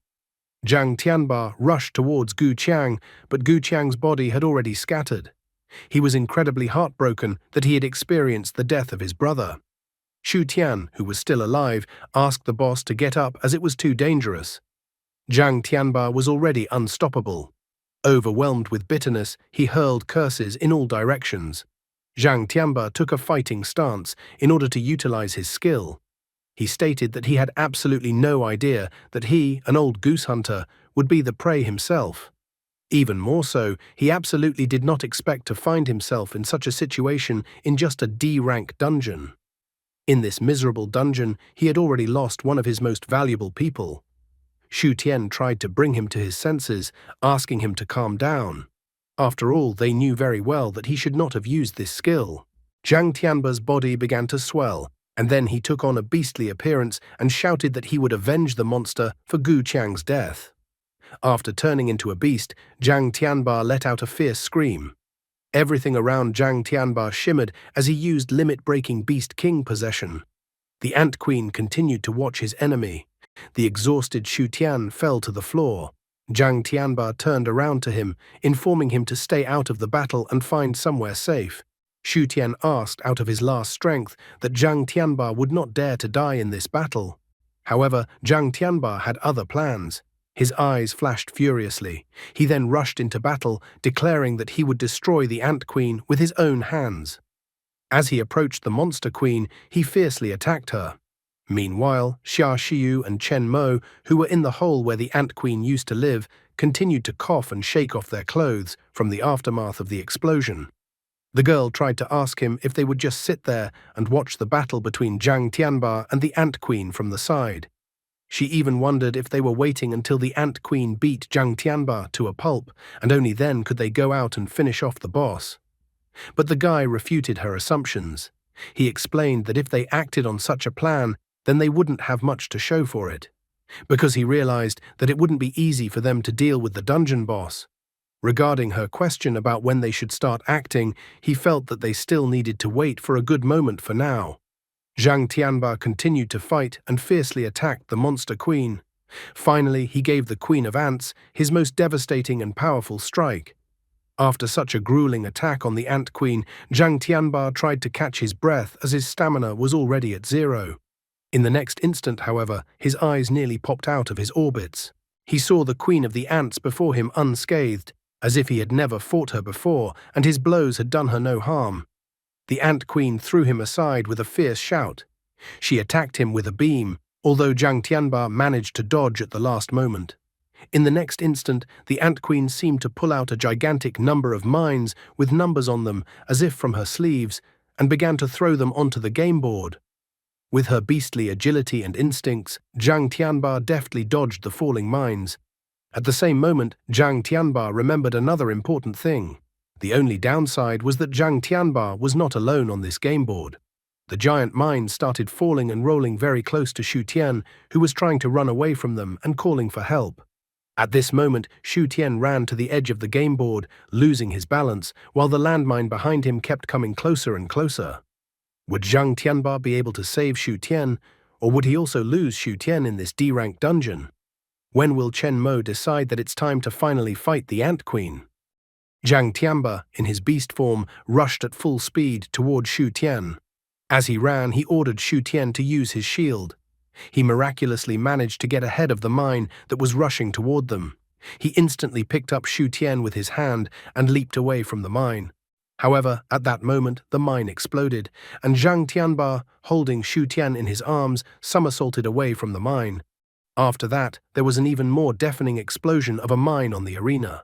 S1: Zhang Tianba rushed towards Gu Qiang, but Gu Qiang's body had already scattered. He was incredibly heartbroken that he had experienced the death of his brother. Xu Tian, who was still alive, asked the boss to get up as it was too dangerous. Zhang Tianba was already unstoppable. Overwhelmed with bitterness, he hurled curses in all directions. Zhang Tianba took a fighting stance in order to utilize his skill. He stated that he had absolutely no idea that he, an old goose hunter, would be the prey himself. Even more so, he absolutely did not expect to find himself in such a situation in just a D-rank dungeon. In this miserable dungeon, he had already lost one of his most valuable people. Xu Tian tried to bring him to his senses, asking him to calm down. After all, they knew very well that he should not have used this skill. Zhang Tianba's body began to swell, and then he took on a beastly appearance and shouted that he would avenge the monster for Gu Qiang's death. After turning into a beast, Zhang Tianba let out a fierce scream. Everything around Zhang Tianba shimmered as he used limit-breaking Beast King possession. The Ant Queen continued to watch his enemy. The exhausted Xu Tian fell to the floor. Zhang Tianba turned around to him, informing him to stay out of the battle and find somewhere safe. Xu Tian asked out of his last strength that Zhang Tianba would not dare to die in this battle. However, Zhang Tianba had other plans. His eyes flashed furiously. He then rushed into battle, declaring that he would destroy the Ant Queen with his own hands. As he approached the Monster Queen, he fiercely attacked her. Meanwhile, Xia Xiu and Chen Mo, who were in the hole where the Ant Queen used to live, continued to cough and shake off their clothes from the aftermath of the explosion. The girl tried to ask him if they would just sit there and watch the battle between Zhang Tianba and the Ant Queen from the side. She even wondered if they were waiting until the Ant Queen beat Zhang Tianba to a pulp, and only then could they go out and finish off the boss. But the guy refuted her assumptions. He explained that if they acted on such a plan, then they wouldn't have much to show for it, because he realized that it wouldn't be easy for them to deal with the dungeon boss. Regarding her question about when they should start acting, he felt that they still needed to wait for a good moment for now. Zhang Tianba continued to fight and fiercely attacked the Monster Queen. Finally, he gave the Queen of Ants his most devastating and powerful strike. After such a grueling attack on the Ant Queen, Zhang Tianba tried to catch his breath as his stamina was already at 0. In the next instant, however, his eyes nearly popped out of his orbits. He saw the Queen of the Ants before him unscathed, as if he had never fought her before, and his blows had done her no harm. The Ant Queen threw him aside with a fierce shout. She attacked him with a beam, although Zhang Tianba managed to dodge at the last moment. In the next instant, the Ant Queen seemed to pull out a gigantic number of mines with numbers on them, as if from her sleeves, and began to throw them onto the game board. With her beastly agility and instincts, Zhang Tianba deftly dodged the falling mines. At the same moment, Zhang Tianba remembered another important thing. The only downside was that Zhang Tianba was not alone on this game board. The giant mines started falling and rolling very close to Xu Tian, who was trying to run away from them and calling for help. At this moment, Xu Tian ran to the edge of the game board, losing his balance, while the landmine behind him kept coming closer and closer. Would Zhang Tianba be able to save Xu Tian, or would he also lose Xu Tian in this D-rank dungeon? When will Chen Mo decide that it's time to finally fight the Ant Queen? Zhang Tianba, in his beast form, rushed at full speed toward Xu Tian. As he ran, he ordered Xu Tian to use his shield. He miraculously managed to get ahead of the mine that was rushing toward them. He instantly picked up Xu Tian with his hand and leaped away from the mine. However, at that moment, the mine exploded, and Zhang Tianba, holding Xu Tian in his arms, somersaulted away from the mine. After that, there was an even more deafening explosion of a mine on the arena.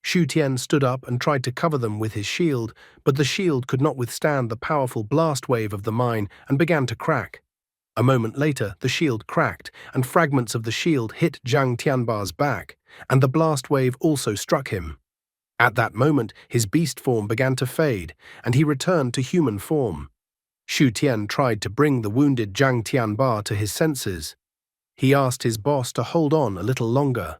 S1: Xu Tian stood up and tried to cover them with his shield, but the shield could not withstand the powerful blast wave of the mine and began to crack. A moment later, the shield cracked, and fragments of the shield hit Zhang Tianba's back, and the blast wave also struck him. At that moment, his beast form began to fade, and he returned to human form. Xu Tian tried to bring the wounded Zhang Tianba to his senses. He asked his boss to hold on a little longer.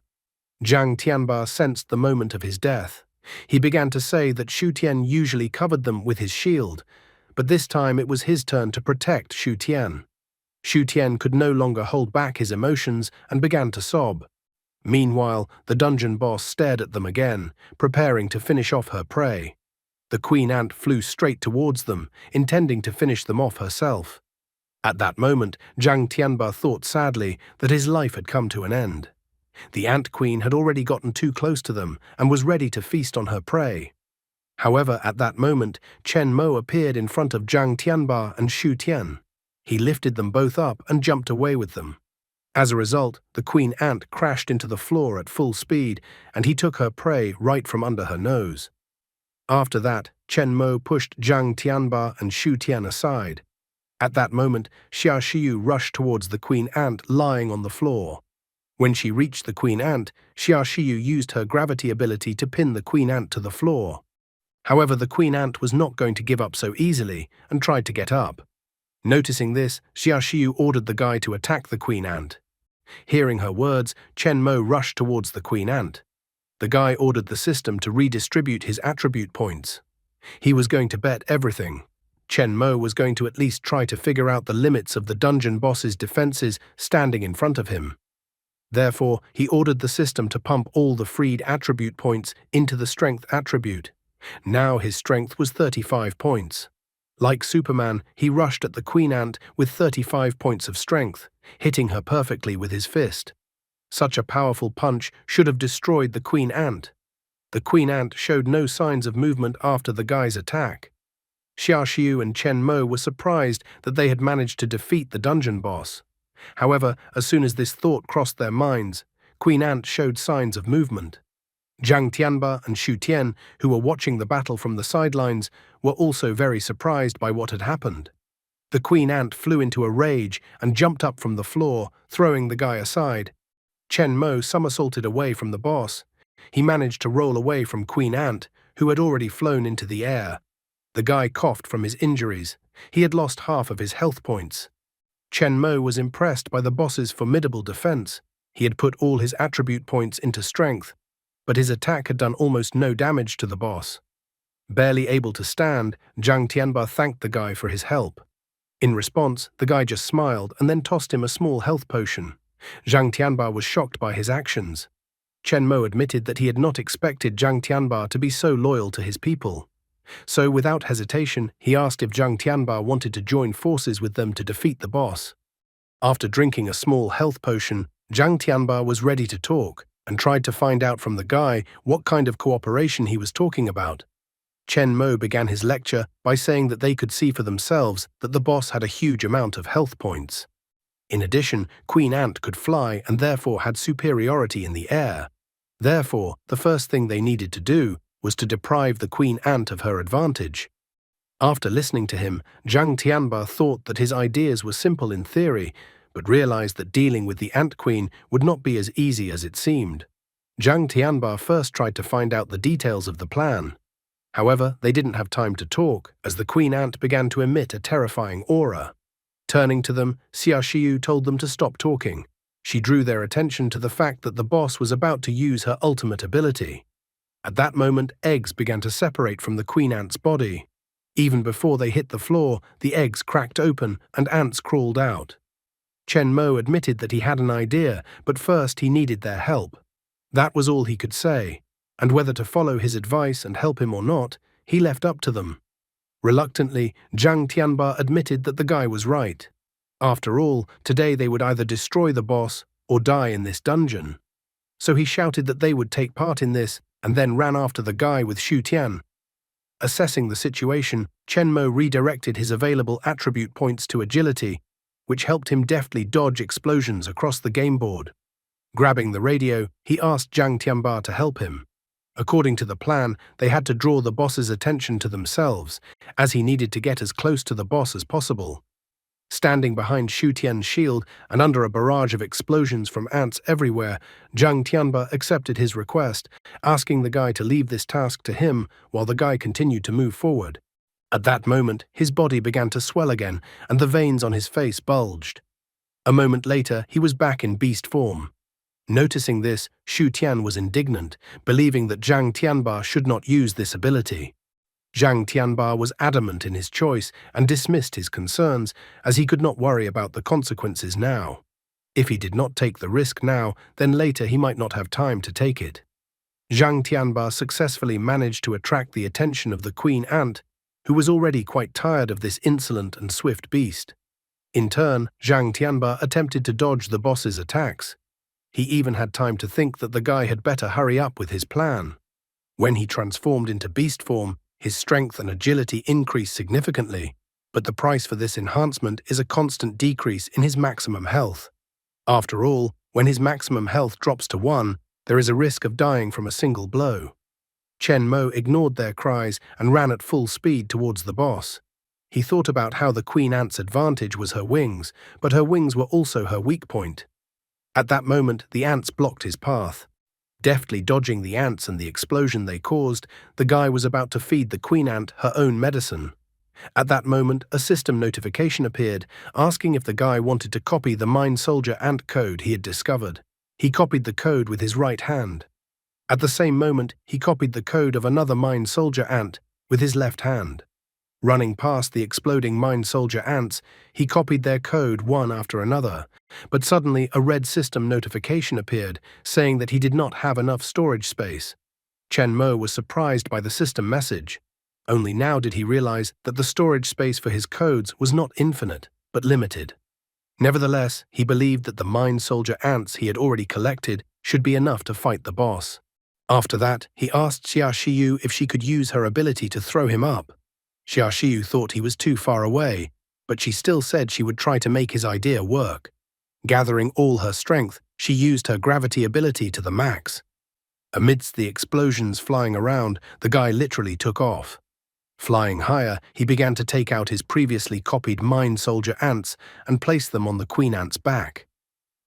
S1: Zhang Tianba sensed the moment of his death. He began to say that Xu Tian usually covered them with his shield, but this time it was his turn to protect Xu Tian. Xu Tian could no longer hold back his emotions and began to sob. Meanwhile, the dungeon boss stared at them again, preparing to finish off her prey. The queen ant flew straight towards them, intending to finish them off herself. At that moment, Zhang Tianba thought sadly that his life had come to an end. The ant queen had already gotten too close to them and was ready to feast on her prey. However, at that moment, Chen Mo appeared in front of Zhang Tianba and Xu Tian. He lifted them both up and jumped away with them. As a result, the queen ant crashed into the floor at full speed, and he took her prey right from under her nose. After that, Chen Mo pushed Zhang Tianba and Xu Tian aside. At that moment, Xia Xiu rushed towards the queen ant lying on the floor. When she reached the queen ant, Xia Xiu used her gravity ability to pin the queen ant to the floor. However, the queen ant was not going to give up so easily and tried to get up. Noticing this, Xia Xiu ordered the guy to attack the queen ant. Hearing her words, Chen Mo rushed towards the queen ant. The guy ordered the system to redistribute his attribute points. He was going to bet everything. Chen Mo was going to at least try to figure out the limits of the dungeon boss's defenses standing in front of him. Therefore, he ordered the system to pump all the freed attribute points into the strength attribute. Now his strength was 35 points. Like Superman, he rushed at the queen ant with 35 points of strength, hitting her perfectly with his fist. Such a powerful punch should have destroyed the queen ant. The queen ant showed no signs of movement after the guy's attack. Xia Xiu and Chen Mo were surprised that they had managed to defeat the dungeon boss. However, as soon as this thought crossed their minds, Queen Ant showed signs of movement. Zhang Tianba and Xu Tian, who were watching the battle from the sidelines, were also very surprised by what had happened. The Queen Ant flew into a rage and jumped up from the floor, throwing the guy aside. Chen Mo somersaulted away from the boss. He managed to roll away from Queen Ant, who had already flown into the air. The guy coughed from his injuries. He had lost half of his health points. Chen Mo was impressed by the boss's formidable defense. He had put all his attribute points into strength, but his attack had done almost no damage to the boss. Barely able to stand, Zhang Tianba thanked the guy for his help. In response, the guy just smiled and then tossed him a small health potion. Zhang Tianba was shocked by his actions. Chen Mo admitted that he had not expected Zhang Tianba to be so loyal to his people. So, without hesitation, he asked if Zhang Tianba wanted to join forces with them to defeat the boss. After drinking a small health potion, Zhang Tianba was ready to talk and tried to find out from the guy what kind of cooperation he was talking about. Chen Mo began his lecture by saying that they could see for themselves that the boss had a huge amount of health points. In addition, Queen Ant could fly and therefore had superiority in the air. Therefore, the first thing they needed to do was to deprive the Queen Ant of her advantage. After listening to him, Zhang Tianba thought that his ideas were simple in theory, but realized that dealing with the Ant Queen would not be as easy as it seemed. Zhang Tianba first tried to find out the details of the plan. However, they didn't have time to talk, as the Queen Ant began to emit a terrifying aura. Turning to them, Xia Xiu told them to stop talking. She drew their attention to the fact that the boss was about to use her ultimate ability. At that moment, eggs began to separate from the Queen Ant's body. Even before they hit the floor, the eggs cracked open and ants crawled out. Chen Mo admitted that he had an idea, but first he needed their help. That was all he could say, and whether to follow his advice and help him or not, he left up to them. Reluctantly, Zhang Tianba admitted that the guy was right. After all, today they would either destroy the boss or die in this dungeon. So he shouted that they would take part in this and then ran after the guy with Xu Tian. Assessing the situation, Chen Mo redirected his available attribute points to agility, which helped him deftly dodge explosions across the game board. Grabbing the radio, he asked Zhang Tianba to help him. According to the plan, they had to draw the boss's attention to themselves, as he needed to get as close to the boss as possible. Standing behind Xu Tian's shield and under a barrage of explosions from ants everywhere, Zhang Tianba accepted his request, asking the guy to leave this task to him while the guy continued to move forward. At that moment, his body began to swell again, and the veins on his face bulged. A moment later, he was back in beast form. Noticing this, Xu Tian was indignant, believing that Zhang Tianba should not use this ability. Zhang Tianba was adamant in his choice and dismissed his concerns, as he could not worry about the consequences now. If he did not take the risk now, then later he might not have time to take it. Zhang Tianba successfully managed to attract the attention of the Queen Ant, who was already quite tired of this insolent and swift beast. In turn, Zhang Tianba attempted to dodge the boss's attacks. He even had time to think that the guy had better hurry up with his plan. When he transformed into beast form, his strength and agility increased significantly, but the price for this enhancement is a constant decrease in his maximum health. After all, when his maximum health drops to 1, there is a risk of dying from a single blow. Chen Mo ignored their cries and ran at full speed towards the boss. He thought about how the Queen Ant's advantage was her wings, but her wings were also her weak point. At that moment, the ants blocked his path. Deftly dodging the ants and the explosion they caused, the guy was about to feed the Queen Ant her own medicine. At that moment, a system notification appeared, asking if the guy wanted to copy the Mind Soldier Ant code he had discovered. He copied the code with his right hand. At the same moment, he copied the code of another Mind Soldier Ant with his left hand. Running past the exploding Mind Soldier ants, he copied their code one after another. But suddenly a red system notification appeared, saying that he did not have enough storage space. Chen Mo was surprised by the system message. Only now did he realize that the storage space for his codes was not infinite, but limited. Nevertheless, he believed that the Mind Soldier ants he had already collected should be enough to fight the boss. After that, he asked Xia Xiu if she could use her ability to throw him up. Xia Xiu thought he was too far away, but she still said she would try to make his idea work. Gathering all her strength, she used her gravity ability to the max. Amidst the explosions flying around, the guy literally took off. Flying higher, he began to take out his previously copied Mind Soldier ants and place them on the Queen Ant's back.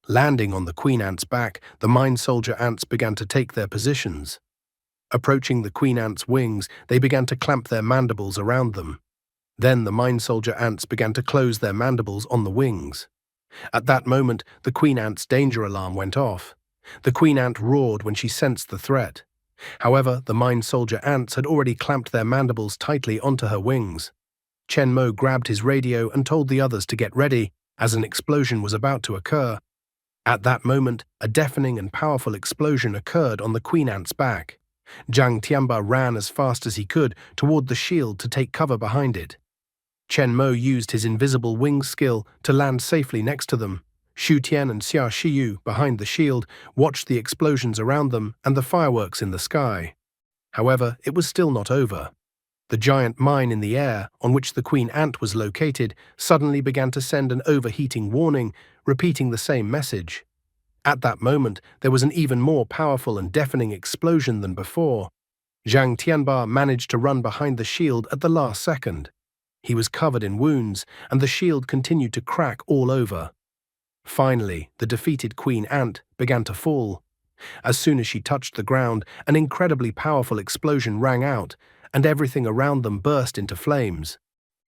S1: Landing on the Queen Ant's back, the Mind Soldier ants began to take their positions. Approaching the Queen Ant's wings, they began to clamp their mandibles around them. Then the Mind Soldier ants began to close their mandibles on the wings. At that moment, the Queen Ant's danger alarm went off. The Queen Ant roared when she sensed the threat. However, the Mind Soldier ants had already clamped their mandibles tightly onto her wings. Chen Mo grabbed his radio and told the others to get ready, as an explosion was about to occur. At that moment, a deafening and powerful explosion occurred on the Queen Ant's back. Zhang Tianba ran as fast as he could toward the shield to take cover behind it. Chen Mo used his invisible wings skill to land safely next to them. Xu Tian and Xia Xiu, behind the shield, watched the explosions around them and the fireworks in the sky. However, it was still not over. The giant mine in the air, on which the Queen Ant was located, suddenly began to send an overheating warning, repeating the same message. At that moment, there was an even more powerful and deafening explosion than before. Zhang Tianba managed to run behind the shield at the last second. He was covered in wounds, and the shield continued to crack all over. Finally, the defeated Queen Ant began to fall. As soon as she touched the ground, an incredibly powerful explosion rang out, and everything around them burst into flames.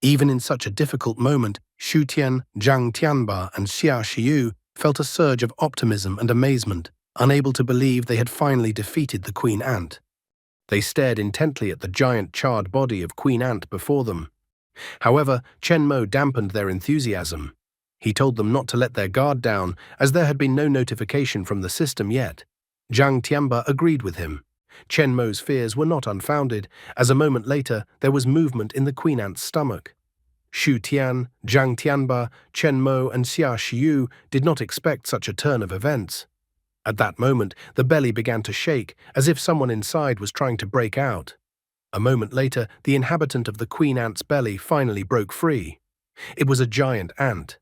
S1: Even in such a difficult moment, Xu Tian, Zhang Tianba, and Xia Xiu felt a surge of optimism and amazement, unable to believe they had finally defeated the Queen Ant. They stared intently at the giant charred body of Queen Ant before them. However, Chen Mo dampened their enthusiasm. He told them not to let their guard down, as there had been no notification from the system yet. Zhang Tianba agreed with him. Chen Mo's fears were not unfounded, as a moment later there was movement in the Queen Ant's stomach. Xu Tian, Zhang Tianba, Chen Mo, and Xia Xiu did not expect such a turn of events. At that moment, the belly began to shake, as if someone inside was trying to break out. A moment later, the inhabitant of the Queen Ant's belly finally broke free. It was a giant ant.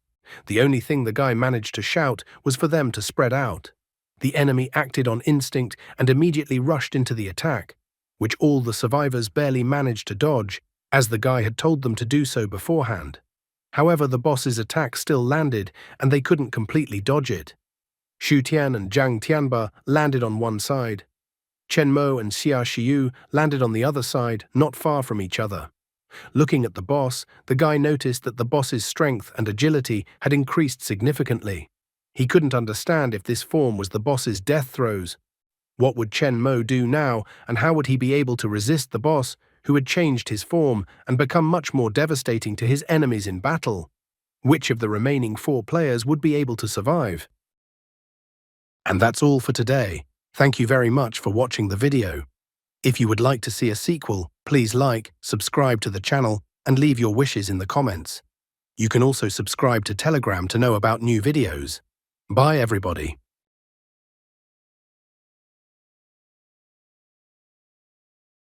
S1: The only thing the guy managed to shout was for them to spread out. The enemy acted on instinct and immediately rushed into the attack, which all the survivors barely managed to dodge, as the guy had told them to do so beforehand. However, the boss's attack still landed, and they couldn't completely dodge it. Xu Tian and Zhang Tianba landed on one side. Chen Mo and Xia Xiu landed on the other side, not far from each other. Looking at the boss, the guy noticed that the boss's strength and agility had increased significantly. He couldn't understand if this form was the boss's death throes. What would Chen Mo do now, and how would he be able to resist the boss, who had changed his form and become much more devastating to his enemies in battle? Which of the remaining 4 players would be able to survive? And that's all for today. Thank you very much for watching the video. If you would like to see a sequel, please like, subscribe to the channel, and leave your wishes in the comments. You can also subscribe to Telegram to know about new videos. Bye everybody.